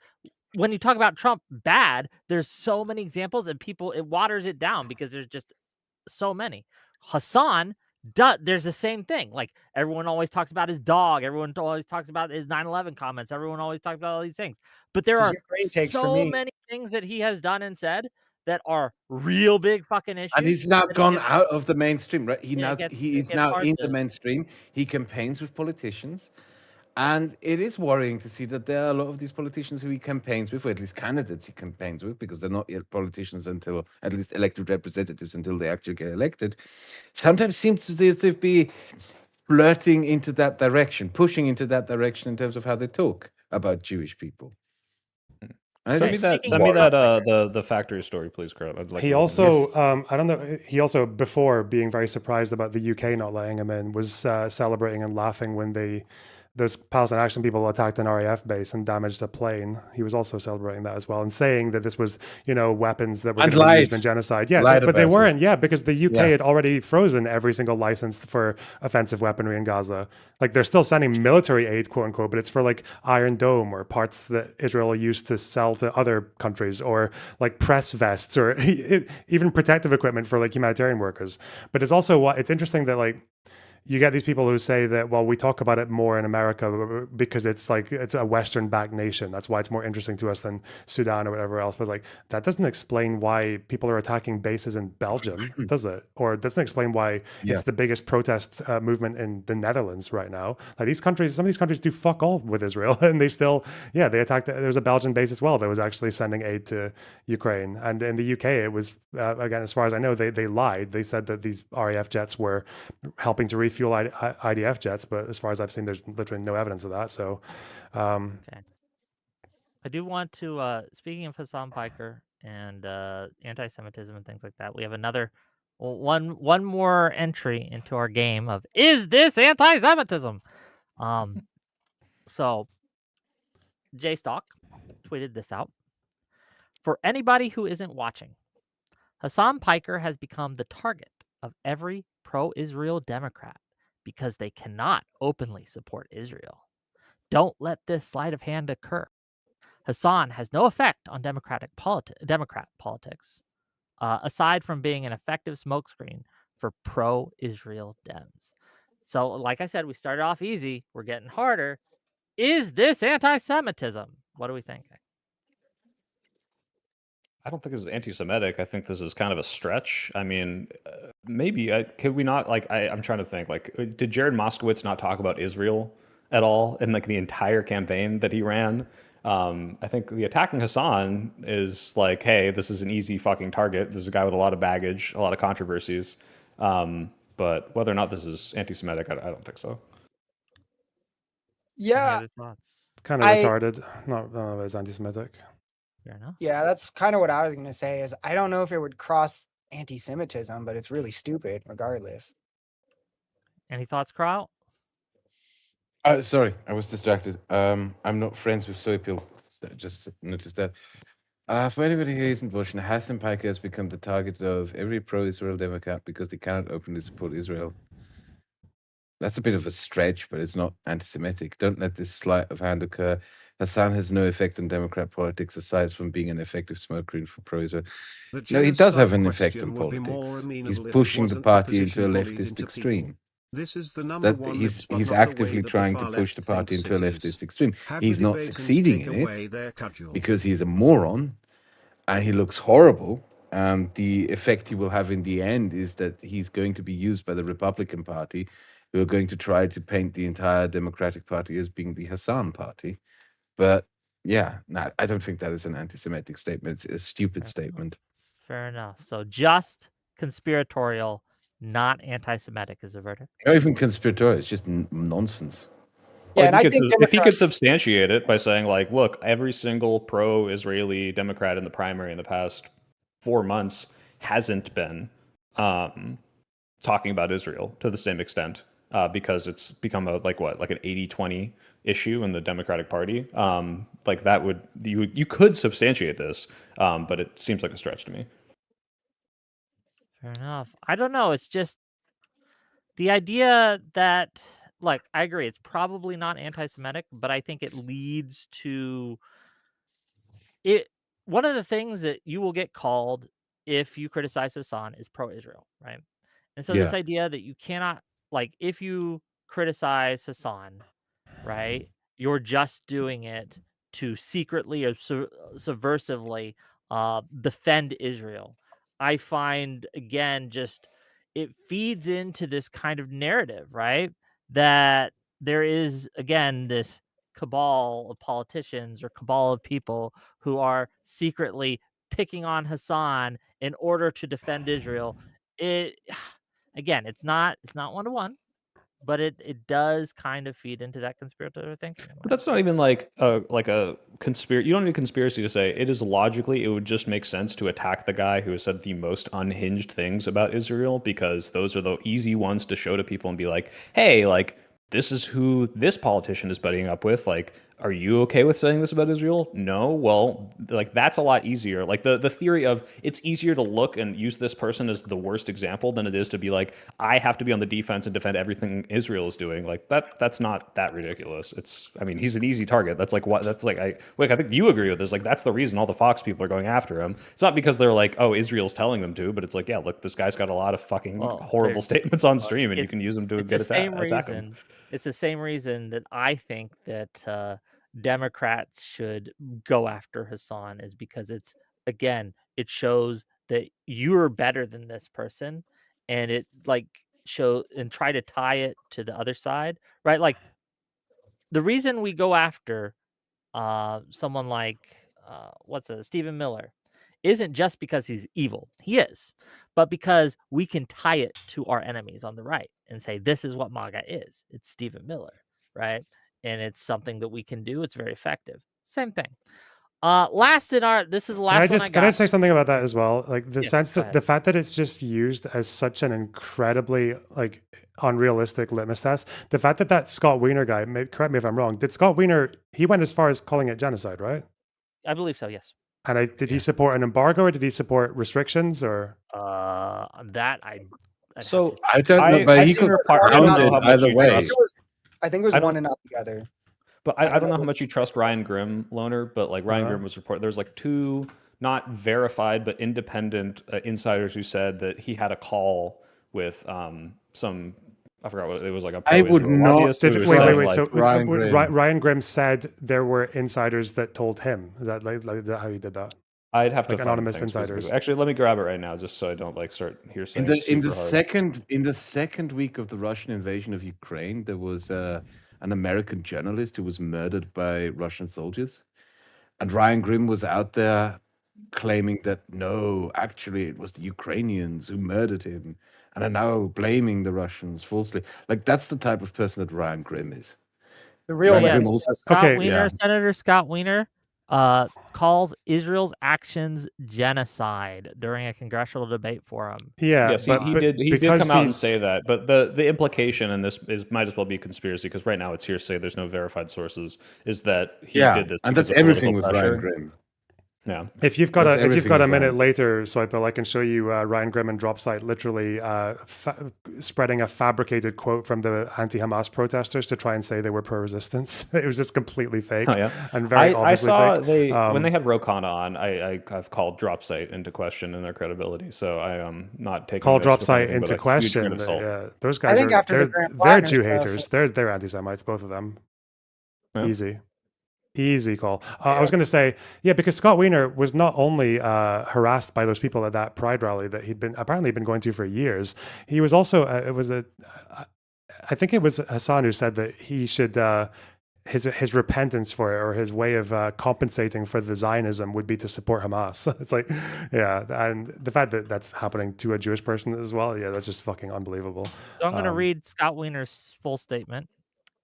Speaker 4: when you talk about Trump bad, there's so many examples and it waters it down because there's just so many. Hasan, there's the same thing. Like everyone always talks about his dog. Everyone always talks about his 9/11 comments. Everyone always talks about all these things. But there are so many things that he has done and said that are real big fucking issues.
Speaker 6: And he's now gone out of the mainstream, right? He is now in the mainstream. He campaigns with politicians. And it is worrying to see that there are a lot of these politicians who he campaigns with, or at least candidates he campaigns with, because they're not yet politicians until, at least elected representatives until they actually get elected, sometimes seems to be flirting into that direction, pushing into that direction in terms of how they talk about Jewish people. And
Speaker 1: Send
Speaker 6: it
Speaker 1: me
Speaker 6: is
Speaker 1: that. Send me
Speaker 6: worrying.
Speaker 1: that. The factory story, please, Kurt. I'd like
Speaker 2: He
Speaker 1: to look into
Speaker 2: also,
Speaker 1: this.
Speaker 2: I don't know, he also, before being very surprised about the UK not letting him in, was celebrating and laughing when those Palestine Action people attacked an RAF base and damaged a plane. He was also celebrating that as well and saying that this was, weapons that were going
Speaker 6: And
Speaker 2: to be
Speaker 6: lied.
Speaker 2: used in genocide. Yeah,
Speaker 6: Lied
Speaker 2: but they
Speaker 6: about it.
Speaker 2: weren't. Yeah, because the UK
Speaker 6: Yeah.
Speaker 2: had already frozen every single license for offensive weaponry in Gaza. Like they're still sending military aid, quote unquote, but it's for like Iron Dome or parts that Israel used to sell to other countries, or like press vests, or even protective equipment for like humanitarian workers. But it's also it's interesting that like you get these people who say that, well, we talk about it more in America because it's like it's a Western backed nation. That's why it's more interesting to us than Sudan or whatever else. But like that doesn't explain why people are attacking bases in Belgium, does it? Or it doesn't explain why it's the biggest protest movement in the Netherlands right now. Like these countries, some of these countries do fuck all with Israel, and they still, they attacked. There's a Belgian base as well that was actually sending aid to Ukraine. And in the UK, it was again, as far as I know, they lied. They said that these RAF jets were helping to refuel IDF jets, but as far as I've seen, there's literally no evidence of that. So,
Speaker 4: Okay. I do want to, speaking of Hasan Piker and anti-Semitism and things like that, we have another one more entry into our game of is this anti-Semitism? So J Stock tweeted this out. For anybody who isn't watching, Hasan Piker has become the target of every pro-Israel Democrat because they cannot openly support Israel. Don't let this sleight of hand occur. Hasan has no effect on Democrat politics, aside from being an effective smokescreen for pro-Israel Dems. So, like I said, we started off easy. We're getting harder. Is this anti-Semitism? What do we think?
Speaker 1: I don't think this is anti-Semitic. I think this is kind of a stretch. I mean, maybe could we not like? I'm trying to think. Like, did Jared Moskowitz not talk about Israel at all in like the entire campaign that he ran? I think the attacking Hasan is like, hey, this is an easy fucking target. This is a guy with a lot of baggage, a lot of controversies. But whether or not this is anti-Semitic, I don't think so.
Speaker 4: Any
Speaker 5: Yeah,
Speaker 4: other thoughts?
Speaker 2: it's kind of
Speaker 5: I-
Speaker 2: retarded. Not it's anti-Semitic.
Speaker 4: Fair enough.
Speaker 5: yeah, that's kind of what I was gonna say. Is I don't know if it would cross anti-Semitism, but it's really stupid regardless.
Speaker 4: Any thoughts, Carl?
Speaker 6: Sorry, I was distracted. I'm not friends with Soypill. Just noticed that. For anybody who isn't watching, Hasan Piker has become the target of every pro-Israel Democrat because they cannot openly support Israel. That's a bit of a stretch, but it's not anti-Semitic. Don't let this sleight of hand occur. Hasan has no effect on Democrat politics aside from being an effective smokescreen for pro-Israel. No, he does have an effect on politics. He's pushing the party into a leftist extreme.
Speaker 7: This is the number one libs, but
Speaker 6: He's
Speaker 7: not the way
Speaker 6: actively
Speaker 7: that the
Speaker 6: trying
Speaker 7: far
Speaker 6: to push
Speaker 7: left
Speaker 6: the party
Speaker 7: thinks
Speaker 6: into a
Speaker 7: it is.
Speaker 6: leftist extreme.
Speaker 7: Have
Speaker 6: He's
Speaker 7: the
Speaker 6: not
Speaker 7: debate and
Speaker 6: succeeding
Speaker 7: take
Speaker 6: in
Speaker 7: away
Speaker 6: it
Speaker 7: their cudgel.
Speaker 6: because he's a moron and he looks horrible. And the effect he will have in the end is that he's going to be used by the Republican Party, who are going to try to paint the entire Democratic Party as being the Hasan Party. But yeah, no, I don't think that is an anti-Semitic statement. It's a stupid statement.
Speaker 4: Fair enough. So just conspiratorial, not anti-Semitic is the verdict.
Speaker 6: Not even conspiratorial. It's just nonsense.
Speaker 5: Yeah,
Speaker 1: Well,
Speaker 5: and I think
Speaker 1: if he could
Speaker 5: Democrats.
Speaker 1: substantiate it by saying like, look, every single pro-Israeli Democrat in the primary in the past 4 months hasn't been talking about Israel to the same extent because it's become an 80-20 issue in the Democratic Party. Like that would you could substantiate this, but it seems like a stretch to me.
Speaker 4: Fair enough. I don't know. It's just the idea that, like, I agree. It's probably not anti-Semitic, but I think it leads to it. One of the things that you will get called if you criticize Hasan is pro-Israel, right? And so this idea that you cannot, like, if you criticize Hasan, right, you're just doing it to secretly or subversively defend Israel. I find, again, just it feeds into this kind of narrative, right? That there is, again, this cabal of politicians or cabal of people who are secretly picking on Hasan in order to defend Israel. It again, it's not one-to-one, but it does kind of feed into that conspiratorial thinking.
Speaker 1: But that's not even like a conspiracy. You don't need a conspiracy to say it is logically. It would just make sense to attack the guy who has said the most unhinged things about Israel, because those are the easy ones to show to people and be like, hey, like, this is who this politician is buddying up with. Like, are you okay with saying this about Israel? No. Well, like, that's a lot easier. Like the theory of it's easier to look and use this person as the worst example than it is to be like, I have to be on the defense and defend everything Israel is doing. Like that's not that ridiculous. I mean, he's an easy target. That's like what that's like. I think you agree with this. Like, that's the reason all the Fox people are going after him. It's not because they're like, oh, Israel's telling them to, but it's like, yeah, look, this guy's got a lot of fucking horrible statements on stream, and you can use them to get attack him.
Speaker 4: It's the same reason that I think that Democrats should go after Hasan, is because it shows that you're better than this person, and it try to tie it to the other side, right? Like, the reason we go after someone like Stephen Miller isn't just because he's evil. He is, but because we can tie it to our enemies on the right and say, this is what MAGA is. It's Stephen Miller, right? And it's something that we can do. It's very effective. Same thing. This is the last
Speaker 2: Can I say something about that as well? Like the sense that
Speaker 4: ahead.
Speaker 2: the fact that it's just used as such an incredibly like unrealistic litmus test. The fact that Scott Wiener guy, correct me if I'm wrong, did Scott Wiener, he went as far as calling it genocide, right?
Speaker 4: I believe so, yes.
Speaker 2: And did he support an embargo, or did he support restrictions, or?
Speaker 4: I
Speaker 6: don't know, but he could either way.
Speaker 5: I think it was one and not the other.
Speaker 1: But I don't know how much you trust Ryan Grimm, Loner, but like Ryan Grimm was reported. There's like two not verified but independent insiders who said that he had a call with some, I forgot what it was, like a
Speaker 6: I would not.
Speaker 2: Wait. So Ryan Grimm said there were insiders that told him. Is that how he did that?
Speaker 1: I'd have to find
Speaker 2: anonymous insiders.
Speaker 1: Actually, let me grab it right now, just so I don't like start hearsaying.
Speaker 6: In the second week of the Russian invasion of Ukraine, there was an American journalist who was murdered by Russian soldiers, and Ryan Grimm was out there claiming that no, actually it was the Ukrainians who murdered him, and are now blaming the Russians falsely. Like, that's the type of person that Ryan Grimm is.
Speaker 5: The real
Speaker 4: Senator Scott Wiener calls Israel's actions genocide during a congressional debate forum.
Speaker 1: Yeah, yes, he did come out and say that, but the implication in this might as well be a conspiracy, because right now it's hearsay. There's no verified sources. Is that he did this?
Speaker 6: And that's everything with Ryan Grimm.
Speaker 1: Yeah.
Speaker 2: If you've got a minute later, Soypill, I can show you Ryan Grimm and Dropsite literally spreading a fabricated quote from the anti-Hamas protesters to try and say they were pro-resistance. It was just completely fake.
Speaker 1: Oh, yeah.
Speaker 2: And very obviously fake.
Speaker 1: When they had Rokana on, I've called Dropsite into question in their credibility. So I am not taking
Speaker 2: Dropsite into question. Yeah, those guys they're Jew haters. They're anti-Semites, both of them. Yeah. Easy call. I was going to say, because Scott Wiener was not only harassed by those people at that Pride rally that he'd been going to for years. He was also I think it was Hasan who said that he should his repentance for it, or his way of compensating for the Zionism, would be to support Hamas. It's like, and the fact that that's happening to a Jewish person as well, that's just fucking unbelievable.
Speaker 4: So I'm going to read Scott Wiener's full statement.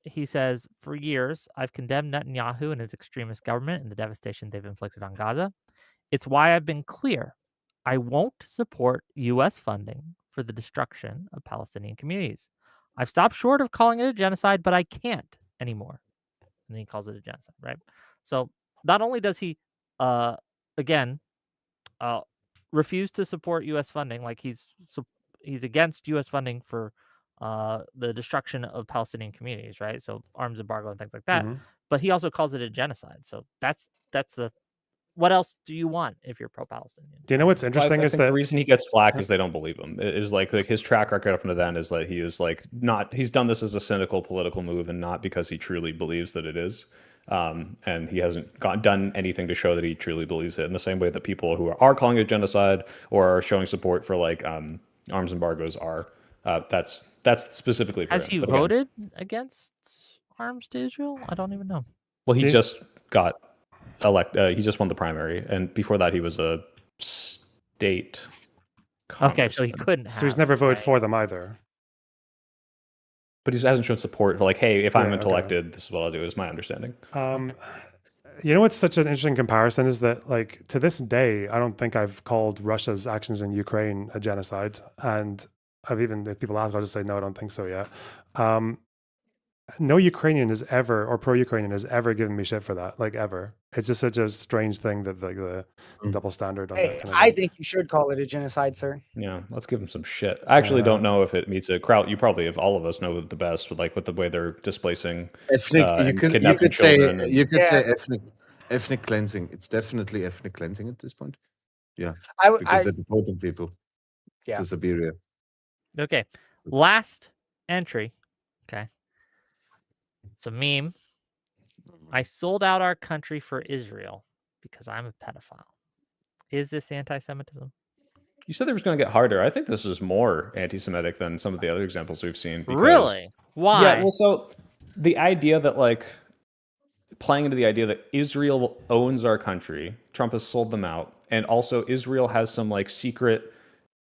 Speaker 4: He says, for years, I've condemned Netanyahu and his extremist government and the devastation they've inflicted on Gaza. It's why I've been clear. I won't support U.S. funding for the destruction of Palestinian communities. I've stopped short of calling it a genocide, but I can't anymore. And then he calls it a genocide, right? So not only does he, refuse to support U.S. funding, like he's against U.S. funding for the destruction of Palestinian communities, right? So arms embargo and things like that. Mm-hmm. But he also calls it a genocide. So that's the. What else do you want if you're pro-Palestinian?
Speaker 2: Do you know what's interesting is that
Speaker 1: the reason he gets flack is they don't believe him. It is like his track record up to then is like he is like not. He's done this as a cynical political move and not because he truly believes that it is. And he hasn't done anything to show that he truly believes it. In the same way that people who are calling it genocide or are showing support for like arms embargoes are. That's specifically for
Speaker 4: Has he voted against arms to Israel? I don't even know.
Speaker 1: Well, he
Speaker 2: Did-
Speaker 1: just got elected. He just won the primary, and before that, he was a state.
Speaker 4: Okay, so he
Speaker 1: congressman.
Speaker 4: couldn't have.
Speaker 2: So he's never voted
Speaker 4: right?
Speaker 2: for them either.
Speaker 1: But he hasn't shown support for like, hey, if I'm
Speaker 2: Yeah, okay.
Speaker 1: elected, this is what I'll do. Is my understanding.
Speaker 2: You know what's such an interesting comparison is that, like, to this day, I don't think I've called Russia's actions in Ukraine a genocide. And I've even, if people ask, I'll just say, no, I don't think so yet. No Ukrainian has ever, or pro-Ukrainian has ever given me shit for that, like ever. It's just such a strange thing that the double standard on that
Speaker 5: Hey,
Speaker 2: kind of
Speaker 5: I
Speaker 2: thing.
Speaker 5: think you should call it a genocide, sir.
Speaker 1: Yeah, let's give him some shit. I actually don't know if it meets a crowd. You probably, if all of us know the best, with the way they're displacing
Speaker 6: Ethnic.
Speaker 1: and kidnapping children. And,
Speaker 6: You could say ethnic cleansing. It's definitely ethnic cleansing at this point. Yeah, because they're deporting people to Siberia.
Speaker 4: Okay, last entry. Okay, it's a meme. I sold out our country for Israel because I'm a pedophile. Is this anti-Semitism?
Speaker 1: you said they was going to get harder. I think this is more anti-Semitic than some of the other examples we've seen. Because,
Speaker 4: Really? Why?
Speaker 1: Yeah, well, so the idea that, like, playing into the idea that Israel owns our country, Trump has sold them out, and also Israel has some, like, secret,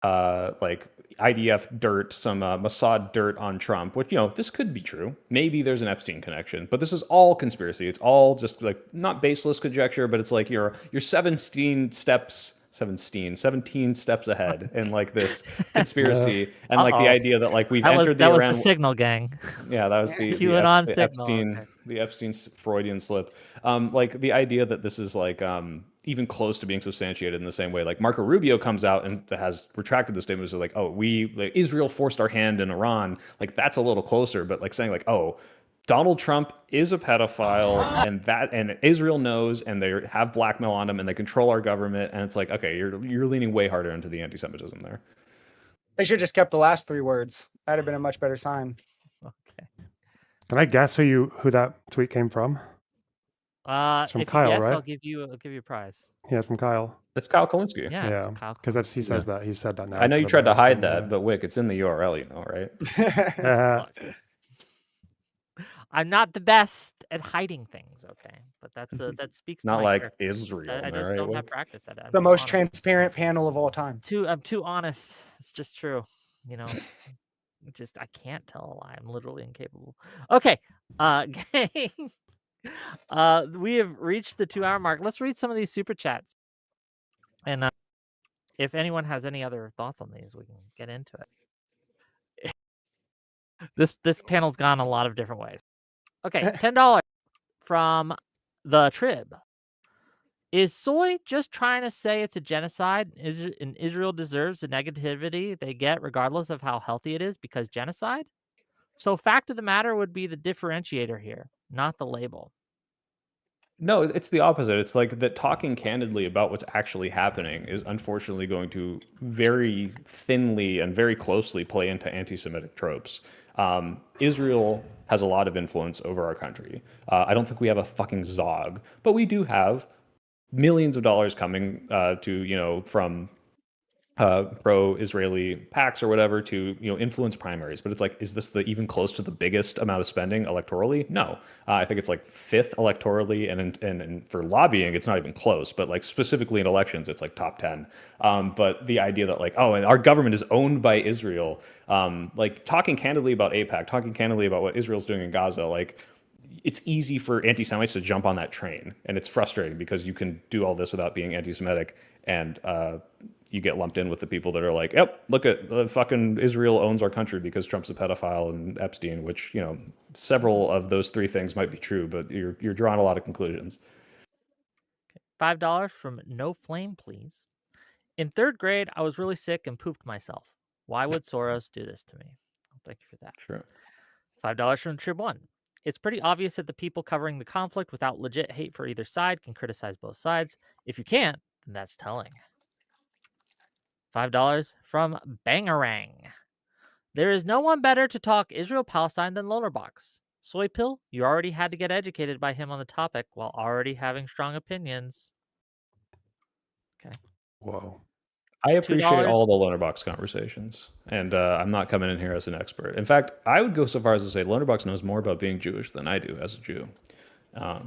Speaker 1: like, IDF dirt, some Mossad dirt on Trump, which, this could be true. Maybe there's an Epstein connection, but this is all conspiracy. It's all just, like, not baseless conjecture, but it's like you're 17 steps ahead in, like, this conspiracy. And like the idea that, like, we've entered the
Speaker 4: Iran.
Speaker 1: That
Speaker 4: was the signal gang.
Speaker 1: Yeah, that was the Epstein, the Epstein Freudian slip. Like the idea that this is like even close to being substantiated in the same way. Like Marco Rubio comes out and has retracted the statements of like, oh, Israel forced our hand in Iran. Like that's a little closer, but like saying like, oh, Donald Trump is a pedophile, and Israel knows, and they have blackmail on him, and they control our government, and it's like, okay, you're leaning way harder into the anti-Semitism there.
Speaker 5: They should just kept the last 3 words. That'd have been a much better sign.
Speaker 4: Okay.
Speaker 2: Can I guess who that tweet came from?
Speaker 4: It's
Speaker 2: from
Speaker 4: if
Speaker 2: Kyle,
Speaker 4: you guess,
Speaker 2: right?
Speaker 4: I'll give you a prize.
Speaker 2: Yeah, it's from Kyle.
Speaker 1: It's Kyle Kalinske.
Speaker 4: Yeah,
Speaker 2: because he says that. He said that now.
Speaker 1: I know you tried to hide that, but Wick, it's in the URL, right?
Speaker 4: I'm not the best at hiding things, okay? But that speaks to
Speaker 1: not
Speaker 4: my
Speaker 1: like
Speaker 4: character.
Speaker 1: Israel.
Speaker 4: I just don't have practice at it.
Speaker 5: The most transparent panel of all time.
Speaker 4: I'm too honest. It's just true. I can't tell a lie. I'm literally incapable. Okay. Gang. We have reached the 2-hour mark. Let's read some of these super chats. And if anyone has any other thoughts on these, we can get into it. This panel's gone a lot of different ways. Okay, $10 from the Trib. Is Soy just trying to say it's a genocide and Israel deserves the negativity they get regardless of how healthy it is because genocide? So fact of the matter would be the differentiator here, not the label.
Speaker 1: No, it's the opposite. It's like that talking candidly about what's actually happening is unfortunately going to very thinly and very closely play into anti-Semitic tropes. Israel has a lot of influence over our country. I don't think we have a fucking Zog, but we do have millions of dollars coming from pro-Israeli PACs or whatever to influence primaries. But it's like, is this even close to the biggest amount of spending electorally? No, I think it's like 5th electorally, and for lobbying, it's not even close. But like specifically in elections, it's like top 10. But the idea that like, oh, and our government is owned by Israel, like talking candidly about AIPAC, talking candidly about what Israel's doing in Gaza, like. It's easy for anti-Semites to jump on that train, and it's frustrating because you can do all this without being anti-Semitic, and you get lumped in with the people that are like, yep, look at fucking Israel owns our country because Trump's a pedophile and Epstein, which, several of those 3 things might be true, but you're drawing a lot of conclusions.
Speaker 4: $5 from No Flame, please. In 3rd grade, I was really sick and pooped myself. Why would Soros do this to me? Thank you for that.
Speaker 1: Sure.
Speaker 4: $5 from Trib 1. It's pretty obvious that the people covering the conflict without legit hate for either side can criticize both sides. If you can't, then that's telling. $5 from Bangarang. There is no one better to talk Israel-Palestine than LonerBox. Soypill, you already had to get educated by him on the topic while already having strong opinions. Okay.
Speaker 2: Whoa.
Speaker 1: I appreciate
Speaker 4: $2.
Speaker 1: all the LonerBox conversations, and I'm not coming in here as an expert. In fact, I would go so far as to say LonerBox knows more about being Jewish than I do as a Jew.
Speaker 2: Oh,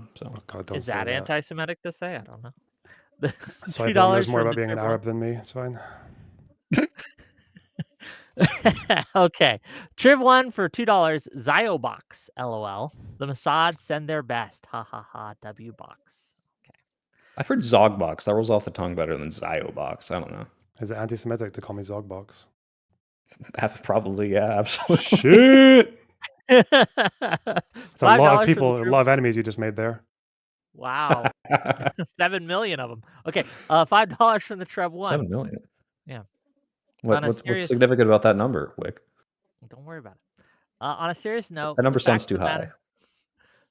Speaker 2: God, don't
Speaker 4: Is
Speaker 2: say
Speaker 4: that
Speaker 2: that.
Speaker 4: anti-Semitic to say? I don't know.
Speaker 2: Soypill
Speaker 4: $2
Speaker 2: knows more
Speaker 4: from
Speaker 2: about
Speaker 4: the
Speaker 2: being an
Speaker 4: Trib One.
Speaker 2: Arab than me. It's fine.
Speaker 4: Okay. Trib One for $2. Ziobox, LOL. The Mossad send their best. Ha ha ha. W box.
Speaker 1: I've heard Zogbox. That rolls off the tongue better than Ziobox. I don't know.
Speaker 2: Is it anti-Semitic to call me Zogbox?
Speaker 1: Probably, yeah, absolutely.
Speaker 2: Shit! It's a lot
Speaker 4: $5
Speaker 2: of people, a
Speaker 4: Trib-
Speaker 2: lot of enemies you just made there.
Speaker 4: Wow. 7 million of them. Okay. $5 from the Treb One.
Speaker 1: 7 million.
Speaker 4: Yeah.
Speaker 1: What's significant about that number, Wick?
Speaker 4: Don't worry about it. On a serious note,
Speaker 1: That number sounds too high.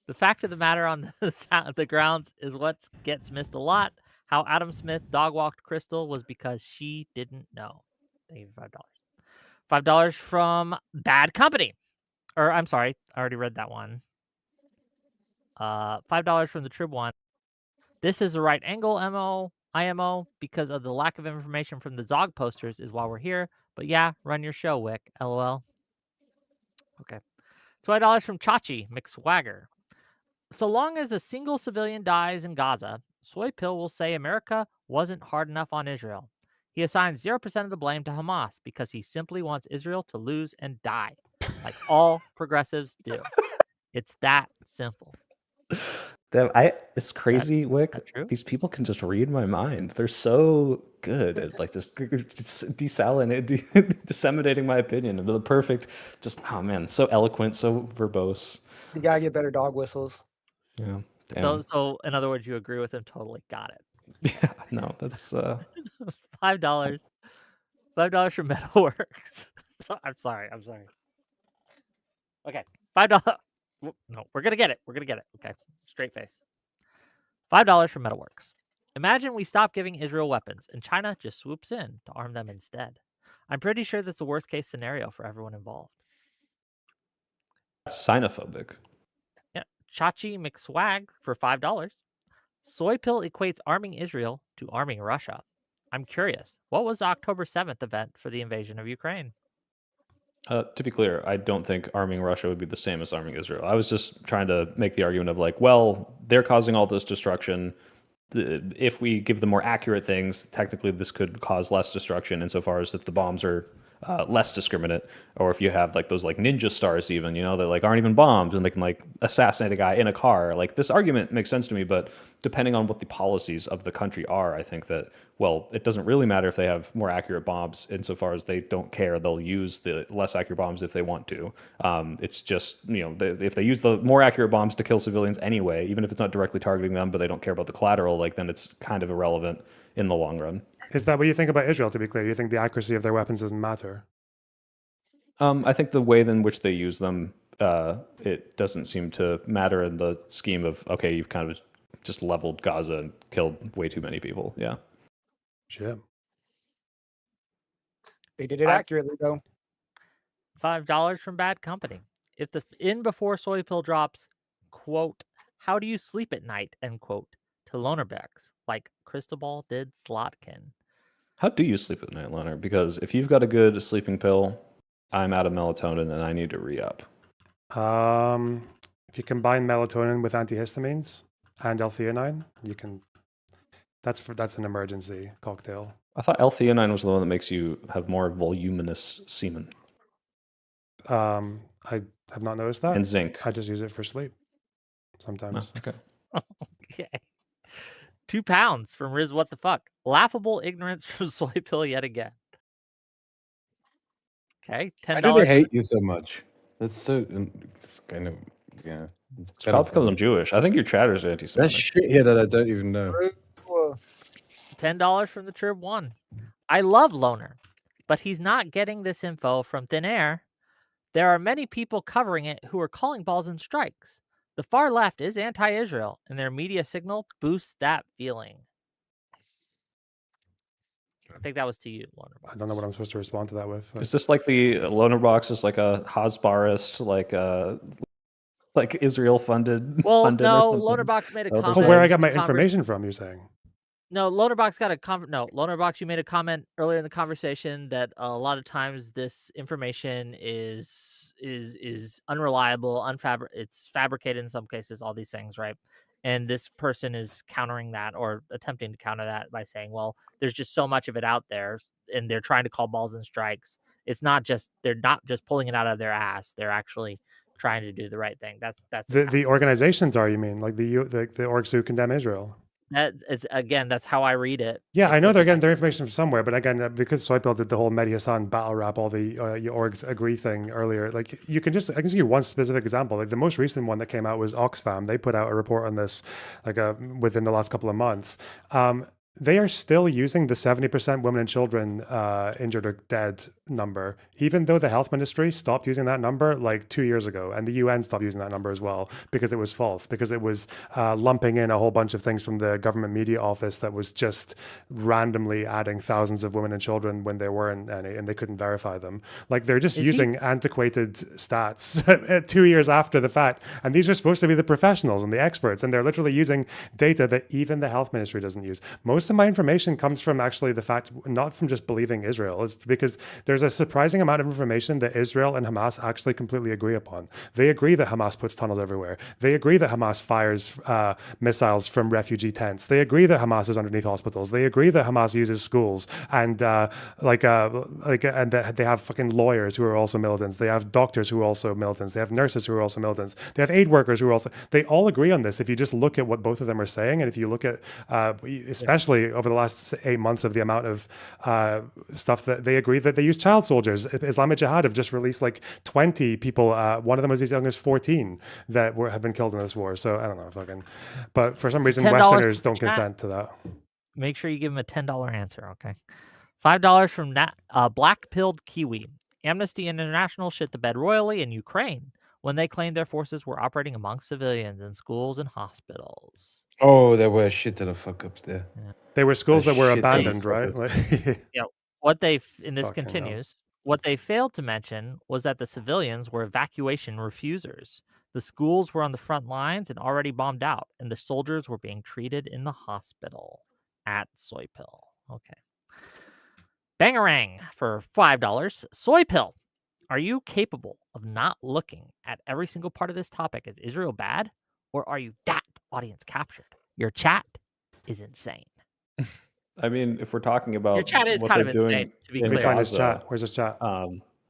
Speaker 4: The fact of the matter on the grounds is what gets missed a lot. How Adam Smith dog-walked Crystal was because she didn't know. Thank you for $5. $5 from Bad Company. Or, I'm sorry, I already read that one. $5 from the Trib One. This is the right angle IMO because of the lack of information from the Zog posters is why we're here. But yeah, run your show, Wick. LOL. Okay. $20 from Chachi McSwagger. So long as a single civilian dies in Gaza, Soypill will say America wasn't hard enough on Israel. He assigns 0% of the blame to Hamas because he simply wants Israel to lose and die, like all progressives do. It's that simple.
Speaker 1: It's crazy, Wick. These people can just read my mind. They're so good at like just disseminating my opinion into the perfect. Just so eloquent, so verbose.
Speaker 5: You gotta get better dog whistles.
Speaker 1: Yeah. Damn.
Speaker 4: So in other words, you agree with him totally. Got it.
Speaker 1: Yeah. No, that's
Speaker 4: $5. $5 from Metalworks. I'm sorry. Okay. $5. No, we're gonna get it. Okay. Straight face. $5 from Metalworks. Imagine we stop giving Israel weapons and China just swoops in to arm them instead. I'm pretty sure that's the worst case scenario for everyone involved.
Speaker 1: That's xenophobic.
Speaker 4: Yeah. Chachi McSwag for $5. Soypill equates arming Israel to arming Russia. I'm curious, what was the October 7th event for the invasion of Ukraine?
Speaker 1: To be clear, I don't think arming Russia would be the same as arming Israel. I was just trying to make the argument of like, well, they're causing all this destruction. If we give them more accurate things, technically this could cause less destruction insofar as if the bombs are less discriminate, or if you have like those like ninja stars even, that like aren't even bombs and they can like assassinate a guy in a car. Like this argument makes sense to me, but depending on what the policies of the country are, I think that, well, it doesn't really matter if they have more accurate bombs insofar as they don't care. They'll use the less accurate bombs if they want to. It's just, if they use the more accurate bombs to kill civilians anyway, even if it's not directly targeting them, but they don't care about the collateral, like then it's kind of irrelevant in the long run.
Speaker 2: Is that what you think about Israel, to be clear? You think the accuracy of their weapons doesn't matter?
Speaker 1: I think the way in which they use them, it doesn't seem to matter in the scheme of, okay, you've kind of just leveled Gaza and killed way too many people. Yeah.
Speaker 2: Shit.
Speaker 5: They did it accurately, though.
Speaker 4: $5 from Bad Company. If the before Soypill drops, quote, how do you sleep at night, end quote, to LonerBox, like Cristobal did Slotkin.
Speaker 1: How do you sleep at night, Loner? Because if you've got a good sleeping pill, I'm out of melatonin and I need to re-up.
Speaker 2: If you combine melatonin with antihistamines and L-theanine, you can. That's an emergency cocktail.
Speaker 1: I thought L-theanine was the one that makes you have more voluminous semen.
Speaker 2: I have not noticed that.
Speaker 1: And zinc.
Speaker 2: I just use it for sleep sometimes.
Speaker 1: Oh, okay.
Speaker 4: Okay. £2 from Riz. What the fuck? Laughable ignorance from Soypill yet again. Okay. $10.
Speaker 6: Why do they hate you so much? That's so. It's kind of yeah.
Speaker 1: It's probably because I'm Jewish. I think your chatter's anti-Semitic.
Speaker 6: That's shit here that I don't even know.
Speaker 4: $10 from the Trib One. I love Loner, but he's not getting this info from thin air. There are many people covering it who are calling balls and strikes. The far left is anti-Israel, and their media signal boosts that feeling. I think that was to you, LonerBox.
Speaker 2: I don't know what I'm supposed to respond to that with.
Speaker 1: Is this like the LonerBox is like a Hasbarist, like Israel funded?
Speaker 4: Well,
Speaker 1: funded
Speaker 4: no,
Speaker 1: or something?
Speaker 4: LonerBox made a comment.
Speaker 2: Oh, where I got my information from, you're saying?
Speaker 4: No, LonerBox got a LonerBox, you made a comment earlier in the conversation that a lot of times this information is unreliable, it's fabricated in some cases, all these things, right? And this person is countering that or attempting to counter that by saying, well, there's just so much of it out there and they're trying to call balls and strikes. They're not just pulling it out of their ass. They're actually trying to do the right thing. That's
Speaker 2: the organizations are, you mean, like the orgs who condemn Israel?
Speaker 4: That's how I read it.
Speaker 2: Yeah, I know they're getting their information from somewhere, but again, because Soypill did the whole Mehdi Hasan battle rap, all the orgs agree thing earlier, like I can give you one specific example. Like the most recent one that came out was Oxfam. They put out a report on this, like within the last couple of months. They are still using the 70% women and children injured or dead number, even though the health ministry stopped using that number like 2 years ago, and the UN stopped using that number as well because it was false, because it was lumping in a whole bunch of things from the government media office that was just randomly adding thousands of women and children when there weren't any, and they couldn't verify them. Like they're just using antiquated stats 2 years after the fact, and these are supposed to be the professionals and the experts, and they're literally using data that even the health ministry doesn't use. Most of my information comes from actually the fact, not from just believing Israel. It's because there's a surprising amount of information that Israel and Hamas actually completely agree upon. They agree that Hamas puts tunnels everywhere. They agree that Hamas fires missiles from refugee tents. They agree that Hamas is underneath hospitals. They agree that Hamas uses schools and and that they have fucking lawyers who are also militants. They have doctors who are also militants. They have nurses who are also militants. They have aid workers who are also. They all agree on this. If you just look at what both of them are saying, and if you look at especially over the last 8 months of the amount of stuff that they agree that they use child soldiers. Islamic Jihad have just released like 20 people. One of them was as young as 14 that have been killed in this war. So I don't know, but for some reason Westerners don't consent to that.
Speaker 4: Make sure you give them a $10 answer, okay? $5 from Black-Pilled Kiwi. Amnesty International shit the bed royally in Ukraine when they claimed their forces were operating among civilians in schools and hospitals.
Speaker 6: Oh, there were a shit ton of fuck ups there.
Speaker 4: Yeah.
Speaker 2: They were schools that were abandoned, right?
Speaker 4: Yeah. What they continues. What they failed to mention was that the civilians were evacuation refusers. The schools were on the front lines and already bombed out, and the soldiers were being treated in the hospital at Soypill. Okay. Bangarang for $5. Soypill, are you capable of not looking at every single part of this topic as Israel bad, or are you that audience captured? Your chat is insane.
Speaker 1: I mean, if we're talking about
Speaker 4: your chat is kind of insane, to be clear.
Speaker 2: Let me find his chat. Where's his chat?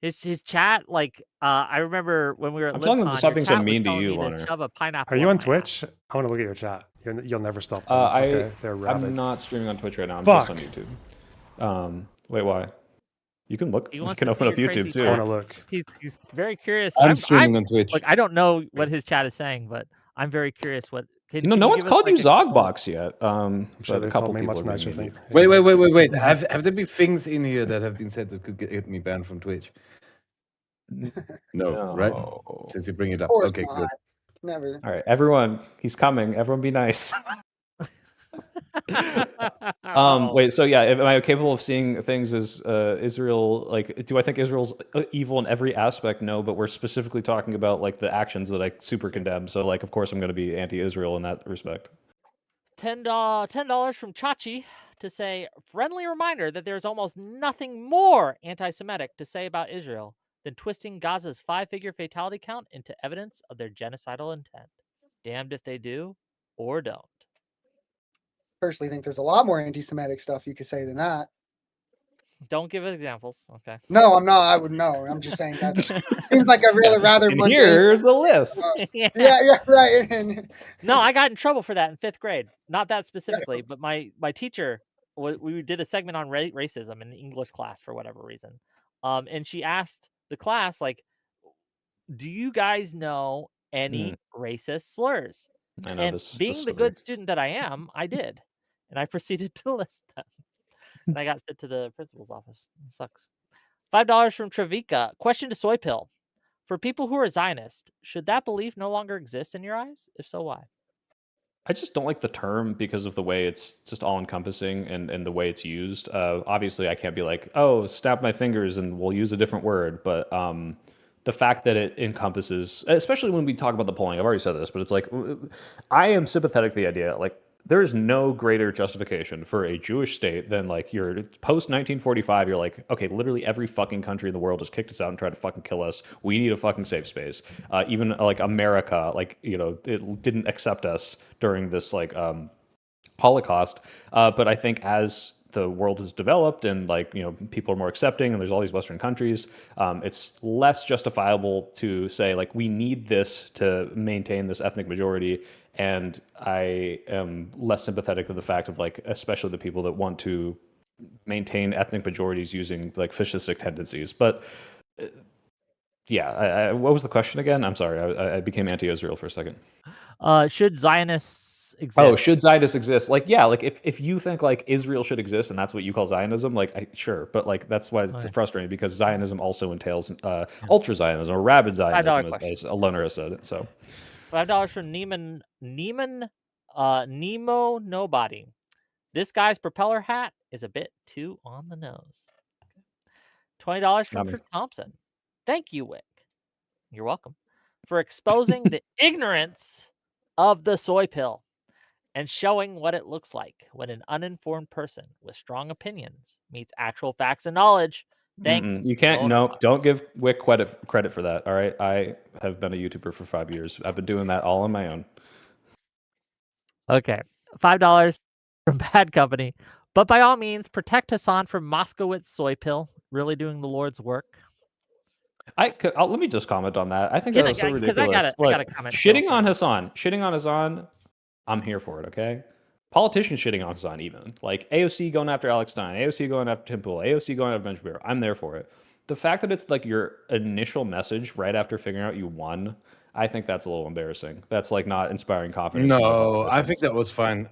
Speaker 4: His chat, like I remember when we were at
Speaker 1: I'm telling them to stop being so mean to you,
Speaker 4: Loner. Shove a pineapple.
Speaker 2: Are you on Twitch? I want to look at your chat. You'll never stop.
Speaker 1: I'm not streaming on Twitch right now. I'm just on YouTube. Wait, why? You can look. You can open up YouTube too.
Speaker 2: I want to look.
Speaker 4: He's very curious.
Speaker 6: I'm streaming on Twitch.
Speaker 4: Like I don't know what his chat is saying, but I'm very curious what.
Speaker 1: No one's called you Zogbox yet.
Speaker 2: I'm sure a couple people much nicer things.
Speaker 6: Wait. Have there been things in here that have been said that could get me banned from Twitch? No, right? Since you bring it up. Okay, good.
Speaker 5: Never.
Speaker 1: All right, everyone, he's coming. Everyone be nice. Wait, so yeah, am I capable of seeing things as Israel? Like, do I think Israel's evil in every aspect? No, but we're specifically talking about like the actions that I super condemn. So like, of course, I'm going to be anti-Israel in that respect.
Speaker 4: $10 from Chachi to say, friendly reminder that there's almost nothing more anti-Semitic to say about Israel than twisting Gaza's 5-figure fatality count into evidence of their genocidal intent. Damned if they do or don't.
Speaker 5: Personally think there's a lot more anti-Semitic stuff you could say than that.
Speaker 4: Don't give us examples, okay?
Speaker 5: No, I'm not. I would know. I'm just saying that seems like a really rather.
Speaker 1: Here's a list.
Speaker 5: Yeah, right.
Speaker 4: No, I got in trouble for that in 5th grade. Not that specifically, but my teacher, we did a segment on racism in the English class for whatever reason, and she asked the class, like, "Do you guys know any racist slurs?"
Speaker 1: I know
Speaker 4: and being the good student that I am, I did. And I proceeded to list them. And I got sent to the principal's office. It sucks. $5 from Trevika. Question to Soypill. For people who are Zionist, should that belief no longer exist in your eyes? If so, why?
Speaker 1: I just don't like the term because of the way it's just all-encompassing and the way it's used. Obviously, I can't be like, oh, snap my fingers and we'll use a different word. But the fact that it encompasses, especially when we talk about the polling, I've already said this, but it's like, I am sympathetic to the idea, like, there is no greater justification for a Jewish state than like you're post 1945. You're like, okay, literally every fucking country in the world has kicked us out and tried to fucking kill us. We need a fucking safe space. Even like America, like, you know, it didn't accept us during this like Holocaust. But I think as the world has developed and like, you know, people are more accepting and there's all these Western countries, it's less justifiable to say like we need this to maintain this ethnic majority. And I am less sympathetic to the fact of like, especially the people that want to maintain ethnic majorities using like fascistic tendencies. But yeah, what was the question again? I'm sorry, I became anti-Israel for a second.
Speaker 4: Should Zionists exist?
Speaker 1: Oh, should Zionists exist? Like, yeah, like if you think like Israel should exist and that's what you call Zionism, like, sure, but like that's why it's frustrating because Zionism also entails ultra Zionism or rabid Zionism, as a loner has said. So,
Speaker 4: $5 from Nemo Nobody. This guy's propeller hat is a bit too on the nose. $20 from Trip Thompson. Thank you, Wick. You're welcome for exposing the ignorance of the soy pill and showing what it looks like when an uninformed person with strong opinions meets actual facts and knowledge. Thanks.
Speaker 1: You can't. No, don't give Wick credit for that. All right, I have been a YouTuber for 5 years. I've been doing that all on my own.
Speaker 4: Okay, $5 from Bad Company, but by all means, protect Hasan from Moskowitz soy pill. Really doing the Lord's work.
Speaker 1: Let me just comment on that. I think that was so ridiculous.
Speaker 4: I gotta comment.
Speaker 1: Shitting on Hasan. I'm here for it. Okay. Politicians shitting on Hasan, even like AOC going after Alex Stein, AOC going after Tim Pool, AOC going after Ben Shapiro. I'm there for it. The fact that it's like your initial message right after figuring out you won, I think that's a little embarrassing. That's like not inspiring confidence.
Speaker 6: No, I think that was fine.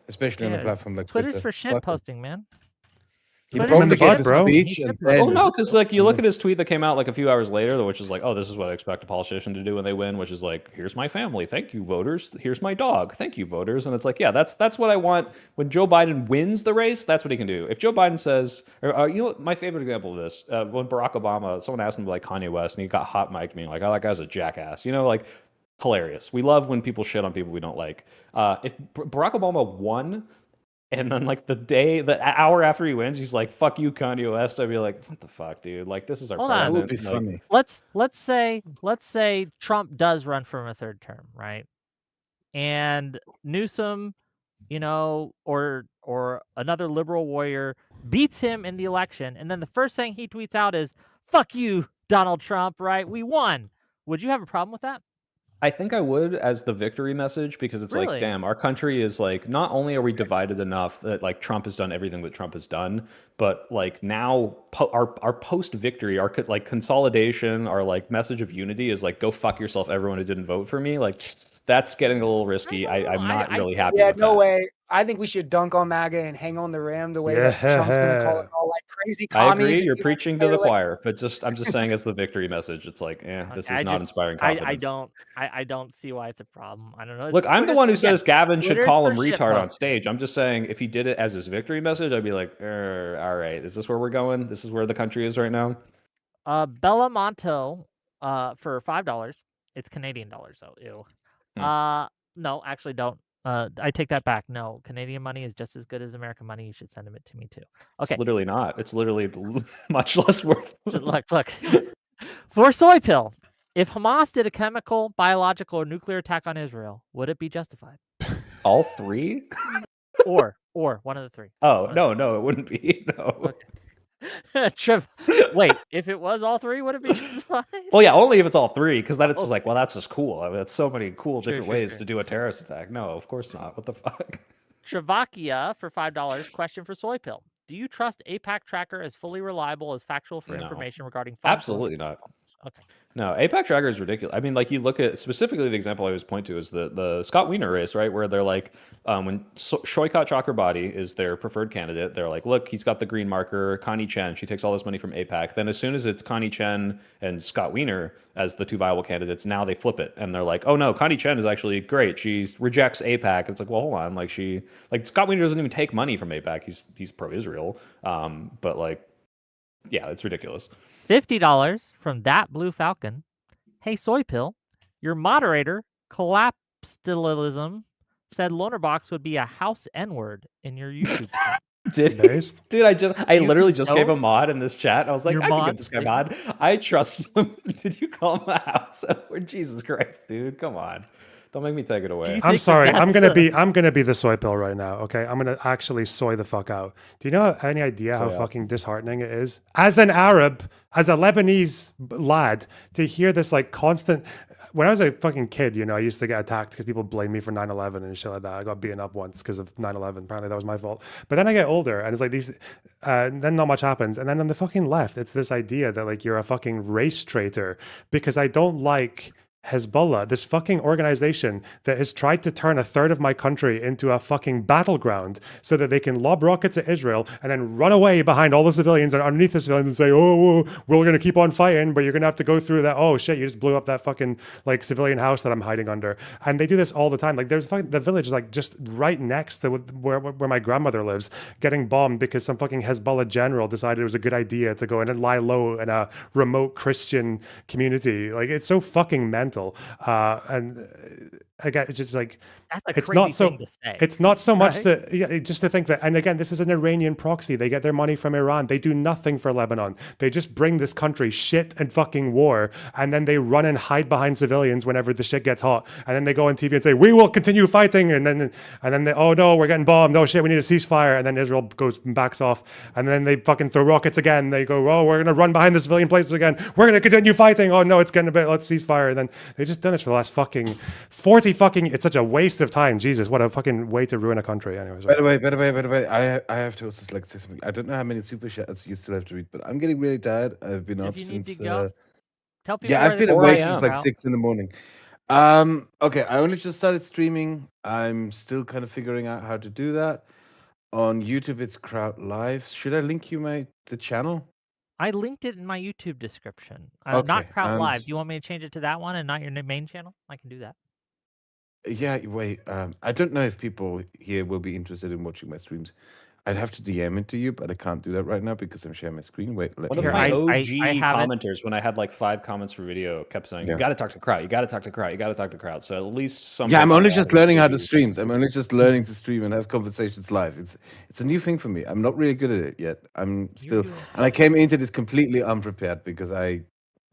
Speaker 6: Especially on a platform like
Speaker 4: Twitter's
Speaker 6: Twitter.
Speaker 4: for shit posting, man.
Speaker 6: He probably gave a speech and
Speaker 1: well, no, because like you look at his tweet that came out like a few hours later, which is like, oh, this is what I expect a politician to do when they win, which is like, here's my family, thank you voters. Here's my dog, thank you voters. And it's like, yeah, that's what I want when Joe Biden wins the race. That's what he can do. If Joe Biden says, or you know, my favorite example of this, when Barack Obama, someone asked him like Kanye West, and he got hot mic'd me like, oh, that guy's a jackass. You know, like hilarious. We love when people shit on people we don't like. If Barack Obama won. And then, like, the hour after he wins, he's like, "Fuck you, Kanye West." I'd be like, "What the fuck, dude? Like, this is our president."
Speaker 6: That would be funny.
Speaker 4: Let's say Trump does run for a third term, right? And Newsom, you know, or another liberal warrior beats him in the election, and then the first thing he tweets out is, "Fuck you, Donald Trump!" Right? We won. Would you have a problem with that?
Speaker 1: I think I would as the victory message because it's like, damn, our country is like, not only are we divided enough that like Trump has done everything that Trump has done, but like now our post victory, our like consolidation, our like message of unity is like, go fuck yourself, everyone who didn't vote for me. Like that's getting a little risky. I'm not really happy with that.
Speaker 5: Yeah, no way. I think we should dunk on MAGA and hang on the rim the way that Trump's going to call it all like crazy commies.
Speaker 1: I agree. You're preaching to the choir, but I'm just saying as the victory message, it's like, this is not inspiring confidence.
Speaker 4: I don't see why it's a problem. I don't know.
Speaker 1: Look, I'm the one who says Gavin should call him retard on stage. I'm just saying if he did it as his victory message, I'd be like, all right, is this where we're going? This is where the country is right now?
Speaker 4: Bella Monto for $5. It's Canadian dollars, so ew. No, actually don't. I take that back. No, Canadian money is just as good as American money. You should send it to me too. Okay.
Speaker 1: It's literally not. It's literally much less worth.
Speaker 4: Look. For Soypill, if Hamas did a chemical, biological, or nuclear attack on Israel, would it be justified?
Speaker 1: All three?
Speaker 4: or one of the three.
Speaker 1: Oh, no, it wouldn't be. No.
Speaker 4: Okay. Wait, if it was all three, would it be justified?
Speaker 1: Well, yeah, only if it's all three, because then it's just like, well, that's just cool. I mean, that's so many cool different ways to do a terrorist attack. No, of course not. What the fuck?
Speaker 4: Travakia for $5. Question for Soypill. Do you trust AIPAC tracker as fully reliable as factual for information regarding
Speaker 1: absolutely not.
Speaker 4: Okay.
Speaker 1: No, AIPAC tracker is ridiculous. I mean, like you look at specifically the example I always point to is the Scott Wiener race, right? Where they're like, when Shoykat Chakrabarti is their preferred candidate, they're like, look, he's got the green marker. Connie Chen, she takes all this money from AIPAC. Then as soon as it's Connie Chen and Scott Wiener as the two viable candidates, now they flip it and they're like, oh no, Connie Chen is actually great. She rejects AIPAC. It's like, well, hold on, like Scott Wiener doesn't even take money from AIPAC. He's pro-Israel, but like, yeah, it's ridiculous.
Speaker 4: $50 from That Blue Falcon. Hey, Soypill, your moderator, Collapstilism, said LonerBox would be a house N-word in your YouTube channel.
Speaker 1: Did
Speaker 2: Based?
Speaker 1: dude? I
Speaker 4: You
Speaker 1: literally
Speaker 4: can
Speaker 1: just gave
Speaker 4: show
Speaker 1: a mod in this chat. I was like,
Speaker 4: your
Speaker 1: I can
Speaker 4: mod
Speaker 1: get this guy
Speaker 4: statement?
Speaker 1: mod. I trust him. Did you call him a house? Jesus Christ, dude! Come on, don't make me take it
Speaker 4: Do you
Speaker 1: away.
Speaker 2: I'm
Speaker 4: think that
Speaker 2: sorry. I'm
Speaker 4: that's
Speaker 2: gonna be the soy pill right now. Okay, I'm gonna actually soy the fuck out. Do you know any idea how
Speaker 1: Soy out.
Speaker 2: fucking disheartening it is as an Arab, as a Lebanese lad, to hear this like constant? When I was a fucking kid, you know, I used to get attacked because people blamed me for 9/11 and shit like that. I got beaten up once because of 9/11. Apparently, that was my fault. But then I get older, and it's like these. Then not much happens, and then on the fucking left, it's this idea that like you're a fucking race traitor because I don't like Hezbollah, this fucking organization that has tried to turn a third of my country into a fucking battleground so that they can lob rockets at Israel and then run away behind all the civilians and underneath the civilians and say, oh, we're going to keep on fighting, but you're going to have to go through that. Oh shit, you just blew up that fucking like civilian house that I'm hiding under. And they do this all the time. Like there's fucking, the village is like just right next to where my grandmother lives, getting bombed because some fucking Hezbollah general decided it was a good idea to go in and lie low in a remote Christian community. Like it's so fucking mental. And again, it's just like
Speaker 4: That's a
Speaker 2: it's
Speaker 4: crazy
Speaker 2: not so
Speaker 4: thing to say.
Speaker 2: it's not so much
Speaker 4: right?
Speaker 2: to just to think that. And again, this is an Iranian proxy. They get their money from Iran. They do nothing for Lebanon. They just bring this country shit and fucking war, and then they run and hide behind civilians whenever the shit gets hot. And then they go on TV and say, "We will continue fighting." And then they, oh no, we're getting bombed. Oh shit, we need a ceasefire. And then Israel goes and backs off. And then they fucking throw rockets again. They go, oh, we're gonna run behind the civilian places again. We're gonna continue fighting. Oh no, it's getting a bit. Let's ceasefire. And then they've just done this for the last fucking 40 fucking. It's such a waste of time. Jesus, what a fucking way to ruin a country. Anyways.
Speaker 6: By the way, I have to also like say something. I don't know how many super chats you still have to read, but I'm getting really tired. I've been up
Speaker 4: If you need
Speaker 6: since
Speaker 4: to go, tell people
Speaker 6: yeah,
Speaker 4: where
Speaker 6: I've
Speaker 4: they
Speaker 6: been
Speaker 4: can
Speaker 1: Or I
Speaker 6: awake
Speaker 4: find you,
Speaker 6: since
Speaker 1: am.
Speaker 6: like
Speaker 4: Ralph.
Speaker 6: 6 in the morning. Okay, I only just started streaming. I'm still kind of figuring out how to do that. On YouTube, it's Crowd Live. Should I link you the channel?
Speaker 4: I linked it in my YouTube description.
Speaker 6: Okay,
Speaker 4: Not Kraut
Speaker 6: and
Speaker 4: Live. Do you want me to change it to that one and not your main channel? I can do that.
Speaker 6: yeah, wait. I don't know if people here will be interested in watching my streams. I'd have to DM it to you, but I can't do that right now because I'm sharing my screen. Wait, let
Speaker 1: One
Speaker 6: me.
Speaker 1: of my
Speaker 4: I
Speaker 1: OG
Speaker 4: have it.
Speaker 1: commenters, when I had like 5 comments per video, kept saying,
Speaker 6: Yeah.
Speaker 1: "You got to talk to Kraut. You got to talk to Kraut. You got to talk to Kraut." So at least some.
Speaker 6: Yeah, I'm
Speaker 1: person
Speaker 6: only
Speaker 1: I
Speaker 6: just
Speaker 1: added
Speaker 6: learning how to
Speaker 1: maybe-
Speaker 6: stream. I'm only just learning to stream and have conversations live. It's a new thing for me. I'm not really good at it yet. I'm still,
Speaker 4: doing
Speaker 6: and I came into this completely unprepared because I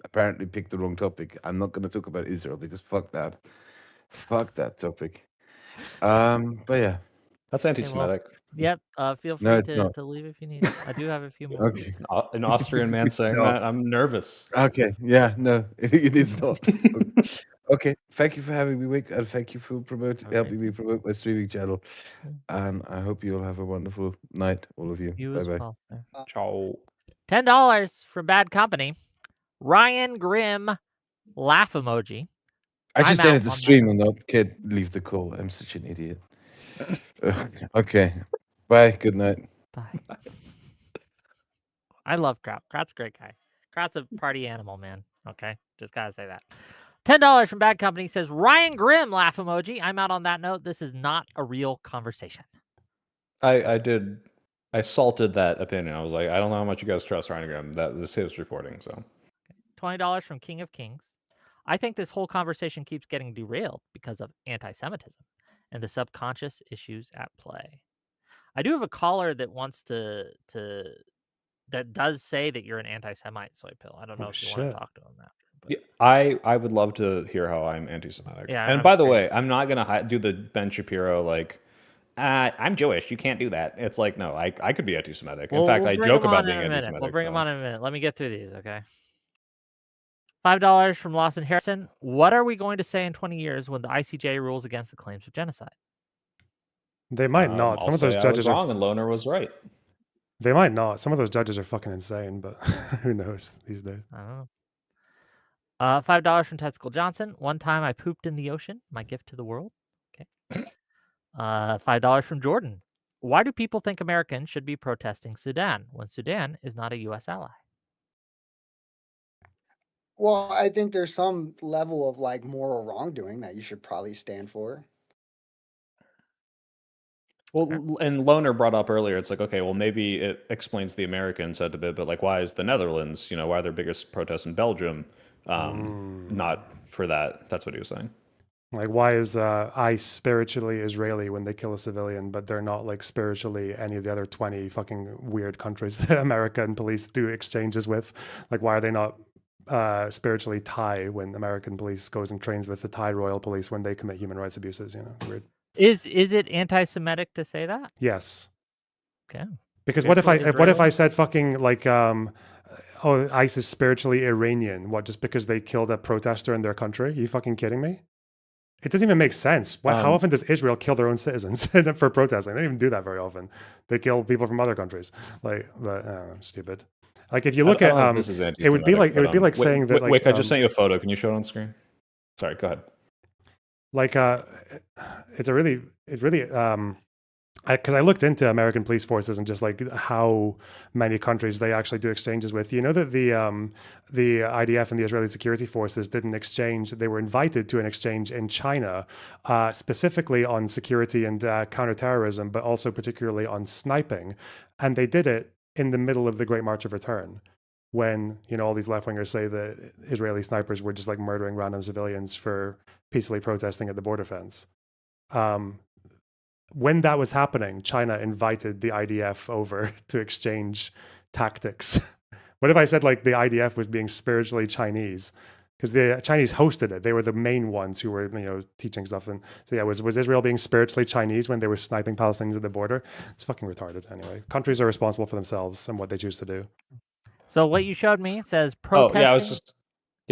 Speaker 6: apparently picked the wrong topic. I'm not going to talk about Israel because fuck that topic. But yeah,
Speaker 1: That's anti-Semitic.
Speaker 4: Yep. Feel
Speaker 6: No,
Speaker 4: free
Speaker 6: it's not.
Speaker 4: to leave if you need. I do have a few more.
Speaker 6: Okay,
Speaker 1: An Austrian man saying
Speaker 6: No.
Speaker 1: that, I'm nervous.
Speaker 6: okay, yeah, no, it is not. Okay, thank you for having me, Wick, and thank you for helping me promote my streaming channel. And I hope you all have a wonderful night, all of you.
Speaker 4: You
Speaker 6: Bye
Speaker 4: as
Speaker 6: bye.
Speaker 4: well, sir.
Speaker 1: Ciao.
Speaker 4: $10 from Bad Company. Ryan Grimm laugh emoji.
Speaker 6: I just
Speaker 4: I'm out
Speaker 6: ended the
Speaker 4: on
Speaker 6: stream
Speaker 4: that.
Speaker 6: and not kid leave the call. I'm such an idiot. Okay, bye. Good night.
Speaker 4: Bye. I love Kraut. Kraut's a great guy. Kraut's a party animal, man. Okay, just gotta say that. $10 from Bad Company says Ryan Grimm laugh emoji. I'm out on that note. This is not a real conversation.
Speaker 1: I salted that opinion. I was like, I don't know how much you guys trust Ryan Graham. That was his reporting. So
Speaker 4: $20 from King of Kings. I think this whole conversation keeps getting derailed because of anti-Semitism and the subconscious issues at play. I do have a caller that wants that does say that you're an anti-Semite, Soypill. I don't know if you want to talk to him after. But...
Speaker 1: yeah, I would love to hear how I'm anti-Semitic.
Speaker 4: Yeah,
Speaker 1: and by the way, I'm not gonna do the Ben Shapiro like. I'm Jewish. You can't do that. It's like, no, I could be anti-Semitic. In fact, I joke about being anti-Semitic.
Speaker 4: We'll bring him on in a minute. Let me get through these, okay? $5 from Lawson Harrison. What are we going to say in 20 years when the ICJ rules against the claims of genocide?
Speaker 2: They might not. Some of those judges
Speaker 1: are wrong, and Loner was right.
Speaker 2: They might not. Some of those judges are fucking insane, but who knows these days?
Speaker 4: I don't know. $5 from Testicle Johnson. One time I pooped in the ocean. My gift to the world. Okay. $5 from Jordan. Why do people think Americans should be protesting Sudan when Sudan is not a U.S. ally?
Speaker 5: Well, I think there's some level of like moral wrongdoing that you should probably stand for.
Speaker 1: Well, and Loner brought up earlier, it's like, okay, well, maybe it explains the American side a bit, but like, why is the Netherlands, why are their biggest protests in Belgium not for that? That's what he was saying.
Speaker 2: Like, why is ICE spiritually Israeli when they kill a civilian, but they're not like spiritually any of the other 20 fucking weird countries that American police do exchanges with? Like, why are they not spiritually Thai when American police goes and trains with the Thai Royal Police when they commit human rights abuses? You know, weird.
Speaker 4: Is it anti-Semitic to say that?
Speaker 2: Yes.
Speaker 4: Okay.
Speaker 2: Because what if I said fucking like oh, ICE is spiritually Iranian? What, just because they killed a protester in their country? Are you fucking kidding me? It doesn't even make sense. How often does Israel kill their own citizens for protesting? They don't even do that very often. They kill people from other countries. Like, but stupid. Like, if you look at it would be like saying that like
Speaker 1: Wick, I just sent you a photo. Can you show it on screen? Sorry, go ahead.
Speaker 2: Like it's really because I looked into American police forces and just like how many countries they actually do exchanges with. You know that the IDF and the Israeli security forces did an exchange. They were invited to an exchange in China, specifically on security and counterterrorism, but also particularly on sniping. And they did it in the middle of the Great March of Return, when, you know, all these left-wingers say that Israeli snipers were just like murdering random civilians for peacefully protesting at the border fence. When that was happening, China invited the IDF over to exchange tactics. What if I said like the IDF was being spiritually Chinese? Because the Chinese hosted it. They were the main ones who were, you know, teaching stuff. And so yeah, was Israel being spiritually Chinese when they were sniping Palestinians at the border? It's fucking retarded anyway. Countries are responsible for themselves and what they choose to do.
Speaker 4: So what you showed me says protesting.
Speaker 1: Oh yeah, I was just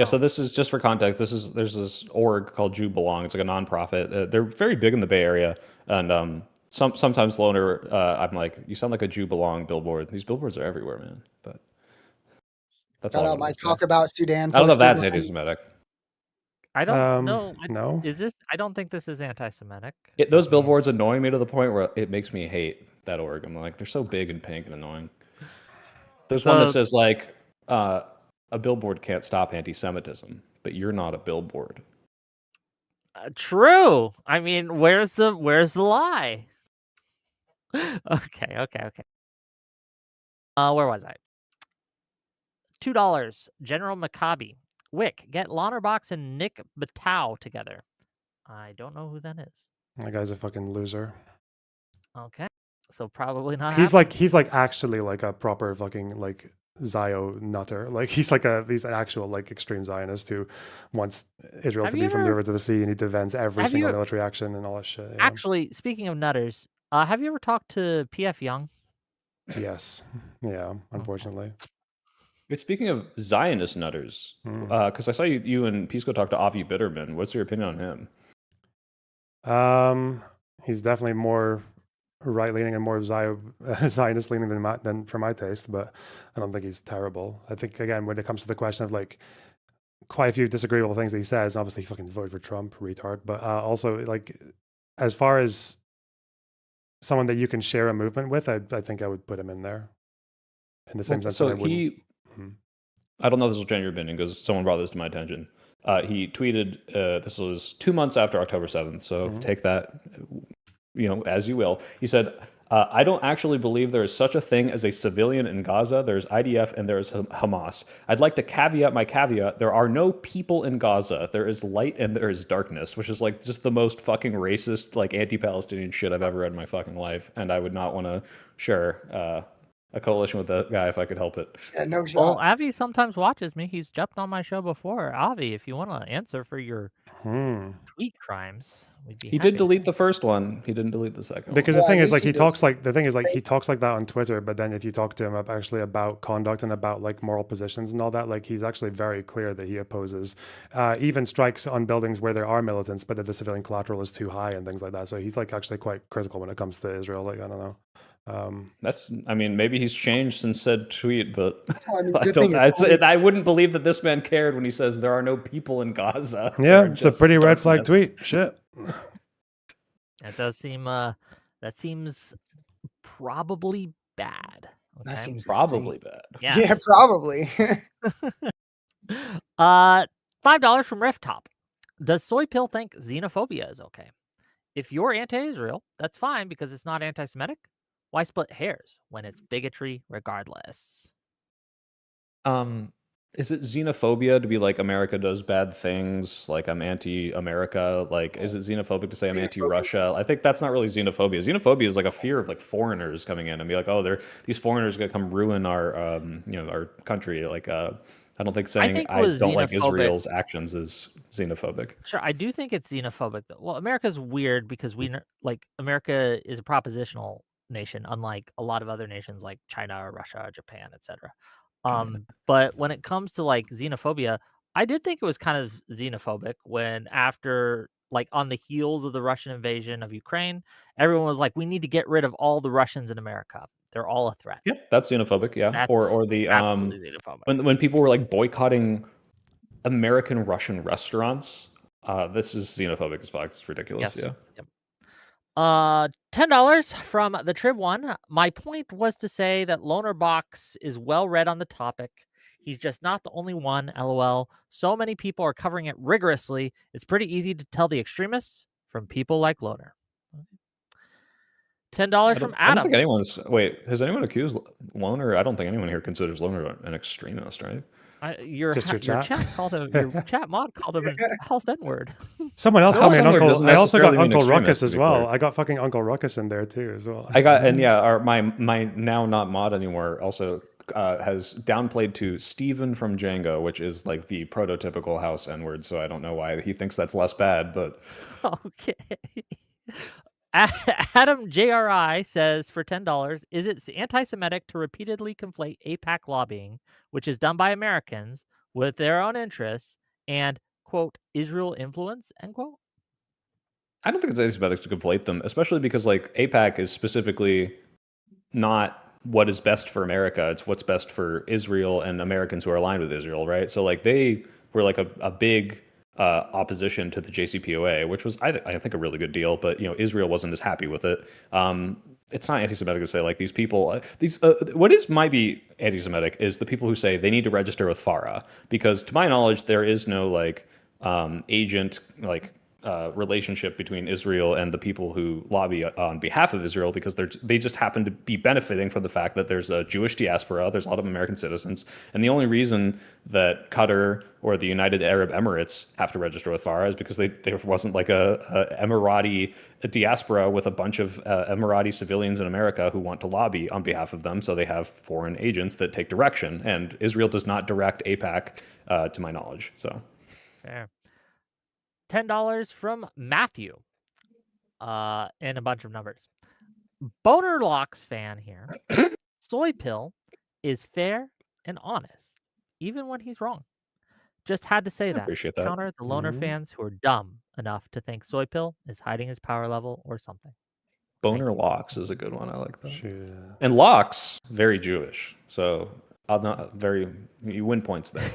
Speaker 1: So this is just for context. There's this org called Jew Belong. It's like a nonprofit. They're very big in the Bay Area, and sometimes Loner, I'm like, you sound like a Jew Belong billboard. These billboards are everywhere, man. But that's all.
Speaker 5: My talk about Sudan.
Speaker 1: I don't know if that's anti-Semitic.
Speaker 4: I don't know.
Speaker 2: No.
Speaker 4: Is this? I don't think this is anti-Semitic.
Speaker 1: Those billboards annoy me to the point where it makes me hate that org. I'm like, they're so big and pink and annoying. There's one that says like, a billboard can't stop anti-Semitism, but you're not a billboard.
Speaker 4: True. I mean, where's the lie? Okay. Where was I? $2. General Maccabi. Wick, get LonerBox and Nick Batau together. I don't know who that is.
Speaker 2: That guy's a fucking loser.
Speaker 4: Okay. So probably not.
Speaker 2: He's like actually like a proper fucking like Zio nutter. Like he's an actual like extreme Zionist who wants Israel to be from the river to the sea, and he defends every single military action and all that shit. Yeah.
Speaker 4: Actually, speaking of nutters, have you ever talked to P.F. Young?
Speaker 2: Yes. Yeah, unfortunately.
Speaker 1: Wait, speaking of Zionist nutters, because I saw you and Pisco talk to Avi Bitterman. What's your opinion on him?
Speaker 2: He's definitely more right-leaning and more Zionist-leaning than for my taste, but I don't think he's terrible. I think, again, when it comes to the question of like quite a few disagreeable things that he says, obviously he fucking voted for Trump, retard, but also like as far as someone that you can share a movement with, I think I would put him in there in the same sense that I wouldn't.
Speaker 1: I don't know if this will change your opinion because someone brought this to my attention. He tweeted, this was 2 months after October 7th, so take that, you know, as you will. He said, I don't actually believe there is such a thing as a civilian in Gaza. There's IDF and there's Hamas. I'd like to caveat my caveat. There are no people in Gaza. There is light and there is darkness, which is like just the most fucking racist, like anti-Palestinian shit I've ever read in my fucking life. And I would not want to share a coalition with that guy if I could help it.
Speaker 5: Yeah, no shot.
Speaker 4: Well, Avi sometimes watches me. He's jumped on my show before. Avi, if you want to answer for your tweet crimes, we'd be
Speaker 1: He did delete the first one. He didn't delete the second
Speaker 2: because
Speaker 1: one.
Speaker 2: the thing is like he talks like that on Twitter, but then if you talk to him about conduct and about like moral positions and all that, like he's actually very clear that he opposes even strikes on buildings where there are militants, but that the civilian collateral is too high and things like that. So he's like actually quite critical when it comes to Israel. Like, I don't know.
Speaker 1: I mean, maybe he's changed since said tweet, but I wouldn't believe that this man cared when he says there are no people in Gaza.
Speaker 2: Yeah, it's a pretty red flag tweet. Shit.
Speaker 4: That does seem, that seems probably bad. Okay?
Speaker 5: That seems
Speaker 1: probably bad.
Speaker 4: Yes.
Speaker 5: Yeah, probably.
Speaker 4: $5 from Rifftop. Does Soypill think xenophobia is okay? If you're anti-Israel, that's fine because it's not anti-Semitic. Why split hairs when it's bigotry regardless?
Speaker 1: Is it xenophobia to be like America does bad things? Like I'm anti-America. Like, is it xenophobic to say I'm anti-Russia? I think that's not really xenophobia. Xenophobia is like a fear of like foreigners coming in and be like, oh, these foreigners gonna come ruin our our country. Like, I don't think
Speaker 4: I
Speaker 1: saying
Speaker 4: think it
Speaker 1: I
Speaker 4: was
Speaker 1: don't like
Speaker 4: xenophobic.
Speaker 1: Israel's actions is xenophobic.
Speaker 4: Sure, I do think it's xenophobic though. Well, America's weird because America is a propositional nation, unlike a lot of other nations like China or Russia or Japan, etc. But when it comes to like xenophobia, I did think it was kind of xenophobic when after like on the heels of the Russian invasion of Ukraine, everyone was like, we need to get rid of all the Russians in America. They're all a threat.
Speaker 1: Yeah, that's xenophobic. Yeah,
Speaker 4: That's
Speaker 1: or the
Speaker 4: absolutely xenophobic.
Speaker 1: when people were like boycotting American Russian restaurants, this is xenophobic as fuck. It's ridiculous.
Speaker 4: Yes.
Speaker 1: Yeah.
Speaker 4: Yep. $10 from the Trib One. My point was to say that LonerBox is well read on the topic. He's just not the only one, lol. So many people are covering it rigorously. It's pretty easy to tell the extremists from people like Loner. $10 from
Speaker 1: I don't
Speaker 4: Adam.
Speaker 1: think anyone's. Wait, has anyone accused Loner? I don't think anyone here considers Loner an extremist, right?
Speaker 4: Your
Speaker 2: Just your
Speaker 4: chat called him. Your chat mod called him a house N-word.
Speaker 2: Someone else
Speaker 1: No,
Speaker 2: called me an
Speaker 1: N-word
Speaker 2: uncle.
Speaker 1: doesn't
Speaker 2: I also got
Speaker 1: necessarily mean
Speaker 2: Uncle
Speaker 1: extremist,
Speaker 2: Ruckus
Speaker 1: to
Speaker 2: as
Speaker 1: be
Speaker 2: well.
Speaker 1: clear.
Speaker 2: I got fucking Uncle Ruckus in there too as well.
Speaker 1: I got and yeah, my now not mod anymore also has downplayed to Steven from Django, which is like the prototypical house N-word. So I don't know why he thinks that's less bad, but
Speaker 4: Okay. Adam JRI says for $10, is it anti-Semitic to repeatedly conflate AIPAC lobbying, which is done by Americans, with their own interests and, quote, Israel influence, end quote?
Speaker 1: I don't think it's anti-Semitic to conflate them, especially because like AIPAC is specifically not what is best for America. It's what's best for Israel and Americans who are aligned with Israel, right? So like they were like a big opposition to the JCPOA, which was I think a really good deal, but Israel wasn't as happy with it. It's not anti-Semitic to say like these people. What might be anti-Semitic is the people who say they need to register with FARA, because to my knowledge there is no like agent like relationship between Israel and the people who lobby on behalf of Israel, because they just happen to be benefiting from the fact that there's a Jewish diaspora, there's a lot of American citizens, and the only reason that Qatar or the United Arab Emirates have to register with FARA is because there wasn't like a Emirati diaspora with a bunch of Emirati civilians in America who want to lobby on behalf of them, so they have foreign agents that take direction, and Israel does not direct AIPAC to my knowledge. So
Speaker 4: Fair. $10 from Matthew. And a bunch of numbers. Boner Locks fan here. Soypill is fair and honest, even when he's wrong. Just had to say
Speaker 1: I
Speaker 4: that.
Speaker 1: appreciate that.
Speaker 4: Counter the Loner fans who are dumb enough to think Soypill is hiding his power level or something.
Speaker 1: Boner Locks is a good one. I like that.
Speaker 2: Sure.
Speaker 1: And Locks, very Jewish. So you win points there.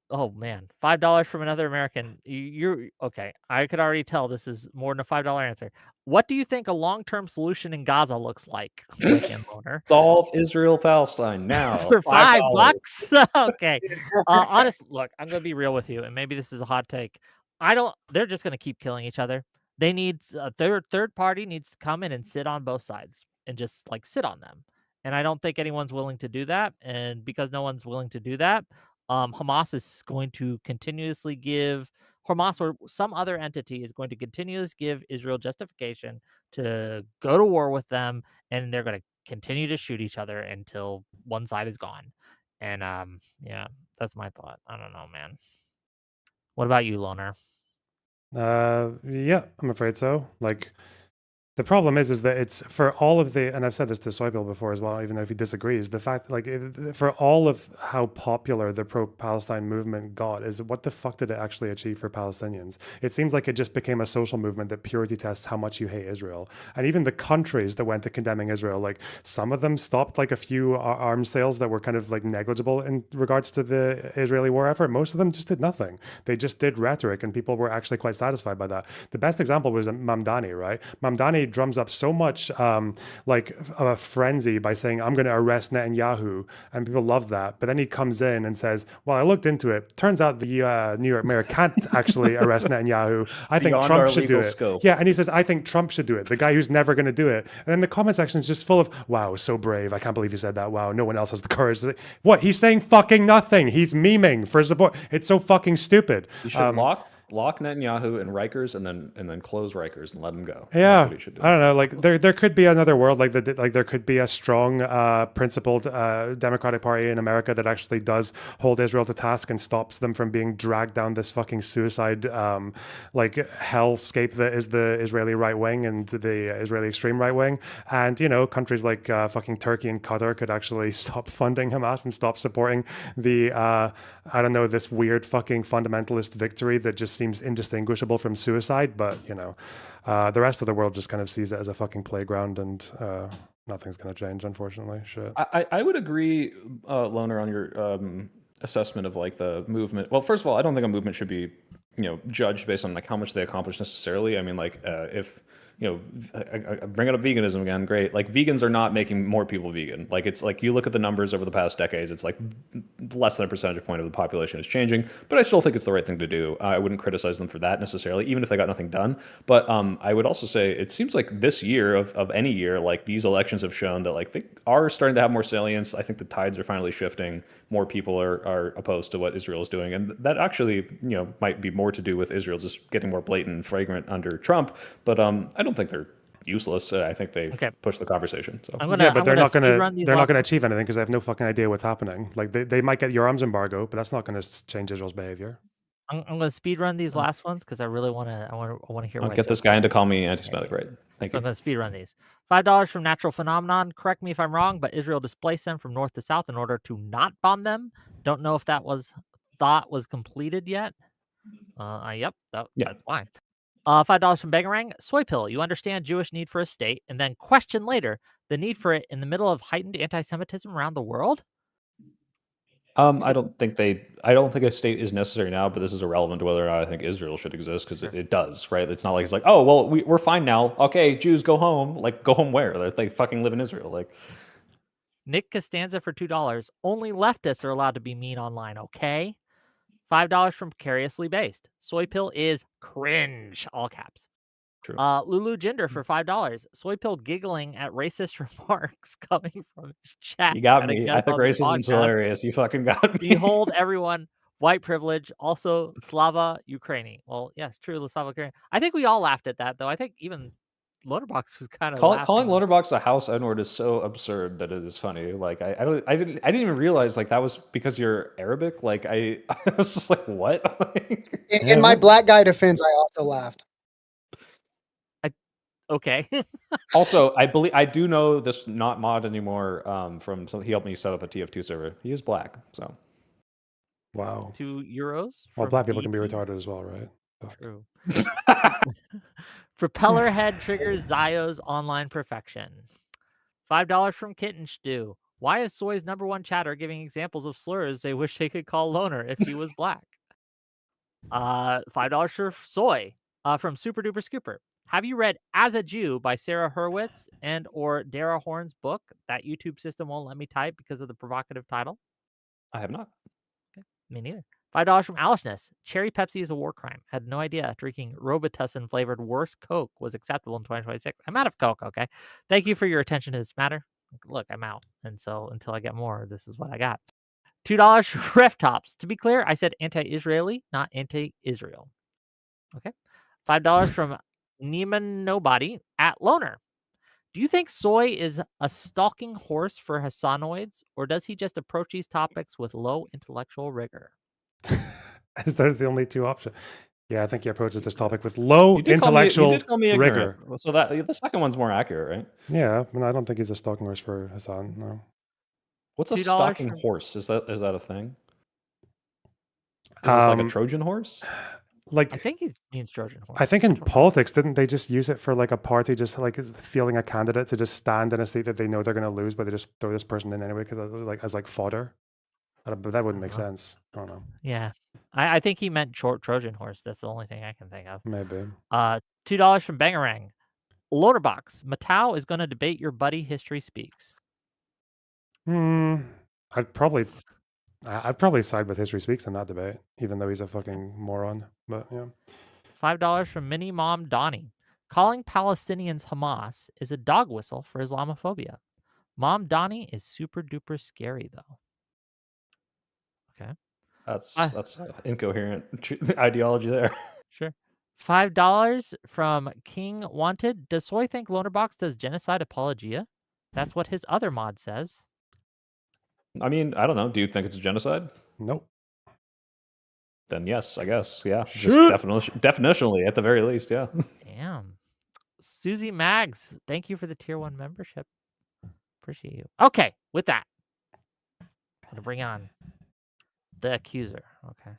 Speaker 4: Oh man, $5 from another American. You're okay. I could already tell this is more than a $5 answer. What do you think a long-term solution in Gaza looks like?
Speaker 1: Solve Israel-Palestine now
Speaker 4: for $5. Okay. Honest, look, I'm gonna be real with you, and maybe this is a hot take. They're just gonna keep killing each other. They need a third party needs to come in and sit on both sides and just like sit on them. And I don't think anyone's willing to do that. And because no one's willing to do that, Hamas is going to continuously give Hamas or some other entity is going to continuously give Israel justification to go to war with them, and they're going to continue to shoot each other until one side is gone. And yeah, that's my thought. I don't know, man. What about you, Loner?
Speaker 2: Yeah, I'm afraid so. Like, the problem is that it's for all of the, and I've said this to Soypill before as well, even though if he disagrees, the fact, like, for all of how popular the pro-Palestine movement got, is what the fuck did it actually achieve for Palestinians? It seems like it just became a social movement that purity tests how much you hate Israel. And even the countries that went to condemning Israel, like, some of them stopped like a few arms sales that were kind of like negligible in regards to the Israeli war effort. Most of them just did nothing. They just did rhetoric, and people were actually quite satisfied by that. The best example was Mamdani, right? Mamdani he drums up so much a frenzy by saying, I'm going to arrest Netanyahu, and people love that. But then he comes in and says, well, I looked into it. Turns out the New York mayor can't actually arrest Netanyahu. I think
Speaker 1: Beyond
Speaker 2: Trump
Speaker 1: our
Speaker 2: should do
Speaker 1: legal
Speaker 2: it.
Speaker 1: scope.
Speaker 2: Yeah, and he says, I think Trump should do it. The guy who's never going to do it. And then the comment section is just full of, wow, so brave. I can't believe you said that. Wow, no one else has the courage to say. What? He's saying fucking nothing. He's memeing for support. It's so fucking stupid.
Speaker 1: You should lock Netanyahu in Rikers and then close Rikers and let him go.
Speaker 2: Yeah,
Speaker 1: that's what he should do.
Speaker 2: I don't know. Like there could be another world. Like there could be a strong, principled Democratic Party in America that actually does hold Israel to task and stops them from being dragged down this fucking suicide, hellscape that is the Israeli right wing and the Israeli extreme right wing. And countries like fucking Turkey and Qatar could actually stop funding Hamas and stop supporting the this weird fucking fundamentalist victory that just seems indistinguishable from suicide. But the rest of the world just kind of sees it as a fucking playground, and nothing's going to change, unfortunately. Shit.
Speaker 1: I would agree, Loner, on your assessment of like the movement. Well, first of all, I don't think a movement should be judged based on like how much they accomplish necessarily. I mean, like if I bring up veganism again, great. Like vegans are not making more people vegan. Like it's like you look at the numbers over the past decades, it's like less than a percentage point of the population is changing. But I still think it's the right thing to do. I wouldn't criticize them for that necessarily, even if they got nothing done. But I would also say it seems like this year of any year, like these elections have shown that like they are starting to have more salience. I think the tides are finally shifting. More people are opposed to what Israel is doing, and that actually might be more to do with Israel just getting more blatant and flagrant under Trump. But I don't think they're useless. I think they push the conversation. So
Speaker 2: but they're not gonna achieve anything because they have no fucking idea what's happening. Like they might get your arms embargo, but that's not going to change Israel's behavior.
Speaker 4: I'm going to speed run these last ones because I really want to hear.
Speaker 1: I'll get this guy in to call me anti-Semitic, right? Thank you.
Speaker 4: I'm going to speed run these. $5 from Natural Phenomenon. Correct me if I'm wrong, but Israel displaced them from north to south in order to not bomb them. Don't know if that was completed yet. Yep, that's fine. $5 from Bangarang. Soypill. You understand Jewish need for a state, and then question later the need for it in the middle of heightened anti-Semitism around the world.
Speaker 1: I don't think a state is necessary now, but this is irrelevant to whether or not I think Israel should exist because it does, right? It's not like it's like, oh well, we're fine now. Okay, Jews go home. Like go home where? They fucking live in Israel. Like
Speaker 4: Nick Costanza for $2. Only leftists are allowed to be mean online. Okay. $5 from Precariously Based. Soypill is cringe. All caps.
Speaker 1: True.
Speaker 4: Lulu Jinder for $5. Soypill giggling at racist remarks coming from his chat.
Speaker 1: You got me. I think racism's hilarious. You fucking got me.
Speaker 4: Behold, everyone, white privilege. Also, Slava Ukraini. Well, yes, true, Slava Ukraini. I think we all laughed at that, though. I think even LonerBox was kind of
Speaker 1: calling LonerBox a house N-word is so absurd that it is funny. Like I didn't even realize like that was because you're Arabic. Like I was just like, what?
Speaker 5: In my black guy defense, I also laughed.
Speaker 4: Okay.
Speaker 1: Also, I do know this not mod anymore. He helped me set up a TF2 server. He is black, so.
Speaker 2: Wow.
Speaker 4: €2.
Speaker 2: Well, black people can be retarded as well, right?
Speaker 4: True. Propeller head triggers Zio's online perfection. $5 from Kitten Stew. Why is Soy's #1 chatter giving examples of slurs they wish they could call Loner if he was black? $5 for Soy from Super Duper Scooper. Have you read As a Jew by Sarah Hurwitz and or Dara Horn's book? That YouTube system won't let me type because of the provocative title.
Speaker 1: I have not.
Speaker 4: Okay, me neither. $5 from Alishness. Cherry Pepsi is a war crime. Had no idea drinking Robitussin flavored worse Coke was acceptable in 2026. I'm out of Coke, okay? Thank you for your attention to this matter. Look, I'm out. And so until I get more, this is what I got. $2 for Ref Tops. To be clear, I said anti-Israeli, not anti-Israel. Okay. $5 from Neiman Nobody at Loner. Do you think Soy is a stalking horse for Hassanoids, or does he just approach these topics with low intellectual rigor?
Speaker 2: Is that the only two options? Yeah, I think he approaches this topic with low intellectual rigor.
Speaker 1: So that the second one's more accurate, right?
Speaker 2: Yeah, I mean, I don't think he's a stalking horse for Hasan. No.
Speaker 1: What's a stalking horse? Is that a thing? Is this like a Trojan horse?
Speaker 2: Like
Speaker 4: I think he means Trojan horse.
Speaker 2: I think in politics, didn't they just use it for like a party, just like feeling a candidate to just stand in a seat that they know they're going to lose, but they just throw this person in anyway because like as like fodder. But that wouldn't make sense. I don't know.
Speaker 4: Yeah, I think he meant Trojan horse. That's the only thing I can think of.
Speaker 2: Maybe.
Speaker 4: $2 from Bangarang. LonerBox, Matau is going to debate your buddy History Speaks.
Speaker 2: I'd probably side with History Speaks in that debate, even though he's a fucking moron. But yeah.
Speaker 4: $5 from Mini Mom Donnie. Calling Palestinians Hamas is a dog whistle for Islamophobia. Mom Donnie is super duper scary though. Okay.
Speaker 1: That's incoherent ideology there.
Speaker 4: Sure. $5 from King Wanted. Does Soy think LonerBox does genocide apologia? That's what his other mod says.
Speaker 1: I mean, I don't know. Do you think it's a genocide?
Speaker 2: Nope.
Speaker 1: Then yes, I guess. Yeah.
Speaker 2: Shit.
Speaker 1: Just definitionally, at the very least, yeah.
Speaker 4: Damn. Susie Mags, thank you for the tier 1 membership. Appreciate you. Okay, with that, I'm going to bring on the accuser. Okay.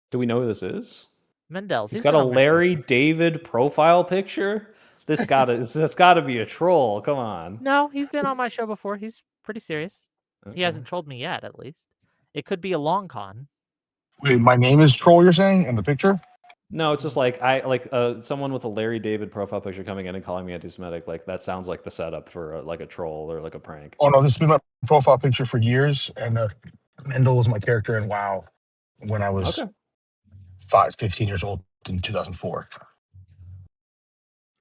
Speaker 1: Do we know who this is?
Speaker 4: Mendels.
Speaker 1: He's got a Larry David profile picture. That's got to be a troll. Come on.
Speaker 4: No, he's been on my show before. He's pretty serious.
Speaker 1: Okay.
Speaker 4: He hasn't trolled me yet, at least. It could be a long con.
Speaker 8: Wait, my name is Troll, you're saying, in the picture?
Speaker 1: No, it's just like someone with a Larry David profile picture coming in and calling me anti-Semitic. Like that sounds like the setup for a troll or like a prank.
Speaker 8: Oh no, this has been my profile picture for years, and Mendel was my character in WoW when I was 15 years old in 2004.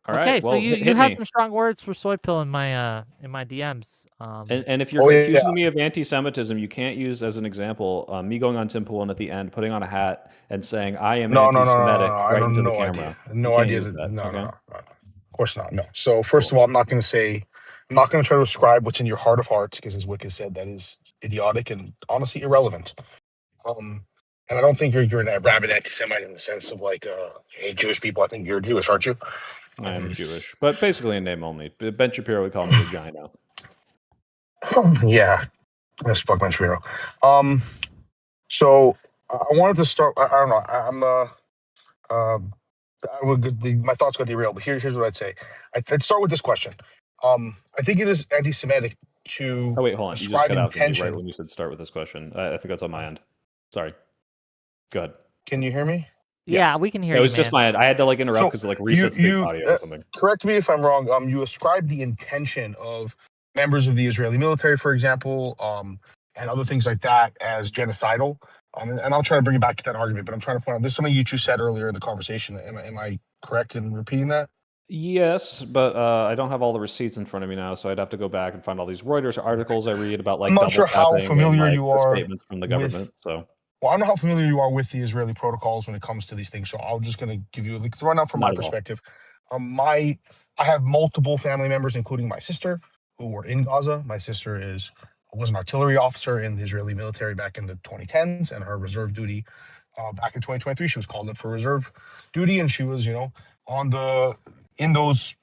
Speaker 1: All right.
Speaker 4: Okay,
Speaker 1: well,
Speaker 4: so you have some strong words for Soypill in my DMs.
Speaker 1: And if you're accusing me of anti-Semitism, you can't use as an example me going on Tim Pool and at the end putting on a hat and saying I am anti-Semitic right into the camera.
Speaker 8: No idea. No. Of course not. No. So first of all, I'm not going to try to ascribe what's in your heart of hearts because, as Wick has said, that is idiotic and honestly irrelevant. And I don't think you're a rabid anti-Semite in the sense of like, hey, Jewish people. I think you're Jewish, aren't you?
Speaker 1: I am Jewish, but basically in name only. Ben Shapiro would call me vagina.
Speaker 8: Yeah, that's fuck Ben Shapiro. So I wanted to start. I don't know. My thoughts got derailed, but here's what I'd say. I'd start with this question. I think it is anti-Semitic to.
Speaker 1: Oh wait, hold on. You just cut out right when you said start with this question. I think that's on my end. Sorry. Go ahead.
Speaker 8: Can you hear me?
Speaker 4: Yeah, we can hear you.
Speaker 1: It was just my end. I had to interrupt because resets the audio or something.
Speaker 8: Correct me if I'm wrong. You ascribe the intention of members of the Israeli military, for example, and other things like that as genocidal. And I'll try to bring you back to that argument, but I'm trying to point out this is something you two said earlier in the conversation. Am I correct in repeating that?
Speaker 1: Yes, but I don't have all the receipts in front of me now, so I'd have to go back and find all these Reuters articles I read about
Speaker 8: I'm not sure how familiar you are
Speaker 1: statements from the government.
Speaker 8: Well, I don't know how familiar you are with the Israeli protocols when it comes to these things, so I'm just going to give you the rundown from my perspective. I have multiple family members, including my sister, who were in Gaza. My sister was an artillery officer in the Israeli military back in the 2010s, and her reserve duty back in 2023, she was called in for reserve duty, and she was, in those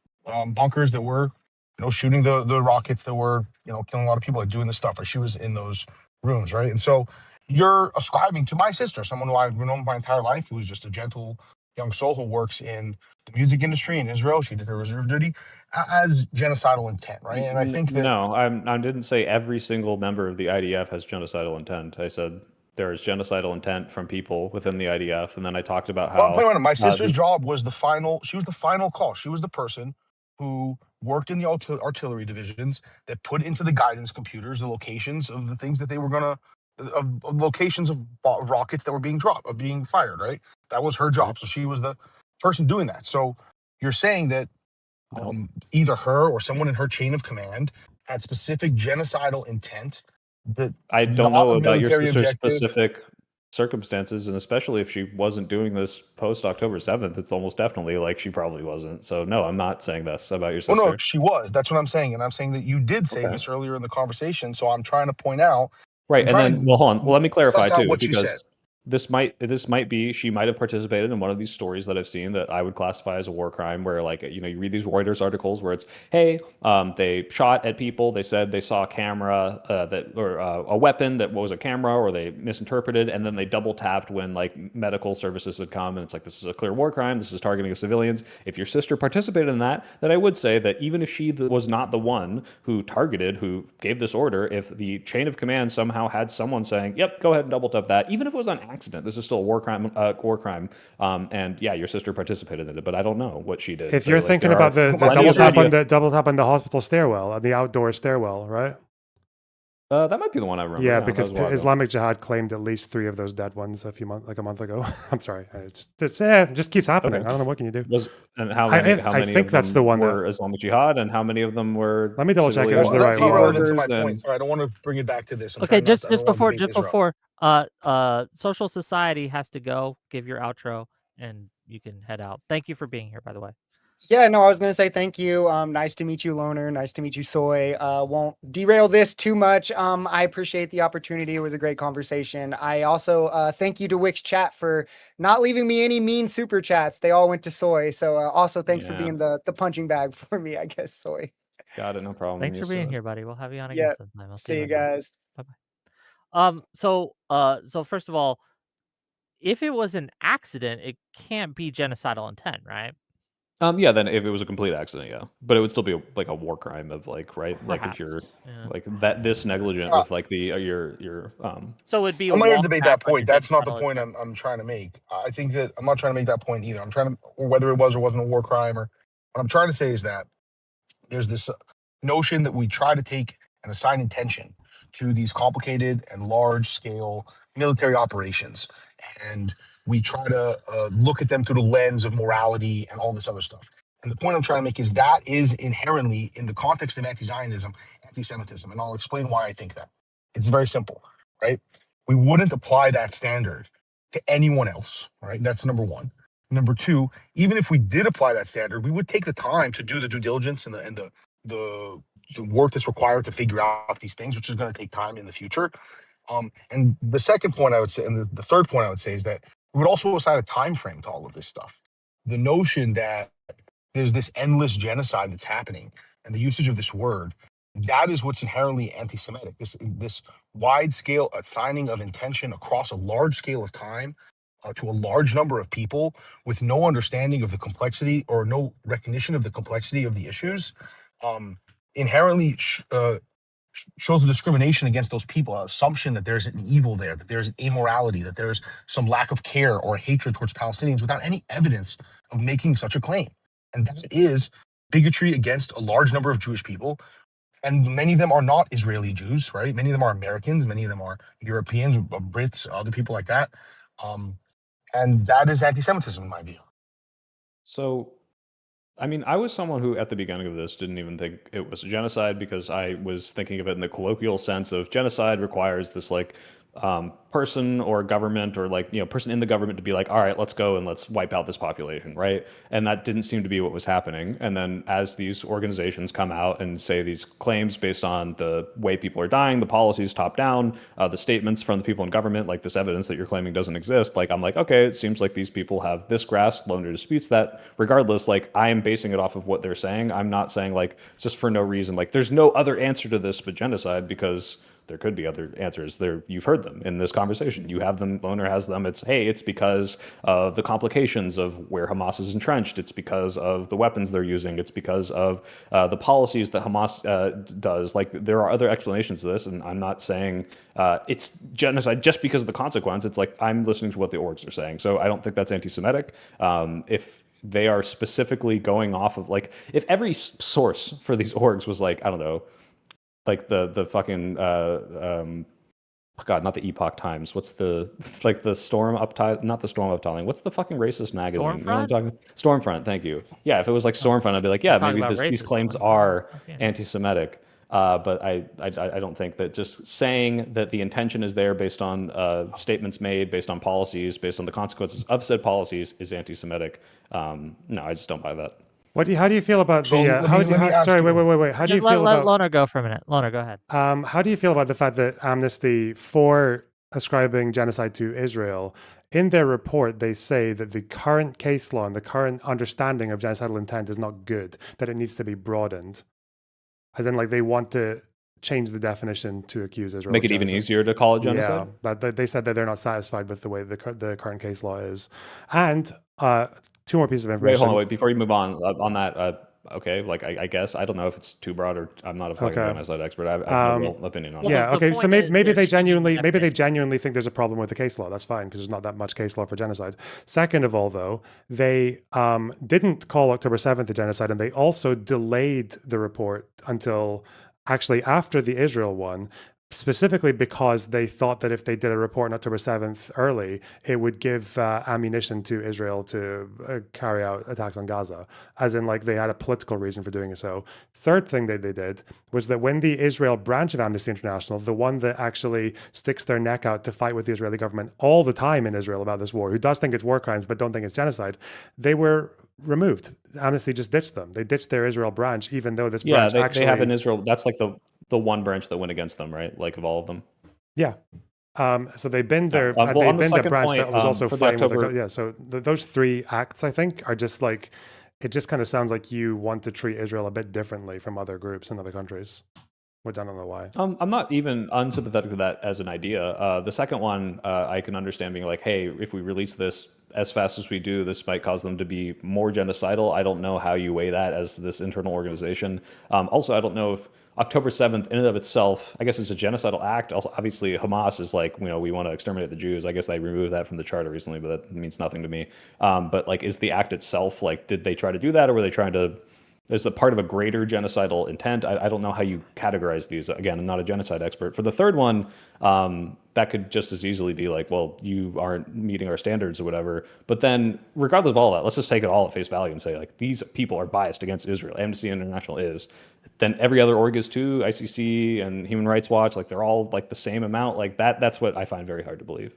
Speaker 8: bunkers that were, shooting the rockets that were, killing a lot of people, like doing this stuff. Right? She was in those rooms, right? And so you're ascribing to my sister, someone who I've known my entire life, who is just a gentle young soul who works in the music industry in Israel. She did her reserve duty as genocidal intent, right? And I think that
Speaker 1: I didn't say every single member of the IDF has genocidal intent. I said there is genocidal intent from people within the IDF, and then I talked about how
Speaker 8: my sister's job was she was the final call. She was the person who worked in the artillery divisions that put into the guidance computers the locations of the things that they were gonna. Of locations of rockets that were being fired, right? That was her job. So she was the person doing that. So you're saying that either her or someone in her chain of command had specific genocidal intent. That
Speaker 1: I don't know about your sister's specific circumstances, and especially if she wasn't doing this post October 7th, it's almost definitely like she probably wasn't. So no, I'm not saying this about your sister.
Speaker 8: Oh no, she was. That's what I'm saying, and I'm saying that you did say this earlier in the conversation. So I'm trying to point out.
Speaker 1: Right, and then hold on. Well, let me clarify too, because this might be she might have participated in one of these stories that I've seen that I would classify as a war crime, where you read these Reuters articles where it's hey, they shot at people, they said they saw a camera or a weapon that was a camera, or they misinterpreted, and then they double tapped when medical services had come, and it's like this is a clear war crime, this is targeting of civilians. If your sister participated in that, then I would say that even if she was not the one who gave this order, if the chain of command somehow had someone saying, yep, go ahead and double tap that, even if it was on accident. This is still a war crime. And yeah, your sister participated in it, but I don't know what she did.
Speaker 2: If you're thinking about the double tap on the hospital stairwell, on the outdoor stairwell, right?
Speaker 1: That might be the one I remember.
Speaker 2: Yeah, because Islamic Jihad claimed at least 3 of those dead ones a month ago. I'm sorry, it just keeps happening. I don't know, what can you do?
Speaker 1: And how many?
Speaker 2: I think that's the one
Speaker 1: were Islamic Jihad, and how many of them were?
Speaker 2: Let me double check. It was the
Speaker 8: That's
Speaker 2: right
Speaker 8: not relevant to my
Speaker 1: and...
Speaker 8: point. Sorry, I don't want to bring it back to this.
Speaker 4: Okay, just before, Social Society has to go. Give your outro, and you can head out. Thank you for being here, by the way.
Speaker 5: Yeah, no, I was going to say thank you. Nice to meet you, Loner. Nice to meet you, Soy. Won't derail this too much. I appreciate the opportunity. It was a great conversation. I also thank you to Wix Chat for not leaving me any mean super chats. They all went to Soy. So also thanks for being the punching bag for me, I guess, Soy.
Speaker 1: Got it, no problem.
Speaker 4: Thanks for being here, buddy. We'll have you on again sometime. I'll
Speaker 5: see you guys.
Speaker 4: Bye-bye. So first of all, if it was an accident, it can't be genocidal intent, right?
Speaker 1: Yeah, then if it was a complete accident, yeah, but it would still be like a war crime of like, right? Like if you're like this negligent with like your
Speaker 4: So it'd be.
Speaker 8: I'm not going to debate that point. That's not the point I'm trying to make. I think that I'm not trying to make that point either. I'm trying to, or whether it was or wasn't a war crime, or what I'm trying to say is that there's this notion that we try to take and assign intention to these complicated and large scale military operations, and we try to look at them through the lens of morality and all this other stuff. And the point I'm trying to make is that is inherently, in the context of anti-Zionism, anti-Semitism. And I'll explain why I think that. It's very simple, right? We wouldn't apply that standard to anyone else, right? That's number one. Number two, even if we did apply that standard, we would take the time to do the due diligence and the work that's required to figure out these things, which is going to take time in the future. And the second point I would say, and the third point I would say, is that we would also assign a time frame to all of this stuff. The notion that there's this endless genocide that's happening, and the usage of this word, that is what's inherently anti-Semitic. This wide scale assigning of intention across a large scale of time to a large number of people with no understanding of the complexity or no recognition of the complexity of the issues, inherently shows a discrimination against those people, an assumption that there's an evil there, that there's an immorality, that there's some lack of care or hatred towards Palestinians without any evidence of making such a claim. And that is bigotry against a large number of Jewish people. And many of them are not Israeli Jews, right? Many of them are Americans, many of them are Europeans, Brits, other people like that. And that is anti-Semitism in my view.
Speaker 1: So, I mean, I was someone who at the beginning of this didn't even think it was a genocide, because I was thinking of it in the colloquial sense of genocide requires this like person or government or like, person in the government to be like, all right, let's go and let's wipe out this population, right? And that didn't seem to be what was happening. And then as these organizations come out and say these claims based on the way people are dying, the policies top down, the statements from the people in government, like this evidence that you're claiming doesn't exist, like I'm like, okay, it seems like these people have this grasp. Loner disputes that. Regardless, like I am basing it off of what they're saying. I'm not saying like just for no reason, like there's no other answer to this but genocide, because there could be other answers there. You've heard them in this conversation. You have them. Loner has them. It's, hey, it's because of the complications of where Hamas is entrenched. It's because of the weapons they're using. It's because of the policies that Hamas does. Like there are other explanations to this, and I'm not saying it's genocide just because of the consequence. It's like I'm listening to what the orgs are saying. So I don't think that's anti-Semitic. If they are specifically going off of like, if every source for these orgs was like, I don't know, like the fucking God, not the Epoch Times. What's the like the Storm Uptiling? Not the Storm Uptiling. What's the fucking racist magazine?
Speaker 4: Stormfront?
Speaker 1: You know what I'm talking? Stormfront. Thank you. Yeah, if it was like Stormfront, I'd be like, yeah, maybe these claims are anti-Semitic. But I don't think that just saying that the intention is there based on statements made, based on policies, based on the consequences of said policies is anti-Semitic. No, I just don't buy that.
Speaker 2: How do you feel about the? Sorry, wait. How do you feel
Speaker 4: let
Speaker 2: about?
Speaker 4: Loner go for a minute. Loner, go ahead.
Speaker 2: How do you feel about the fact that Amnesty, for ascribing genocide to Israel, in their report they say that the current case law and the current understanding of genocidal intent is not good, that it needs to be broadened, as in like they want to change the definition to accuse Israel.
Speaker 1: Make it even easier to call it genocide.
Speaker 2: Yeah, but they said that they're not satisfied with the way the current case law is, and. Two more pieces of information.
Speaker 1: Wait, before you move on that, okay, like I guess I don't know if it's too broad or I'm not a fucking
Speaker 2: Okay.
Speaker 1: genocide expert. I have no real opinion on
Speaker 4: Well,
Speaker 1: it.
Speaker 2: Yeah.
Speaker 4: the
Speaker 2: Okay. So
Speaker 4: point is
Speaker 2: maybe
Speaker 4: they're
Speaker 2: they
Speaker 4: changing
Speaker 2: genuinely
Speaker 4: definition.
Speaker 2: think there's a problem with the case law. That's fine because there's not that much case law for genocide. Second of all, though, they didn't call October 7th a genocide, and they also delayed the report until actually after the Israel one, specifically because they thought that if they did a report on October 7th early, it would give ammunition to Israel to carry out attacks on Gaza, as in like they had a political reason for doing so. Third thing that they did was that when the Israel branch of Amnesty International, the one that actually sticks their neck out to fight with the Israeli government all the time in Israel about this war, who does think it's war crimes but don't think it's genocide, they were removed. Amnesty just ditched them. They ditched their Israel branch, even though this branch
Speaker 1: they have in Israel. That's like the one branch that went against them, right? Like of all of them.
Speaker 2: Yeah. So they binned their
Speaker 1: well,
Speaker 2: they
Speaker 1: on the
Speaker 2: binned a
Speaker 1: second
Speaker 2: branch
Speaker 1: point,
Speaker 2: that was also
Speaker 1: for the
Speaker 2: fighting with
Speaker 1: October-
Speaker 2: yeah. So those three acts, I think, are just like it just kind of sounds like you want to treat Israel a bit differently from other groups in other countries. Which I don't know why.
Speaker 1: I'm not even unsympathetic to that as an idea. The second one, I can understand being like, hey, if we release this as fast as we do, this might cause them to be more genocidal. I don't know how you weigh that as this internal organization. Also, I don't know if October 7th in and of itself, I guess it's a genocidal act. Also, obviously, Hamas is like, we want to exterminate the Jews. I guess they removed that from the charter recently, but that means nothing to me. But like, is the act itself, like, did they try to do that, or were they trying to... Is a part of a greater genocidal intent? I don't know how you categorize these. Again, I'm not a genocide expert. For the third one, that could just as easily be like, well, you aren't meeting our standards or whatever. But then, regardless of all that, let's just take it all at face value and say, like, these people are biased against Israel. Amnesty International is. Then every other org is too, ICC and Human Rights Watch, like, they're all like the same amount. Like, that's what I find very hard to believe.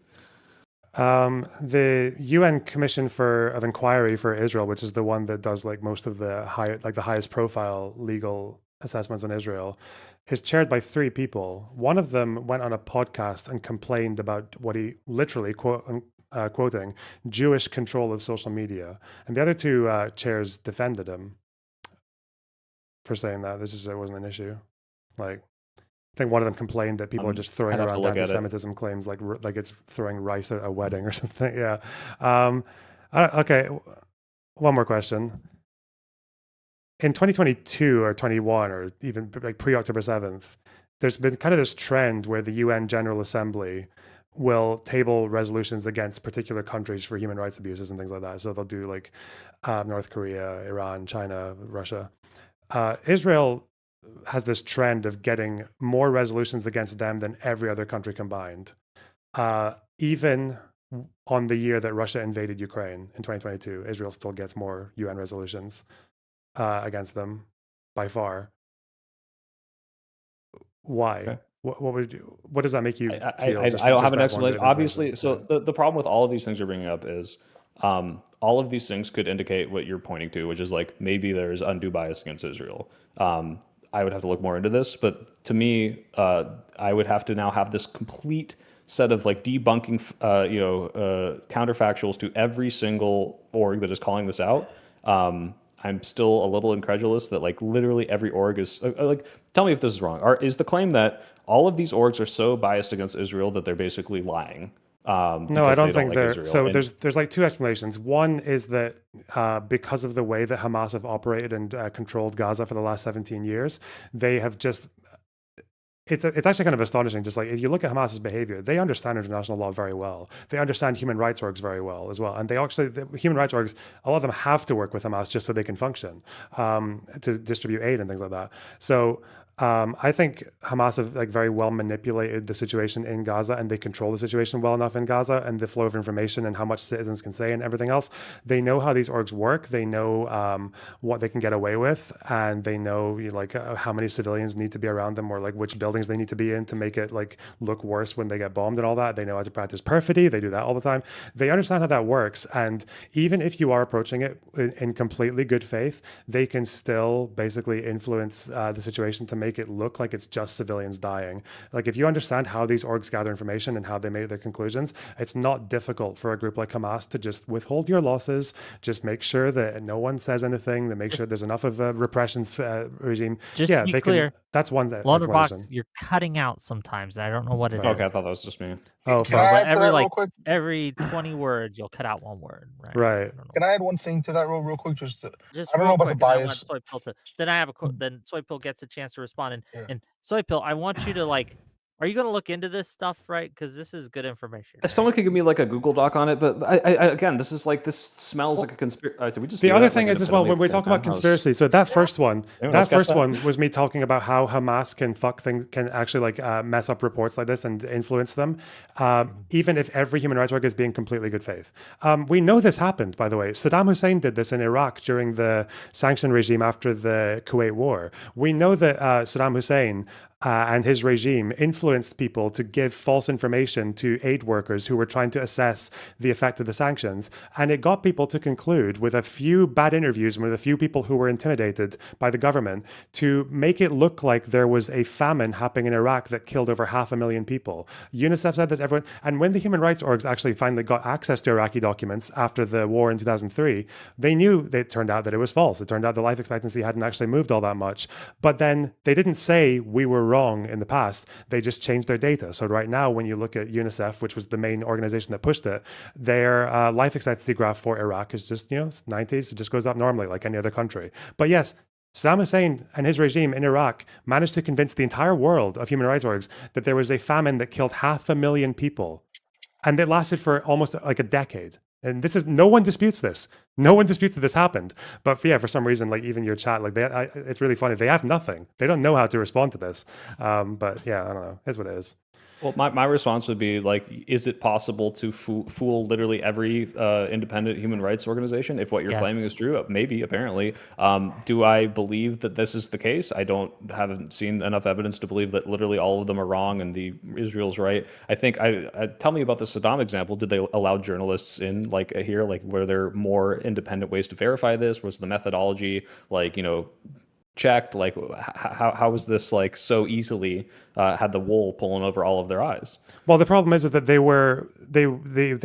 Speaker 2: The UN Commission of Inquiry for Israel, which is the one that does like most of the highest profile legal assessments on Israel, is chaired by three people. One of them went on a podcast and complained about what he literally quoting Jewish control of social media, and the other two chairs defended him for saying that it wasn't an issue. Like, I think one of them complained that people are just throwing around anti-Semitism claims like it's throwing rice at a wedding or something. Yeah. Okay. One more question. In 2022 or 21 or even like pre-October 7th, there's been kind of this trend where the UN General Assembly will table resolutions against particular countries for human rights abuses and things like that. So they'll do like North Korea, Iran, China, Russia. Israel has this trend of getting more resolutions against them than every other country combined. Even on the year that Russia invaded Ukraine in 2022, Israel still gets more UN resolutions against them by far. Why? Okay. What does that make you feel?
Speaker 1: I don't have an explanation. Obviously, so the problem with all of these things you're bringing up is all of these things could indicate what you're pointing to, which is like maybe there's undue bias against Israel. I would have to look more into this, but to me, I would have to now have this complete set of like debunking, counterfactuals to every single org that is calling this out. I'm still a little incredulous that like literally every org is like, tell me if this is wrong. Is the claim that all of these orgs are so biased against Israel that they're basically lying?
Speaker 2: No, I don't think they're. So there's like two explanations. One is that because of the way that Hamas have operated and controlled Gaza for the last 17 years, they have just. It's actually kind of astonishing. Just like if you look at Hamas's behavior, they understand international law very well. They understand human rights orgs very well as well, and the human rights orgs, a lot of them have to work with Hamas just so they can function, to distribute aid and things like that. So. I think Hamas have like very well manipulated the situation in Gaza, and they control the situation well enough in Gaza and the flow of information and how much citizens can say and everything else. They know how these orgs work. They know what they can get away with, and they know how many civilians need to be around them, or like which buildings they need to be in to make it like look worse when they get bombed and all that. They know how to practice perfidy. They do that all the time. They understand how that works, and even if you are approaching it in completely good faith, they can still basically influence the situation to make it look like it's just civilians dying. Like if you understand how these orgs gather information and how they make their conclusions, it's not difficult for a group like Hamas to just withhold your losses, just make sure that no one says anything, to make sure there's enough of a repression regime.
Speaker 4: Just to be clear,
Speaker 2: that's one
Speaker 4: LonerBox, you're cutting out sometimes. I don't know what it is.
Speaker 1: Okay, I thought that was just me.
Speaker 2: Oh,
Speaker 8: can I add to that real quick?
Speaker 4: Every 20 words, you'll cut out one word. Right.
Speaker 2: Right.
Speaker 8: Can I add one thing to that real quick? Just I don't know
Speaker 4: real
Speaker 8: about the
Speaker 4: quick, and I
Speaker 8: bias.
Speaker 4: want Soypill to. Then I have a then Soypill gets a chance to respond.
Speaker 8: Yeah.
Speaker 4: And Soypill, I want you to like. Are you going to look into this stuff, right? Because this is good information.
Speaker 1: If someone could give me like a Google Doc on it, but I again, this smells like a conspiracy. Did we just?
Speaker 2: The other thing is as well, when we're talking about conspiracy, so that first one was me talking about how Hamas can fuck things, can actually like mess up reports like this and influence them, even if every human rights worker is being completely good faith. We know this happened, by the way. Saddam Hussein did this in Iraq during the sanction regime after the Kuwait War. We know that Saddam Hussein and his regime influenced people to give false information to aid workers who were trying to assess the effect of the sanctions. And it got people to conclude, with a few bad interviews and with a few people who were intimidated by the government, to make it look like there was a famine happening in Iraq that killed over 500,000 people. UNICEF said this, everyone. And when the human rights orgs actually finally got access to Iraqi documents after the war in 2003, they knew that it turned out that it was false. It turned out the life expectancy hadn't actually moved all that much. But then they didn't say we were wrong in the past. They just changed their data. So right now, when you look at UNICEF, which was the main organization that pushed it, their life expectancy graph for Iraq is just, 90s. It just goes up normally like any other country. But yes, Saddam Hussein and his regime in Iraq managed to convince the entire world of human rights orgs that there was a famine that killed 500,000 people. And it lasted for almost like a decade. And this is, no one disputes this. No one disputes that this happened. But yeah, for some reason, like even your chat, like it's really funny. They have nothing. They don't know how to respond to this. But yeah, I don't know. It's what it is.
Speaker 1: Well, my response would be like, is it possible to fool literally every independent human rights organization if what you're claiming is true? Maybe, apparently. Do I believe that this is the case? I haven't seen enough evidence to believe that literally all of them are wrong and Israel's right. I think tell me about the Saddam example. Did they allow journalists in like here? Like, were there more independent ways to verify this? Was the methodology like, checked? Like, how was this like so easily had the wool pulling over all of their eyes?
Speaker 2: Well, the problem is that they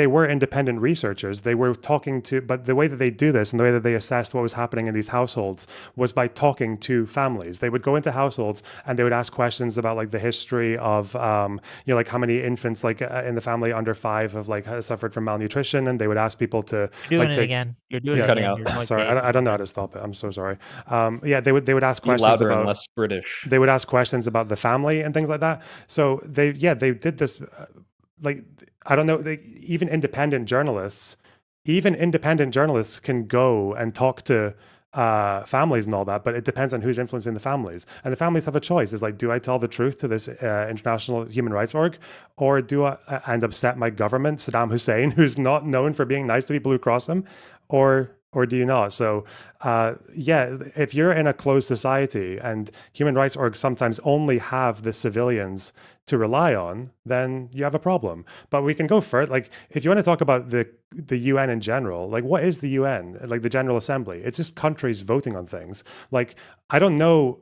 Speaker 2: were independent researchers. They were talking to, but the way that they do this and the way that they assessed what was happening in these households was by talking to families. They would go into households and they would ask questions about like the history of, like how many infants like in the family under 5 have like suffered from malnutrition, and they would ask people to
Speaker 4: You're doing it again. You're doing it
Speaker 1: cutting
Speaker 4: again.
Speaker 1: out.
Speaker 2: Sorry, I don't know how to stop it. I'm so sorry. They would ask questions
Speaker 1: louder
Speaker 2: about
Speaker 1: and less British.
Speaker 2: They would ask questions about the family and things like that. So they did this. Like, I don't know. Even independent journalists can go and talk to families and all that, but it depends on who's influencing the families. And the families have a choice. It's like, do I tell the truth to this international human rights org, or do I and upset my government, Saddam Hussein, who's not known for being nice to people who cross him, or do you not? So, if you're in a closed society and human rights orgs sometimes only have the civilians to rely on, then you have a problem. But we can go further. Like, if you want to talk about the UN in general, like, what is the UN? Like, the General Assembly? It's just countries voting on things. Like, I don't know.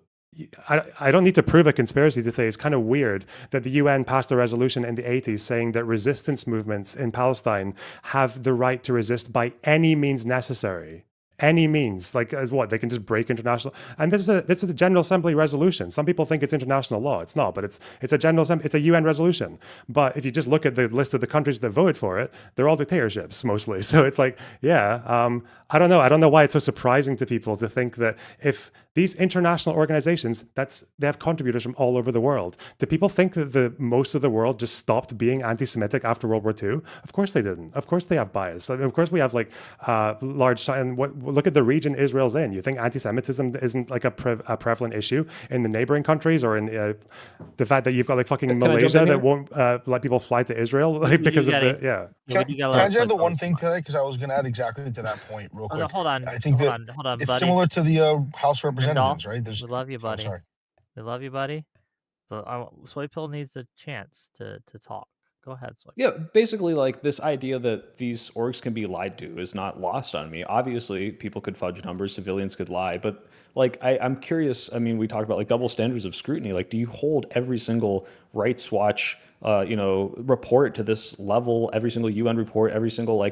Speaker 2: I don't need to prove a conspiracy to say it's kind of weird that the UN passed a resolution in the 80s saying that resistance movements in Palestine have the right to resist by any means necessary. Any means, like, as what? They can just break international. And this is a General Assembly resolution. Some people think it's international law. It's not, but it's a General Assembly. It's a UN resolution. But if you just look at the list of the countries that voted for it, they're all dictatorships mostly. So it's like, I don't know. I don't know why it's so surprising to people to think that if these international organizations, they have contributors from all over the world. Do people think that most of the world just stopped being anti-Semitic after World War II? Of course they didn't. Of course they have bias. I mean, of course we have like large, and look at the region Israel's in. You think anti-Semitism isn't like a prevalent issue in the neighboring countries, or in the fact that you've got like fucking Malaysia that won't let people fly to Israel because of the
Speaker 8: Can I add the one thing to that? Because I was going to add exactly to that point real quick.
Speaker 4: Hold on.
Speaker 8: I think
Speaker 4: hold on,
Speaker 8: it's
Speaker 4: buddy.
Speaker 8: similar to the House of Representatives, right?
Speaker 4: We love you, buddy.
Speaker 8: Sorry.
Speaker 4: We love you, buddy. But Soypill needs a chance to talk. Go ahead, Soypill.
Speaker 1: Yeah, basically, like, this idea that these orgs can be lied to is not lost on me. Obviously, people could fudge numbers, civilians could lie, but like, I'm curious. I mean, we talked about like double standards of scrutiny. Like, do you hold every single Rights Watch report to this level, every single UN report, every single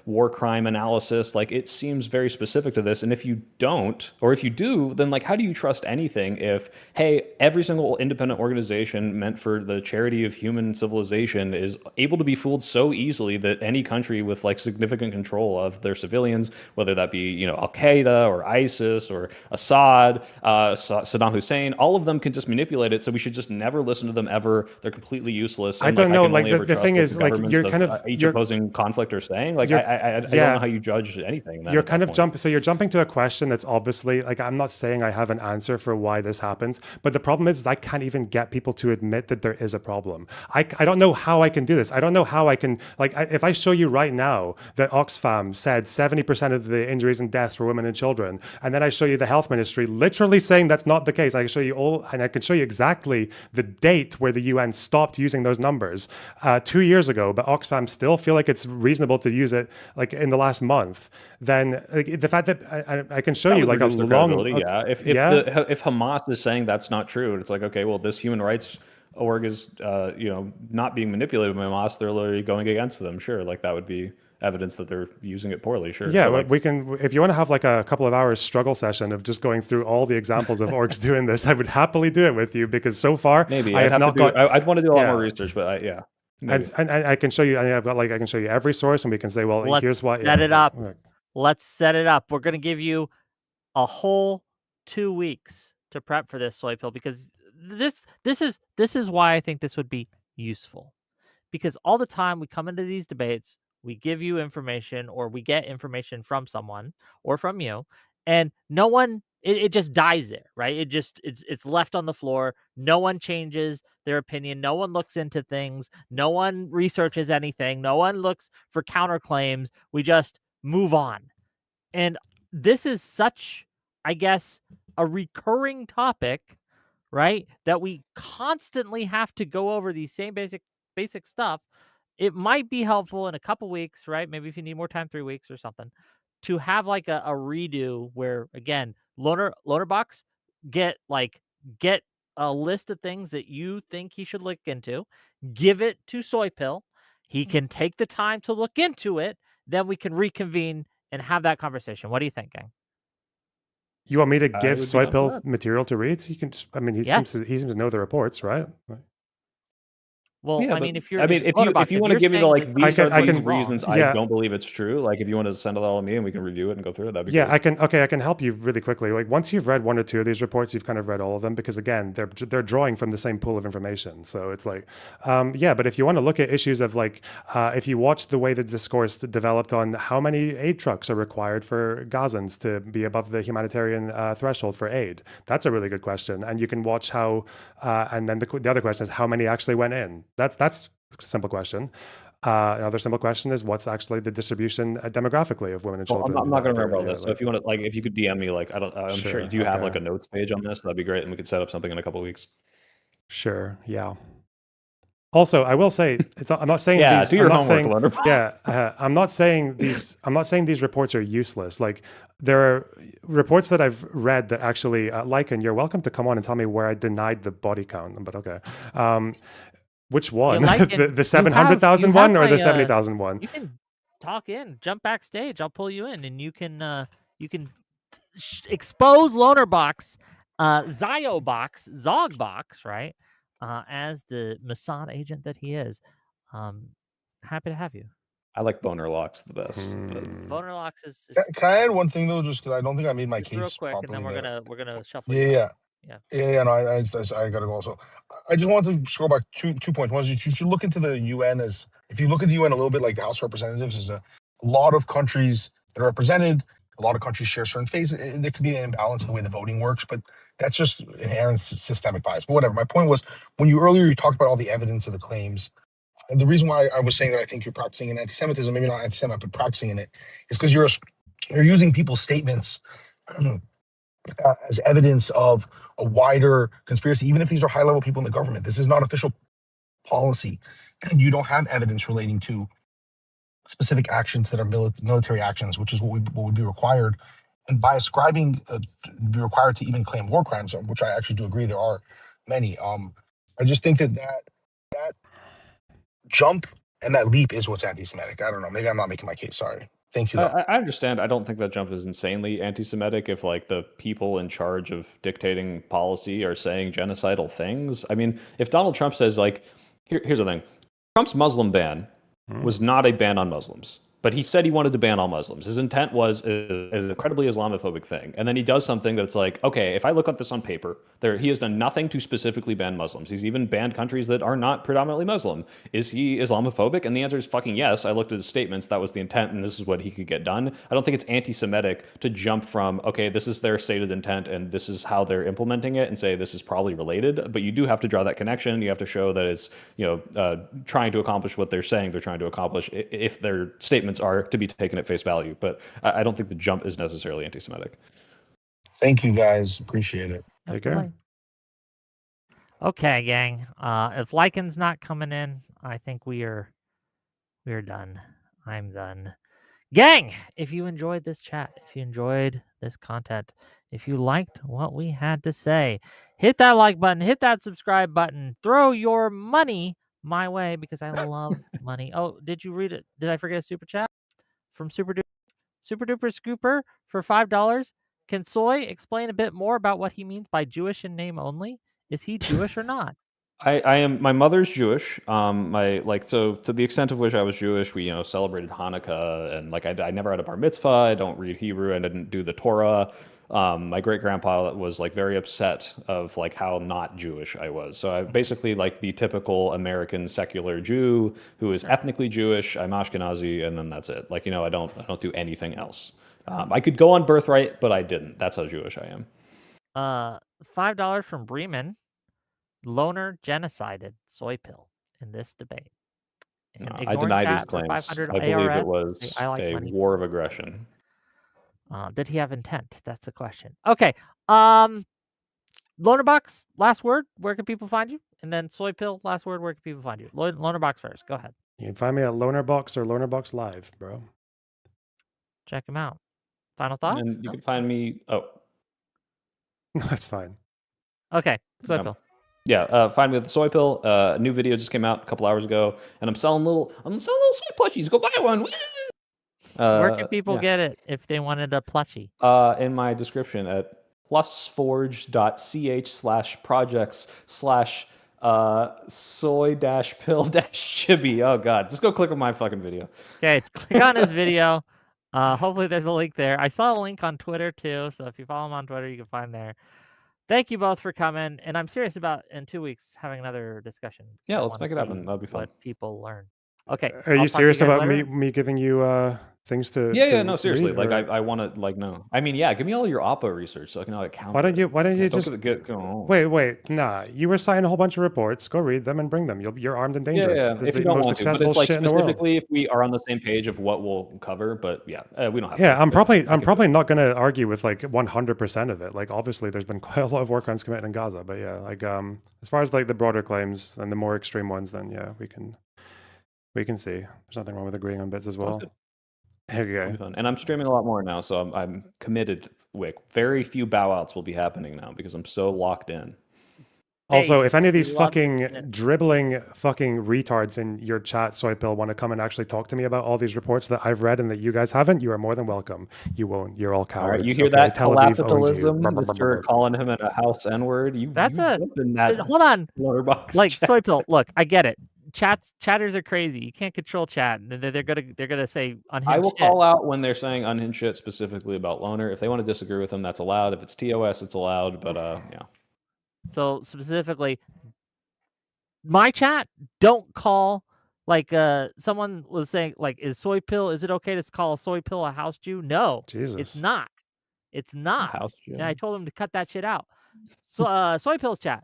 Speaker 1: war crime analysis. Like, it seems very specific to this. And if you don't, or if you do, then like, how do you trust anything if, hey, every single independent organization meant for the charity of human civilization is able to be fooled so easily that any country with like significant control of their civilians, whether that be, Al Qaeda or ISIS or Assad, Saddam Hussein, all of them can just manipulate it. So we should just never listen to them ever. They're completely useless. And,
Speaker 2: I don't know.
Speaker 1: I can only ever
Speaker 2: The
Speaker 1: trust
Speaker 2: thing
Speaker 1: what
Speaker 2: is,
Speaker 1: the
Speaker 2: like,
Speaker 1: governments
Speaker 2: you're
Speaker 1: of
Speaker 2: kind of
Speaker 1: each opposing conflict are saying. Like, I don't know how you judge anything.
Speaker 2: You're kind of jumping. So you're jumping to a question that's obviously like, I'm not saying I have an answer for why this happens, but the problem is I can't even get people to admit that there is a problem. I don't know how I can do this. I don't know how I can, like, if I show you right now that Oxfam said 70% of the injuries and deaths were women and children, and then I show you the health ministry literally saying that's not the case. I can show you all, and I can show you exactly the date where the UN stopped using those numbers 2 years ago, but Oxfam still feel like it's reasonable to use it like in the last month. Then like, the fact that I can show you like a long,
Speaker 1: if Hamas is saying that's not true, it's like, okay, well, this human rights org is not being manipulated by Hamas, they're literally going against them. Sure, like that would be evidence that they're using it poorly. Sure.
Speaker 2: Yeah, like, we can, if you want to have like a couple of hours struggle session of just going through all the examples of orgs doing this, I would happily do it with you, because so far
Speaker 1: maybe
Speaker 2: I have not got.
Speaker 1: I'd want to do a lot more research, but
Speaker 2: and I can show you. I've got like, I can show you every source, and we can say, well, here's why.
Speaker 4: Set it up. Let's set it up. We're going to give you a whole 2 weeks to prep for this, Soypill, because this is why I think this would be useful. Because all the time we come into these debates, we give you information, or we get information from someone or from you, and no one, it just dies there, right? It's left on the floor. No one changes their opinion. No one looks into things. No one researches anything. No one looks for counterclaims. We just move on. And this is such, I guess, a recurring topic, right? That we constantly have to go over these same basic stuff. It might be helpful in a couple weeks, right? Maybe if you need more time, 3 weeks or something, to have like a redo where, again, LonerBox get a list of things that you think he should look into, give it to Soypill. He can take the time to look into it. Then we can reconvene and have that conversation. What are you thinking?
Speaker 2: You want me to give Soypill material to read? He can. I mean, he seems to know the reports, right?
Speaker 4: Well, yeah, I mean, if you
Speaker 1: want to give me the like these are the reasons
Speaker 2: I
Speaker 1: don't believe it's true, like if you want to send it all to me and we can review it and go through it, that'd be
Speaker 2: great. I can help you really quickly. Like once you've read 1 or 2 of these reports, you've kind of read all of them, because again, they're drawing from the same pool of information. So it's like, but if you want to look at issues of like, if you watch the way the discourse developed on how many aid trucks are required for Gazans to be above the humanitarian threshold for aid, that's a really good question. And you can watch how, and then the other question is how many actually went in. That's a simple question. Another simple question is what's actually the distribution demographically of women and children.
Speaker 1: I'm not going to remember all this. So if you want to, like, if you could DM me, like, I'm sure. Do you have like a notes page on this? That'd be great, and we could set up something in a couple of weeks.
Speaker 2: Sure. Yeah. Also, I will say, I'm not saying
Speaker 1: yeah,
Speaker 2: these.
Speaker 1: Do your homework,
Speaker 2: I'm not saying these. I'm not saying these reports are useless. Like there are reports that I've read that actually, and you're welcome to come on and tell me where I denied the body count. But okay. Which one? The 700,000 one or the 70,000 one?
Speaker 4: You can talk in, jump backstage. I'll pull you in, and you can expose LonerBox, Zogbox, right? As the Mossad agent that he is. Happy to have you.
Speaker 1: I like BonerLox the best.
Speaker 4: BonerLox is.
Speaker 8: Can I add one thing though? Just because I don't think I made my case
Speaker 4: real quick,
Speaker 8: properly.
Speaker 4: And then we're gonna shuffle.
Speaker 8: Yeah. No, I gotta go also. I just wanted to scroll back two points. One is you should look into the UN as, if you look at the UN a little bit like the House of Representatives, there's a lot of countries that are represented. A lot of countries share certain phases. There could be an imbalance in the way the voting works, but that's just inherent systemic bias. But whatever. My point was, when you talked about all the evidence of the claims, and the reason why I was saying that I think you're practicing in anti-Semitism, maybe not anti-Semitic, but practicing in it, is because you're using people's statements as evidence of a wider conspiracy, even if these are high-level people in the government. This is not official policy, and you don't have evidence relating to specific actions that are military actions, which is what would be required. And by ascribing, be required to even claim war crimes, which I actually do agree there are many. I just think that jump and that leap is what's anti-Semitic. I don't know. Maybe I'm not making my case. Sorry. Thank you, though.
Speaker 1: I understand. I don't think that jump is insanely anti-Semitic if like the people in charge of dictating policy are saying genocidal things. I mean, if Donald Trump says like, here's the thing, Trump's Muslim ban was not a ban on Muslims, but he said he wanted to ban all Muslims. His intent was an incredibly Islamophobic thing. And then he does something that's like, okay, if I look at this on paper, he has done nothing to specifically ban Muslims. He's even banned countries that are not predominantly Muslim. Is he Islamophobic? And the answer is fucking yes. I looked at his statements. That was the intent, and this is what he could get done. I don't think it's anti-Semitic to jump from, okay, this is their stated intent, and this is how they're implementing it, and say this is probably related. But you do have to draw that connection. You have to show that it's, trying to accomplish what they're saying they're trying to accomplish if their statements are to be taken at face value. But I don't think the jump is necessarily anti-Semitic.
Speaker 8: Thank you, guys. Appreciate it.
Speaker 2: Take care.
Speaker 4: Okay, gang. If Lycan's not coming in, I think we're done. I'm done. Gang, if you enjoyed this chat, if you enjoyed this content, if you liked what we had to say, hit that like button, hit that subscribe button, throw your money my way because I love money. Oh, did you read it? Did I forget a super chat from Super Duper Scooper for $5? Can Soy explain a bit more about what he means by Jewish in name only? Is he Jewish or not?
Speaker 1: I am. My mother's Jewish. So to the extent of which I was Jewish, we celebrated Hanukkah, and like I never had a bar mitzvah. I don't read Hebrew, and I didn't do the Torah. My great grandpa was like very upset of like how not Jewish I was. So I basically like the typical American secular Jew who is ethnically Jewish. I'm Ashkenazi, and then that's it. Like I don't do anything else. I could go on birthright, but I didn't. That's how Jewish I am.
Speaker 4: $5 from Bremen. Loner genocided Soypill in this debate.
Speaker 1: I denied his claims. I believe it was a war of aggression.
Speaker 4: Did he have intent? That's the question. Okay. LonerBox, last word. Where can people find you? And then Soypill, last word. Where can people find you? LonerBox first. Go ahead.
Speaker 2: You can find me at LonerBox or LonerBox Live, bro.
Speaker 4: Check him out. Final thoughts?
Speaker 1: And you can find me. Oh,
Speaker 2: that's fine.
Speaker 4: Okay. Soypill.
Speaker 1: Yeah, find me at the Soypill. A new video just came out a couple hours ago, and I'm selling little soy plushies. Go buy one.
Speaker 4: Where can people get it if they wanted a plushie?
Speaker 1: In my description at plusforge.ch/projects/soy-pill-chibi. Oh god, just go click on my fucking video.
Speaker 4: Okay, click on his video. Hopefully there's a link there. I saw a link on Twitter too, so if you follow him on Twitter, you can find there. Thank you both for coming, and I'm serious about in 2 weeks having another discussion.
Speaker 1: Yeah, let's make it happen. That'll be fun.
Speaker 4: What people learn. Okay.
Speaker 2: Are you serious about me giving you things to?
Speaker 1: Yeah, no, seriously. Like I want to no. I mean, yeah, give me all your APA research so I can account.
Speaker 2: Why don't you just wait? Nah, you were citing a whole bunch of reports. Go read them and bring them. You're armed and dangerous.
Speaker 1: Yeah.
Speaker 2: This
Speaker 1: if
Speaker 2: is
Speaker 1: you
Speaker 2: the
Speaker 1: don't
Speaker 2: most
Speaker 1: want to,
Speaker 2: accessible
Speaker 1: but it's like
Speaker 2: shit in the world.
Speaker 1: specifically if we are on the same page of what we'll cover. But yeah, we don't have.
Speaker 2: Yeah, I'm probably not going to argue with like 100% of it. Like obviously, there's been quite a lot of war crimes committed in Gaza, but yeah, like as far as like the broader claims and the more extreme ones, then yeah, we can see. There's nothing wrong with agreeing on bits as well. Okay.
Speaker 1: And I'm streaming a lot more now, so I'm committed. Wick. Very few bow outs will be happening now because I'm so locked in.
Speaker 2: Also, if any of these fucking dribbling fucking retards in your chat, Soypill, want to come and actually talk to me about all these reports that I've read and that you guys haven't, you are more than welcome. You won't. You're all cowards.
Speaker 1: All right, you hear that? Capitalism, Mr. calling him a house N-word.
Speaker 4: Hold on.
Speaker 1: LonerBox
Speaker 4: like Soypill, look, I get it. Chatters are crazy. You can't control chat. They're gonna say unhinged
Speaker 1: I will
Speaker 4: shit.
Speaker 1: call out when they're saying unhinged shit specifically about Loner. If they want to disagree with them, that's allowed. If it's TOS, it's allowed. But yeah.
Speaker 4: So specifically, my chat, don't call like someone was saying like, is it okay to call a Soypill a house Jew? No,
Speaker 2: Jesus.
Speaker 4: It's not. It's not.
Speaker 1: House Jew.
Speaker 4: And I told him to cut that shit out. So Soypill's chat.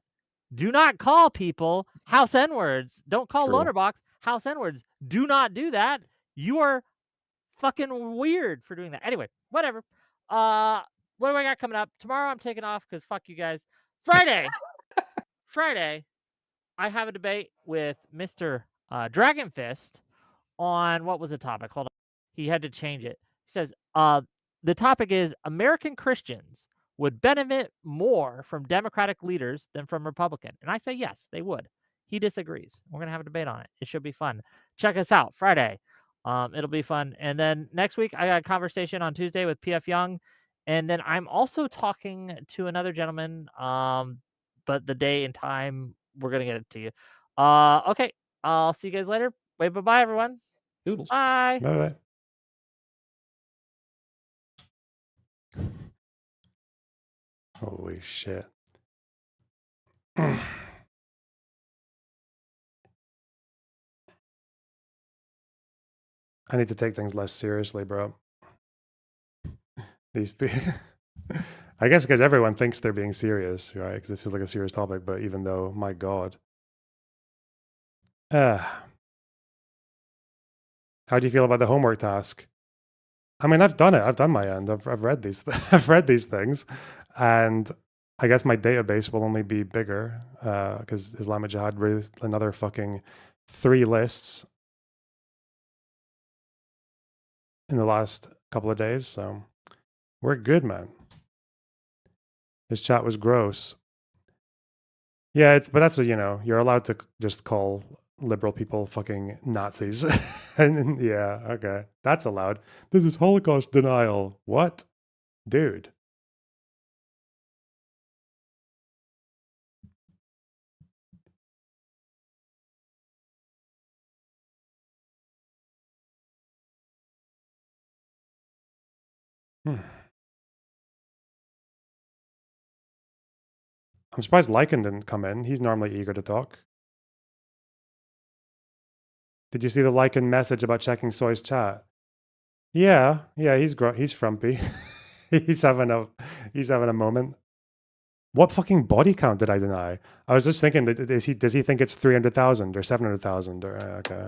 Speaker 4: Do not call people house N-words. Don't call LonerBox house N-words. Do not do that. You are fucking weird for doing that. Anyway, whatever. What do I got coming up? Tomorrow I'm taking off because fuck you guys. Friday, I have a debate with Mr. Dragon Fist on what was the topic? Hold on. He had to change it. He says, the topic is American Christians would benefit more from Democratic leaders than from Republican. And I say, yes, they would. He disagrees. We're going to have a debate on it. It should be fun. Check us out Friday. It'll be fun. And then next week, I got a conversation on Tuesday with PF Young. And then I'm also talking to another gentleman, but the day and time, we're going to get it to you. Okay, I'll see you guys later. Wait, bye-bye, everyone.
Speaker 1: Doodles.
Speaker 4: Bye.
Speaker 2: Bye-bye. Holy shit. I need to take things less seriously, bro. These people, I guess because everyone thinks they're being serious, right? Because it feels like a serious topic, but even though, my God. How do you feel about the homework task? I mean, I've done it. I've done my end. I've read these. I've read these things, and I guess my database will only be bigger because Islamic Jihad released another fucking 3 lists in the last couple of days. So we're good, man. This chat was gross. Yeah, but that's a, you're allowed to just call liberal people fucking Nazis. And yeah, okay. That's allowed. This is Holocaust denial. What? Dude. I'm surprised Lycan didn't come in. He's normally eager to talk. Did you see the Lycan message about checking Soy's chat? Yeah, he's frumpy. he's having a moment. What fucking body count did I deny? I was just thinking, does he think it's 300,000 or 700,000 or okay?